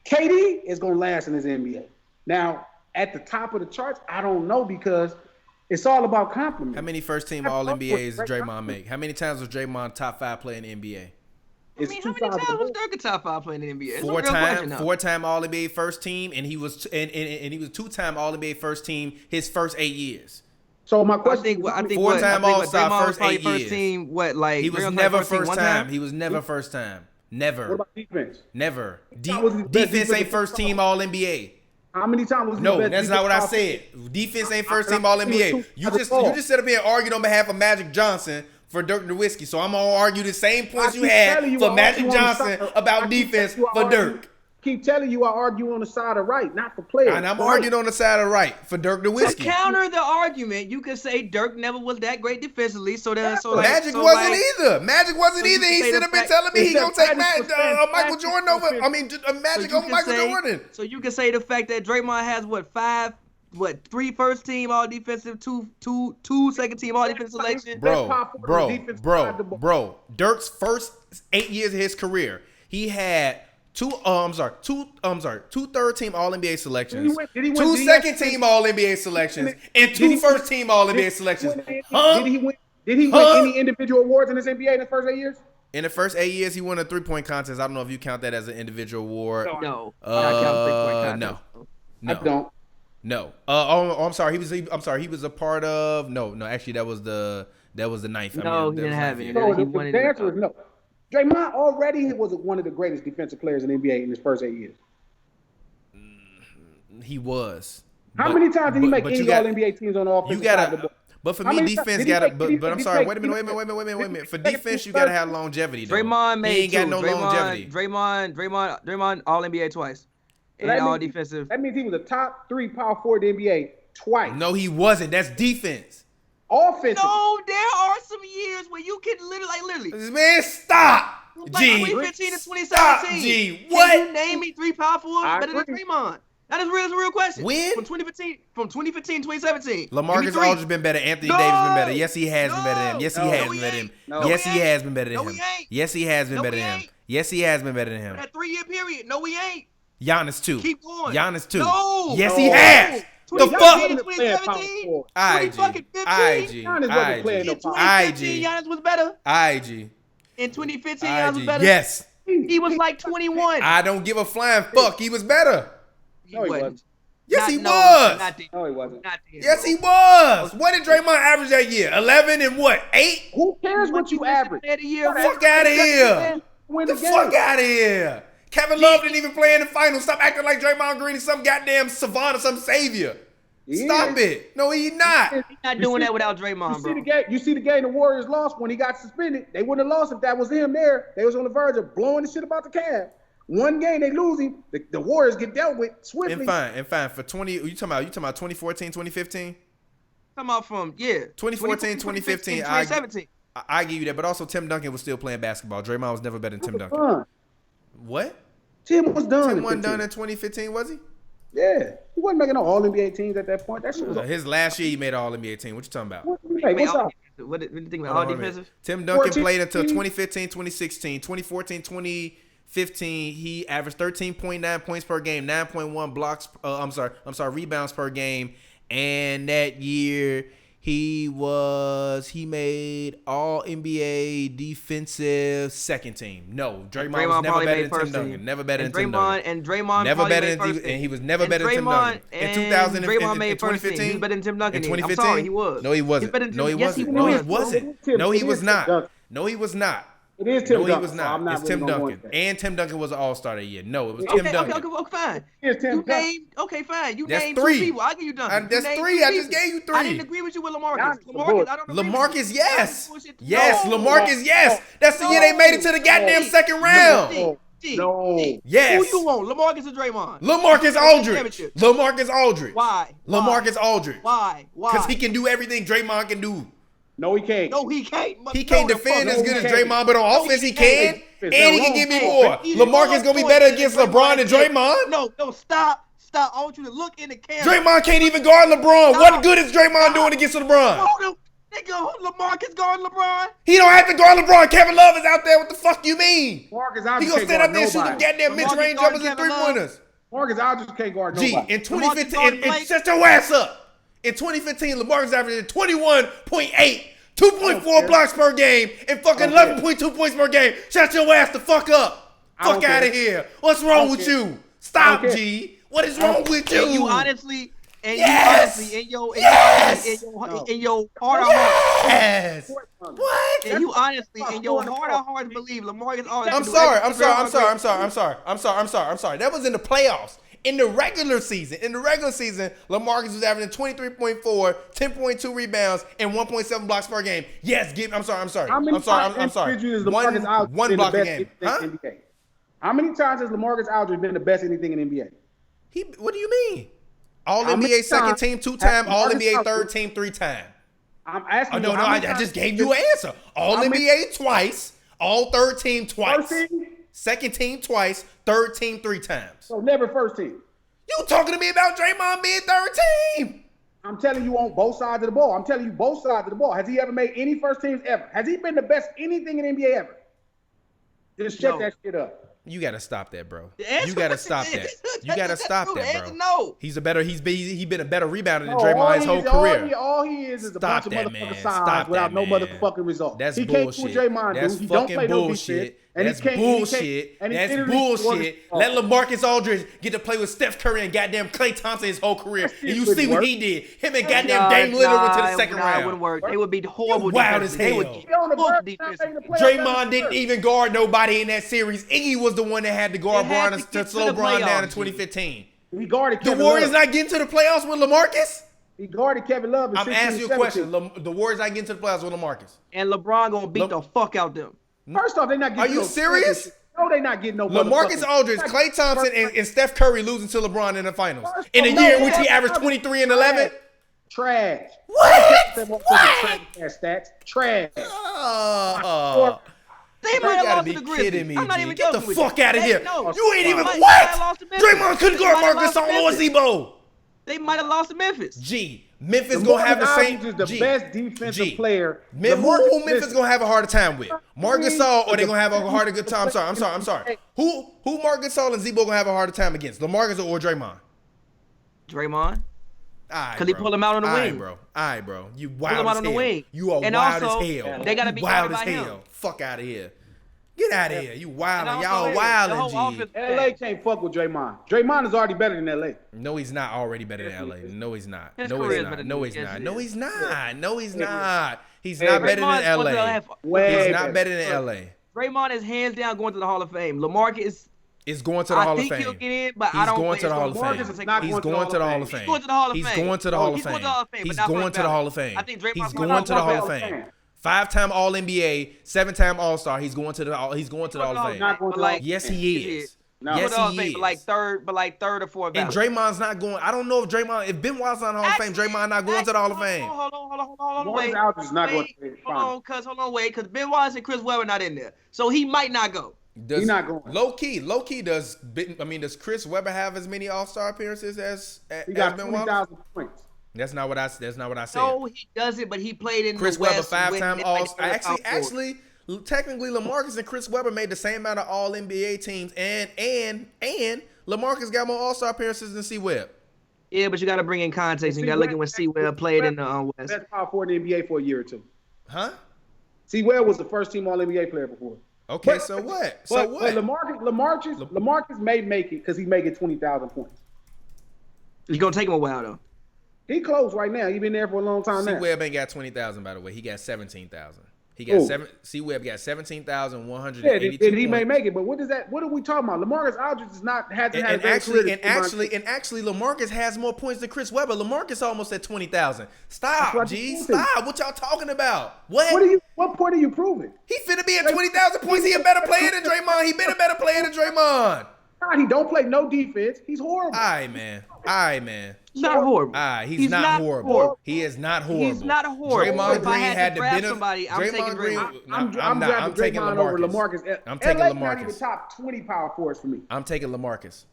KD is going to last in his NBA. Now, at the top of the charts, I don't know because it's all about compliment. How many first team All NBAs does Draymond make? How many times was Draymond top 5 player in the NBA? It's how many times was Dirk a top 5 player in the NBA? It's a real question, though. 4-time All NBA first team, and he was and he was 2-time All NBA first team his first 8 years. So my question I think 4-time All-Star Draymond was first probably 8 first years. team. He was never first time. He was never first time. Never. What about defense? Never. was his best Defense defensive ain't first team All NBA. How many times was he No, the best that's not what I defensive said. Defense ain't first team All NBA. You just sit up here and argued on behalf of Magic Johnson for Dirk Nowitzki. So I'm gonna argue the same points you had for Magic Johnson about defense for Dirk. Keep telling you I argue on the side of right, not for players. And I'm arguing on the side of right for Dirk To Nowitzki. counter the argument, you could say Dirk never was that great defensively. Magic wasn't either. Magic wasn't either. He should have been telling me he gonna take Michael Jordan over. Magic over Michael Jordan. So you can say the fact that Draymond has 3 first team all defensive, two second team all defensive selection. Bro. Dirk's first 8 years of his career, he had two third team All NBA selections, Did he win 2 second team All NBA selections, and 2 first team All NBA selections. Did he win any individual awards in his NBA in the first 8 years? In the first 8 years, he won a 3-point contest. I don't know if you count that as an individual award. No. I don't. No. I'm sorry. He was a part of. No. Actually, that was the 9th. No, he didn't have it. So the answer is no. Draymond already was one of the greatest defensive players in the NBA in his first 8 years. He was. How many times did he make any All NBA teams on the offensive side of the ball? But for me, defense got to. But I'm sorry. Wait a minute. For defense, you got to have longevity. Though. Draymond he ain't got no longevity. Draymond All NBA twice. And all defensive. That means he was a top 3 power forward in the NBA twice. No, he wasn't. That's defense. Offensive. No, there are some years where you can literally. Man, stop. Like G. 2015 to 2017. Stop, G. What? Can you name me 3 power forwards better than Draymond? That is a real question. When? From 2015 to 2017. LaMarcus Aldridge been better. Anthony Davis been better. Yes, he has been better than him. Yes, he has been better than him. Yes, he has been better than him. Yes, he has been better than him. Yes, he has been better than him. That 3-year period. No, we ain't. Giannis too. Keep going. Giannis too. No. Yes, he has. The fuck? 2017. IG. Giannis was better. IG. In 2015, Giannis was better. Yes. He was like 21. I don't give a flying fuck. He was better. No, he wasn't. Yes, he was. No, he wasn't. Yes, he was. What did Draymond average that year? 11 and what? 8? Who cares what you average? Fuck out of here. The fuck out of here. Kevin Love didn't even play in the finals. Stop acting like Draymond Green is some goddamn savant or some savior. Stop it. No, he's not. He's not doing that without Draymond, bro. You see the game the Warriors lost when he got suspended. They wouldn't have lost if that was him there. They was on the verge of blowing the shit about the Cavs. One game they lose him, the Warriors get dealt with swiftly. And fine. For 20, you talking about 2014, 2015? Talking about 2014, 2015. 2017. I give you that, but also Tim Duncan was still playing basketball. Draymond was never better than Tim Duncan. What? Tim was done. Tim wasn't done in 2015, was he? Yeah, he wasn't making no All NBA teams at that point. That shit was. His last year, he made an All NBA team. What you talking about? What's up? What do you think about all defensive? Tim Duncan 14, played until 2015, 2016. 2014, 2015, he averaged 13.9 points per game, 9.1 blocks. Rebounds per game. And that year, he made All NBA defensive second team. No, Draymond was never better than Tim Duncan. Never better than Tim Duncan. And Draymond never better made than first and he was team. never better than Tim Duncan. In 2000, Draymond made in first team. 2015, He was better than Tim Duncan. in 2015, I'm sorry, he was. No, he wasn't. No, he Yes, he wasn't. No, he was. wasn't. No, he was not. No, he was not. It is Tim No, he Duncan. was so not. I'm not It's really Tim gonna go Duncan. into that. And Tim Duncan was an all-star that year. No, it was Okay, Tim Duncan. Okay, fine. It's Tim You Duncan. named, okay, fine. You That's named three. two people. I give you Duncan. That's You named three. two I just people. gave you three. I didn't agree with you with LaMarcus. Giannis LaMarcus, bullshit. I don't agree LaMarcus, with you. yes. Bullshit. Yes, No. LaMarcus, yes. That's the year they made it to the goddamn second round. No. Yes. Who you want, LaMarcus or Draymond? LaMarcus Aldridge. LaMarcus Aldridge. Why? LaMarcus Aldridge. Why? Because he can do everything Draymond can do. No, he can't. No, he can't. He can't No, the defend fuck as no, good he as can't. Draymond, but on offense he can. It's And he no can give me wrong. more. He's LaMarcus gonna be better against LeBron and Draymond. No, stop. I want you to look in the camera. Draymond can't even guard LeBron. What good is Draymond doing against LeBron? No, nigga, LaMarcus guarding LeBron. He don't have to guard LeBron. Kevin Love is out there. What the fuck you mean? Marcus He Aldridge gonna can't stand up guard there and shoot them nobody. goddamn mid-range LaMarcus jumpers and Kevin Love. three-pointers. Marcus Aldridge can't guard G, nobody. in 2015, LaMarcus and shut your ass up. In 2015, LaMarcus averaged 21.8, 2.4 blocks per game, and fucking 11.2 points per game. Shut your ass the fuck up. I don't Fuck out care. of here. What's wrong with care. you? Stop, care. G. What is wrong with you? And you honestly, Yes. in your Yes. in your heart of hearts, Yes. What? and you honestly in your heart of hearts believe LaMarcus Aldridge. I'm can do sorry. everything I'm sorry. That was in the playoffs. In the regular season, LaMarcus was averaging 23.4, 10.2 rebounds, and 1.7 blocks per game. Yes, I'm sorry. How many I'm sorry. individuals has LaMarcus Aldridge One been block the a best game. in Huh? the NBA? How many times has LaMarcus Aldridge been the best anything in NBA? What do you mean? All How many NBA second times team 2 has times, All LaMarcus NBA third Aldridge- team 3 times. I'm asking Oh you. no, how I many times just gave has you been- an answer. All How many- NBA twice, all third team twice, First team? second team twice, third team 3 times. So never first team. You talking to me about Draymond being third team? I'm telling you on both sides of the ball. I'm telling you both sides of the ball. Has he ever made any first teams ever? Has he been the best anything in NBA ever? Just check No. that shit up. You gotta stop that, bro. The answer You gotta is- stop that. You gotta stop The that, answer, bro. no. He's been a better rebounder than No, Draymond his whole career. All he is a Stop bunch of that, motherfucking man. signs Stop without that, no man. motherfucking result. That's he bullshit. can't do what Draymond That's do. He don't fucking play no bullshit. defense. And That's he can't, and he bullshit. can't, and he That's literally bullshit. Let LaMarcus Aldridge get to play with Steph Curry and goddamn Klay Thompson his whole career. And you see what he did. Him and goddamn Dame Lillard went to the second It round. wouldn't work. They would be horrible. You wild defenses. as They would hell. get He on the cooked verge of defenses. making the playoffs Draymond every didn't year. even guard nobody in that series. Iggy was the one that had to guard They had Bron to to get to slow the Bron down in playoffs, 2015. He guarded The Kevin Warriors Love. not getting to the playoffs with LaMarcus? He guarded Kevin Love in I'm 16 asking you a 17. question. The Warriors not getting to the playoffs with LaMarcus. And LeBron gonna beat the fuck out them. First off, they're not getting Are you no serious? No, they're not getting no LaMarcus motherfucking- Aldridge, Klay Thompson, and Steph Curry losing to LeBron in the finals. First In a off, year in no, which he no, averaged no, 23 and 11? Trash. What? Them motherfucking What? trash stats. Trash. Oh, They you might have gotta lost be to the Grizzlies. kidding me, I'm not G. even Get the joking with fuck you. out of They- here. no. You ain't They even, might- what? they might have lost to Memphis. Draymond couldn't They guard might have Marcus lost to Gasol or Memphis. Zebo. They might have lost to Memphis. G. Memphis LaMarcus gonna have the same. Aldridge is the G. best defensive G. player. Who LaMarcus- Memphis listen, gonna have a harder time with? Marc Gasol, or they gonna have a harder good time? I'm sorry. Who Marc Gasol and Zebo gonna have a harder time against? LaMarcus or Draymond? Draymond. Alright, Because he bro. pulled him out on the Alright, wing. bro. Alright, bro. You Pull wild him out as on the hell. wing. You are And wild also, as hell. they gotta You be wild guarded as by hell. him. Fuck out of here. Get out of here. You wild. And Y'all also, wild the whole and G. offense- LA can't fuck with Draymond. Draymond is already better than LA. No, he's not already better than LA. No, he's not. His No, career he's is not. better No, than he's his. not. Yes, No, it he's not. No, he's not. He's Hey, not better Draymond's than supposed to LA. have- Way He's not better than LA. Draymond is hands down going to the Hall of Fame. LaMarcus, It's going to the I Hall of think he'll Fame. get in, but I He's don't going think to the it's Hall of gonna- Fame. Marcus is not He's going to the going to the Hall Hall of of Fame. He's going to the Hall of He's Fame. going to the Oh, Hall of he's going Fame. to the Hall of Fame, but He's not for going his to the battle. Hall of Fame. I think Draymond's He's going going to the Hall of Hall of Fame. Fame. 5-time All NBA, 7-time All Star. He's going to the Hall of Fame. Not going to But like, Yes, he is. No. Yes, Hall of he Fame, is. but like third or fourth. And ballot. Draymond's not going. I don't know if Ben Wallace not in the Hall of Fame. Draymond not going to the Hall of Fame. Hold on, Marcus wait. Aldridge is not going to Wait, the finals. Hold on, wait, because Ben Wallace and Chris Webber not in there, so he might not go. He's not going. Low key. Does Chris Webber have as many All-Star appearances as He got Ben 20,000 points. That's not what I said. No, he doesn't. But he played in Chris the Webber West. 5-time All. Like Actually, technically, LaMarcus and Chris Webber made the same amount of All NBA teams, and LaMarcus got more All-Star appearances than C Webb. Yeah, but you got to bring in context. You got to look at when C Webb played in the West. Best power forward in the NBA for a year or two. Huh? C Webb was the first team All NBA player before. Okay, so what? So what? But LaMarcus may make it because he making 20,000 points. It's gonna take him a while though. He close right now. He been there for a long time now. C Webb ain't got 20,000 by the way. He got 17,000. He got C Webb got 17,182. Yeah, he may make it, but what is that? What are we talking about? LaMarcus Aldridge hasn't had a great career. Actually, LaMarcus has more points than Chris Webber. LaMarcus almost at 20,000. Stop, G. Stop. What y'all talking about? What? What point are you proving? He finna be at 20,000 points. He a better player than Draymond. He been a better player than Draymond. God, he don't play no defense. He's horrible. All right, man. Not horrible. He's not horrible. He is not horrible. He's not horrible. Draymond If Green I had had to to draft been somebody, I'm taking Draymond. I'm taking Draymond over LaMarcus. LaMarcus. I'm taking LA not even LaMarcus. top 20 power forwards for me. I'm taking LaMarcus.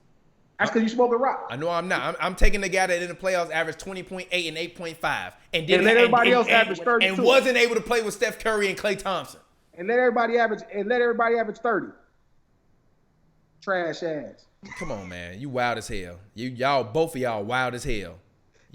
That's because you smoke a rock. I know I'm not. I'm taking the guy that in the playoffs averaged 20.8 and 8.5, and let everybody else average 32, and wasn't able to play with Steph Curry and Klay Thompson. And let everybody average 30. Trash ass. Come on, man. You wild as hell. Both of y'all wild as hell.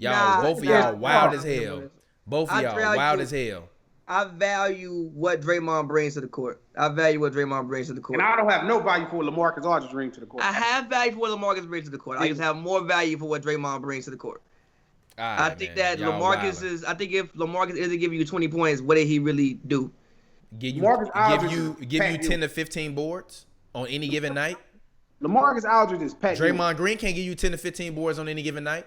Both of nah, y'all wild as hell. Both of y'all wild as hell. I value what Draymond brings to the court. I don't have no value for LaMarcus Aldridge bring to the court. I have value for what LaMarcus brings to the court. I just have more value for what Draymond brings to the court. I think that LaMarcus is. I think if LaMarcus isn't giving you 20 points, what did he really do? Give you 10 to 15 boards on any given night. LaMarcus Aldridge is Pat. Draymond Green can't give you 10 to 15 boards on any given night.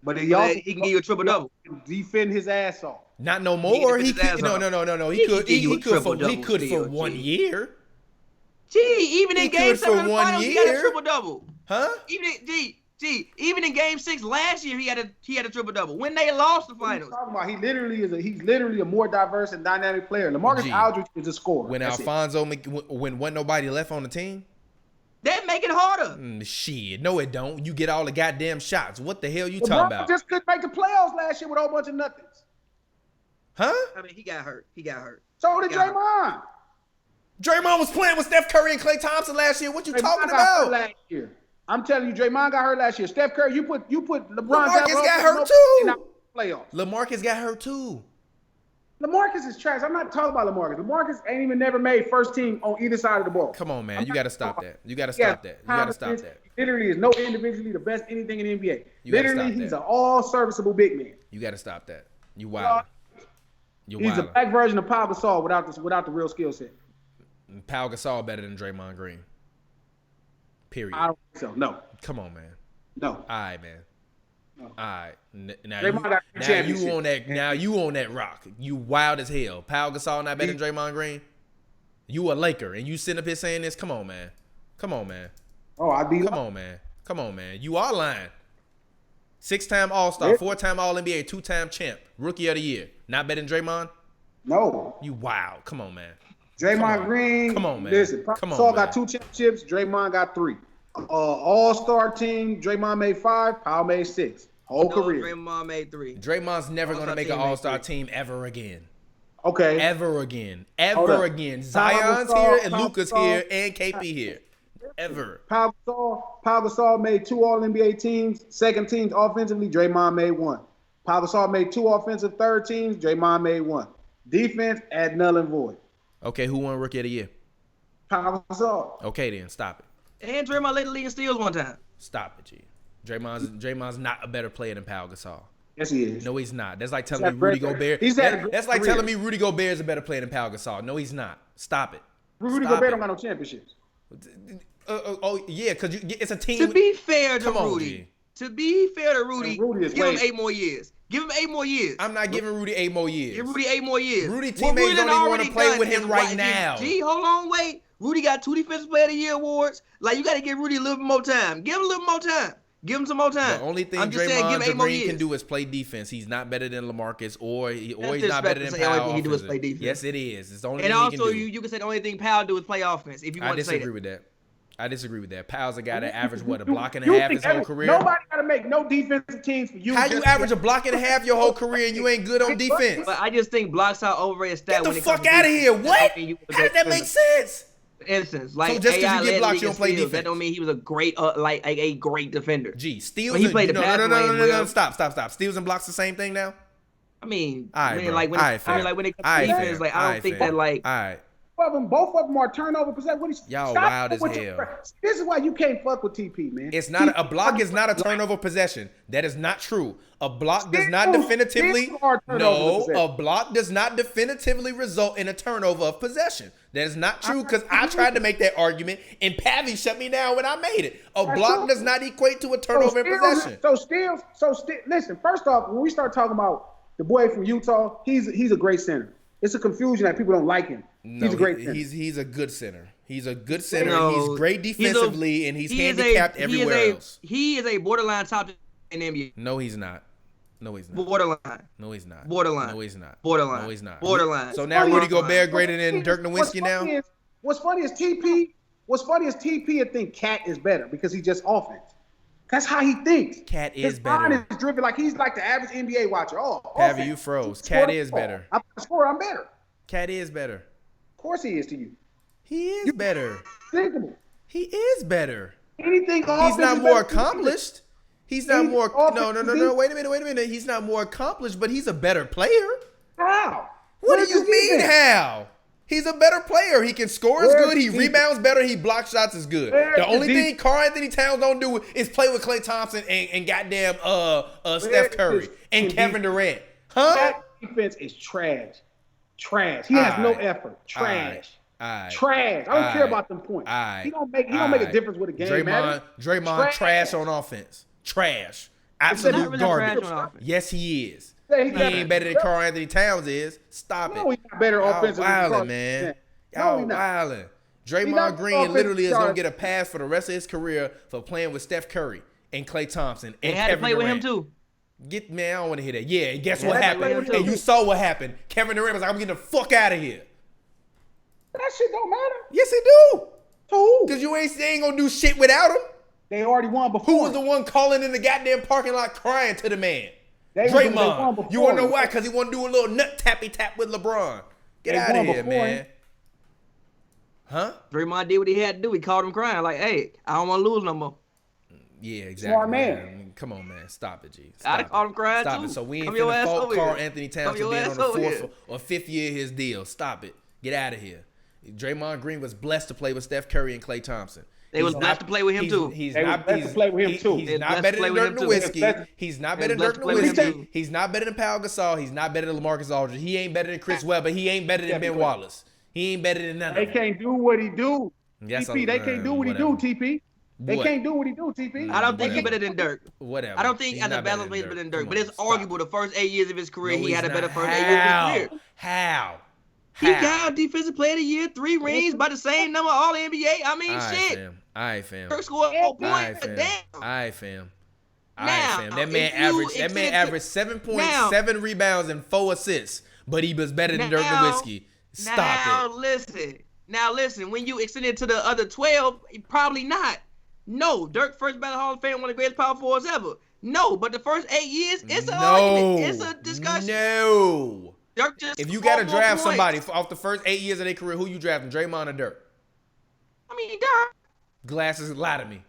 But he can give you a triple double. Defend his ass off. Not no more. He could. No. He could for 1 year. Gee, even in Game 7 of the finals, he had a triple double. Huh? Even in Game 6 last year, he had a triple double. When they lost the finals, he's literally a more diverse and dynamic player. LaMarcus Aldridge is a scorer. When when wasn't nobody left on the team. That make it harder. Shit, no it don't. You get all the goddamn shots. What the hell you talking about? Just couldn't make the playoffs last year with a whole bunch of nothings. Huh? I mean, he got hurt. So did Draymond. Draymond was playing with Steph Curry and Klay Thompson last year. What you talking about? Last year. I'm telling you, Draymond got hurt last year. Steph Curry, you put LeBron. LaMarcus got hurt too. Playoffs. LaMarcus got hurt too. LaMarcus is trash. I'm not talking about LaMarcus. LaMarcus ain't even never made first team on either side of the ball. Come on, man. You got to stop that. You got to stop that. Literally is no individually the best anything in the NBA. Literally, he's an all-serviceable big man. You got to stop that. You wild. He's a back version of Pau Gasol without the real skill set. Pau Gasol better than Draymond Green. Period. I don't think so. No. Come on, man. No. All right, man. No. All right. Now you on that rock. You wild as hell. Pau Gasol not better than Draymond Green. You a Laker and you sitting up here saying this? Come on, man. Oh, I'd be. Come on, man. You are lying. 6-time All-Star, 4-time All-NBA, 2-time champ, Rookie of the Year. Not better than Draymond? No. You wild. Come on, man. Draymond Green. Come on, man. Listen, Gasol got 2 championships. Draymond got 3. All-Star team. Draymond made 5. Pau made 6. Whole career. Draymond made 3. Draymond's never going to make an All-Star team ever again. Okay. Ever again. Zion's here and Luka's here and KP here. Ever. Pau Gasol made 2 All-NBA teams. Second teams offensively, Draymond made 1. Pau Gasol made 2 offensive third teams. Draymond made 1. Defense at null and void. Okay, who won Rookie of the Year? Pau Gasol. Okay, then stop it. And Draymond led the league in steals one time. Stop it, G. Draymond's not a better player than Pau Gasol. Yes, he is. No, he's not. That's like telling me Rudy Gobert. That's like telling me Rudy Gobert is a better player than Pau Gasol. No, he's not. Stop it. Rudy Gobert don't got no championships. Yeah, because it's a team. To be fair to Rudy, give him 8 more years. Give him 8 more years. I'm not giving Rudy 8 more years. Give Rudy 8 more years. Rudy teammates don't even want to play with him right now. Gee, hold on, wait. Rudy got 2 Defensive Player of the Year awards. Like, you got to give Rudy a little bit more time. Give him a little more time. Give him some more time. The only thing I'm just saying, give him 8 more Green years. can do is play defense. He's not better than LaMarcus, or he's not disrespectful better to than say the only Powell. thing he do is offensively. play defense. Yes, it is. It's the only And thing he can also, do. you can say the only thing Powell do is play offense. If you I want to say disagree that. with that. Powell's a guy that averaged what, a You- block and you a half think his whole every- career. Nobody gotta make no defensive teams for you. How you just- average a block and a half your whole career and you ain't good on defense? But I just think blocks are overrated stat. Get the when it comes fuck to out of defense. here! That What? don't mean you was a How does great that make defender. sense? For instance, like just 'cause you AI get led blocks, league you in don't play steals. defense. That don't mean he was a great, a great defender. Gee, steals. When he and- played the no, pathway, bro. Stop. Steals and blocks the same thing now. I mean, All right, bro. like when All right, like when it comes All to right, defense, fam. like All I right, don't think fam. that like All right. Both of them are turnover percent. What is Y'all stop wild as with your- hell. This is why you can't fuck with TP, man. It's not a block is not a turnover possession. That is not true. A block does not definitively Steals are turnover possession. a block does not definitively result in a turnover of possession. That is not true because I tried to make that argument and Pavy shut me down when I made it. A block does not equate to a turnover in possession. Listen, first off, when we start talking about the boy from Utah, he's a great center. It's a confusion that people don't like him. No, He's a great center. he's a good center. He's a good center. No, he's great defensively and he's handicapped everywhere else. He is a borderline top in the NBA. No, he's not. Borderline. No, he's not. Borderline. No, he's not. Borderline. No, he's not. Borderline. So now Rudy Gobert greater than Dirk What's Nowitzki now? funny is- What's funny is TP I think Cat is better because he's just offense. That's how he thinks. Cat His is mind better. is driven like he's like the average NBA watcher. Oh, Pavy, offense. you froze. Score Cat the is ball. better. I'm the scorer. I'm better. Cat is better. Of course he is to you. He is better. Thinkable. He is better. Anything He's offense not is more better than TP. accomplished. He's not Anything more. offense No. is Wait a minute. He's not more accomplished, but he's a better player. How? What do is you his mean defense? how? He's a better player. He can score as Where's good. He his rebounds better. He blocks shots as good. Where's The his only thing defense? Karl Anthony Towns don't do is play with Klay Thompson and goddamn Steph Curry his and defense? Kevin Durant. Huh? That defense is trash. Trash. He has no Alright. effort. Trash. Alright. Trash. I don't care about them points. Alright. He don't make a difference with a game. Draymond trash on offense. Trash. Absolute Not really trash garbage. on offense. Yes, he is. Yeah, He ain't better than Karl Anthony Towns is. Stop No, it. he's not better Y'all offensively than Karl wildin', man. Anthony. No, Y'all he's not. wildin'. He's Draymond not Green offensive literally is star. gonna get a pass for the rest of his career for playing with Steph Curry and Klay Thompson They and had to Kevin play with Durant. him too. Get man, I don't want to hear that. Yeah, and guess Yeah, what they had to play happened? with him And too. you saw what happened. Kevin Durant was like, "I'm getting the fuck out of here." That shit don't matter. Yes, it do. Who? Cause you ain't gonna do shit without him. They already won before. Who was the one calling in the goddamn parking lot crying to the man? They won Draymond. before. You wanna know why? Cause he want to do a little nut tappy tap with LeBron. Get They out of won here, before man. him. Huh? Draymond did what he had to do. He called him crying like, "Hey, I don't want to lose no more." Yeah, exactly. Smart man. Come on, man. Stop it, G. I'd Stop call him crying Stop too. it. So we ain't Come your finna ass fault over Karl here. Anthony Towns Come for your being ass on the over fourth here. or fifth year of his deal. Stop it. Get out of here. Draymond Green was blessed to play with Steph Curry and Klay Thompson. They was blessed to play with him too. He's They was not blessed to play with him too. He's They was not blessed better to than play Dirk with him too. Nowitzki. He's not They better was than blessed Dirk to play with him Nowitzki. too. He's not better than Pau Gasol. He's not better than LaMarcus Aldridge. He ain't better than Chris Webber. He ain't better than Ben Wallace. He ain't better than none They of them. can't do what he do. Yes, TP, they can't do what he do, TP. They What? can't do what he do, TP. I don't think he's Whatever. better than Dirk. Whatever. I don't think He's as a not better balance player he's better than Dirk, Come but on, it's stop arguable. it. The first 8 years of his career, No, he had a he's better not. first 8 years of his career. How? He got defensive player of the year, 3 rings by the same number all NBA. I mean, shit. All right, fam. Dirk scored 4 All points. right, fam. Damn. All right, fam. All Now, right, fam. That man if you averaged 7.7 rebounds and 4 assists, but he was better than Dirk Now- Nowitzki. Stop now, it. listen. When you extend it to the other 12, probably not. No, Dirk first ballot Hall of Fame, one of the greatest power forwards ever. No, but the first 8 years, it's an argument. It's a discussion. No. Dirk just If you scored got to more draft points. somebody off the first 8 years of their career, who you drafting, Draymond or Dirk? I mean, Dirk. Glasses, lie to me.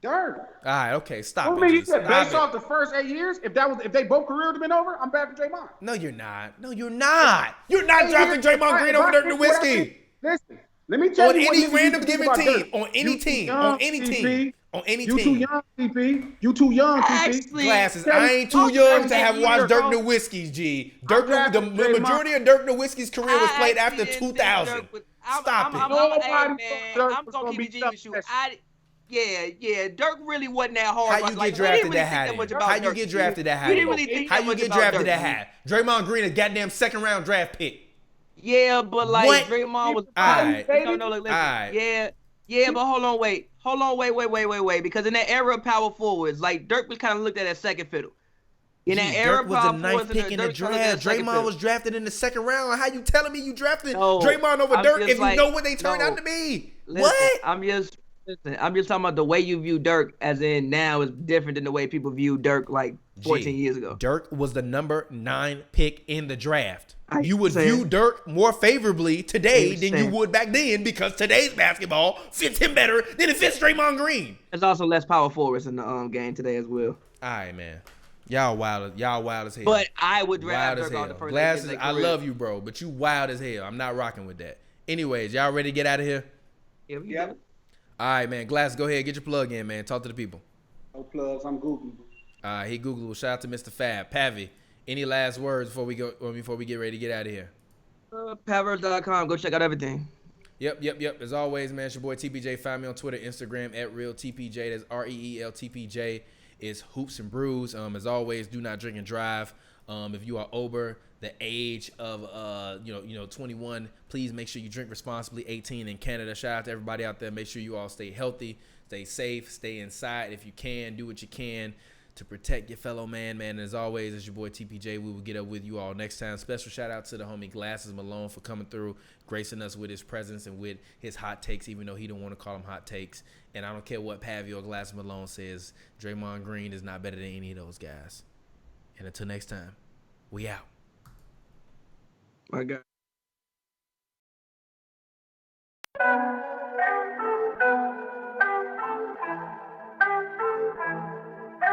Dirk. All right, okay, stop I it. mean, you G. said Stop based it. off the first 8 years, if they both careers would have been over, I'm back to Draymond. No, you're not. No, you're not. You're not drafting Draymond Green over Dirk Nowitzki. Listen, let me tell On you what any niggas random used to think given about team. Dirk. On any You too team. young, On any TP. team. On any You too team. young, TP. You too young, TP. Actually, Glasses. Tell I me- ain't too I'll young tell to you have that watched year, Dirk bro. Nowitzki's, G. I'm The drafting Draymond. majority of Dirk Nowitzki's career was played I after actually didn't think 2000. Dirk would- Stop it. hey, Nobody man, thought Dirk I'm was gonna gonna keep be it G with you. tough. Yeah, Dirk really wasn't that hard. How you Like, get we drafted didn't really that think high? much then? about How you Dirk. get drafted that high? We then? didn't really think How that you much get about drafted Dirk. that high? Draymond Green, a goddamn second round draft pick. Yeah, but like What? Draymond was. Alright. No, look, listen. Alright. Yeah, Yeah, but hold on, wait. Because in that era of power forwards, like Dirk was kind of looked at as second fiddle. In that era Dirk of was the power ninth forwards, pick in the Dirk kinda looked at draft. as second Draymond fiddle. was drafted in the second round. How you telling me you drafted No, Draymond over I'm Dirk just if you like, know what they turned no. out to be? Listen, What? I'm just talking about the way you view Dirk, as in now is different than the way people view Dirk like 14 years ago. Dirk was the number 9 pick in the draft. I You would saying. view Dirk more favorably today than you saying. would back then because today's basketball fits him better than it fits Draymond Green. There's also less power forwards in the game today as well. All right, man. Y'all wild as hell. But I would Wild rather as Dirk off hell. the first Glasses, day of I their career. love you, bro, but you wild as hell. I'm not rocking with that. Anyways, y'all ready to get out of here? Yeah, we Yeah. good. All right, man. Glasses, go ahead. Get your plug in, man. Talk to the people. No plugs. I'm Googling. He Googled. Shout out to Mr. Fab. Pavy, any last words before we get ready to get out of here? Pavers.com. Go check out everything. Yep. As always, man, it's your boy TPJ. Find me on Twitter, Instagram at RealTPJ. That's ReelTPJ. It's Hoops and Brews. As always, do not drink and drive. If you are over the age of 21, please make sure you drink responsibly. 18 in Canada. Shout out to everybody out there. Make sure you all stay healthy, stay safe, stay inside if you can. Do what you can to protect your fellow man. And as always, it's your boy TPJ. We will get up with you all next time. Special shout out to the homie Glasses Malone for coming through, gracing us with his presence and with his hot takes, even though he don't want to call them hot takes. And I don't care what Pavy or Glasses Malone says, Draymond Green is not better than any of those guys. And until next time, we out. My God.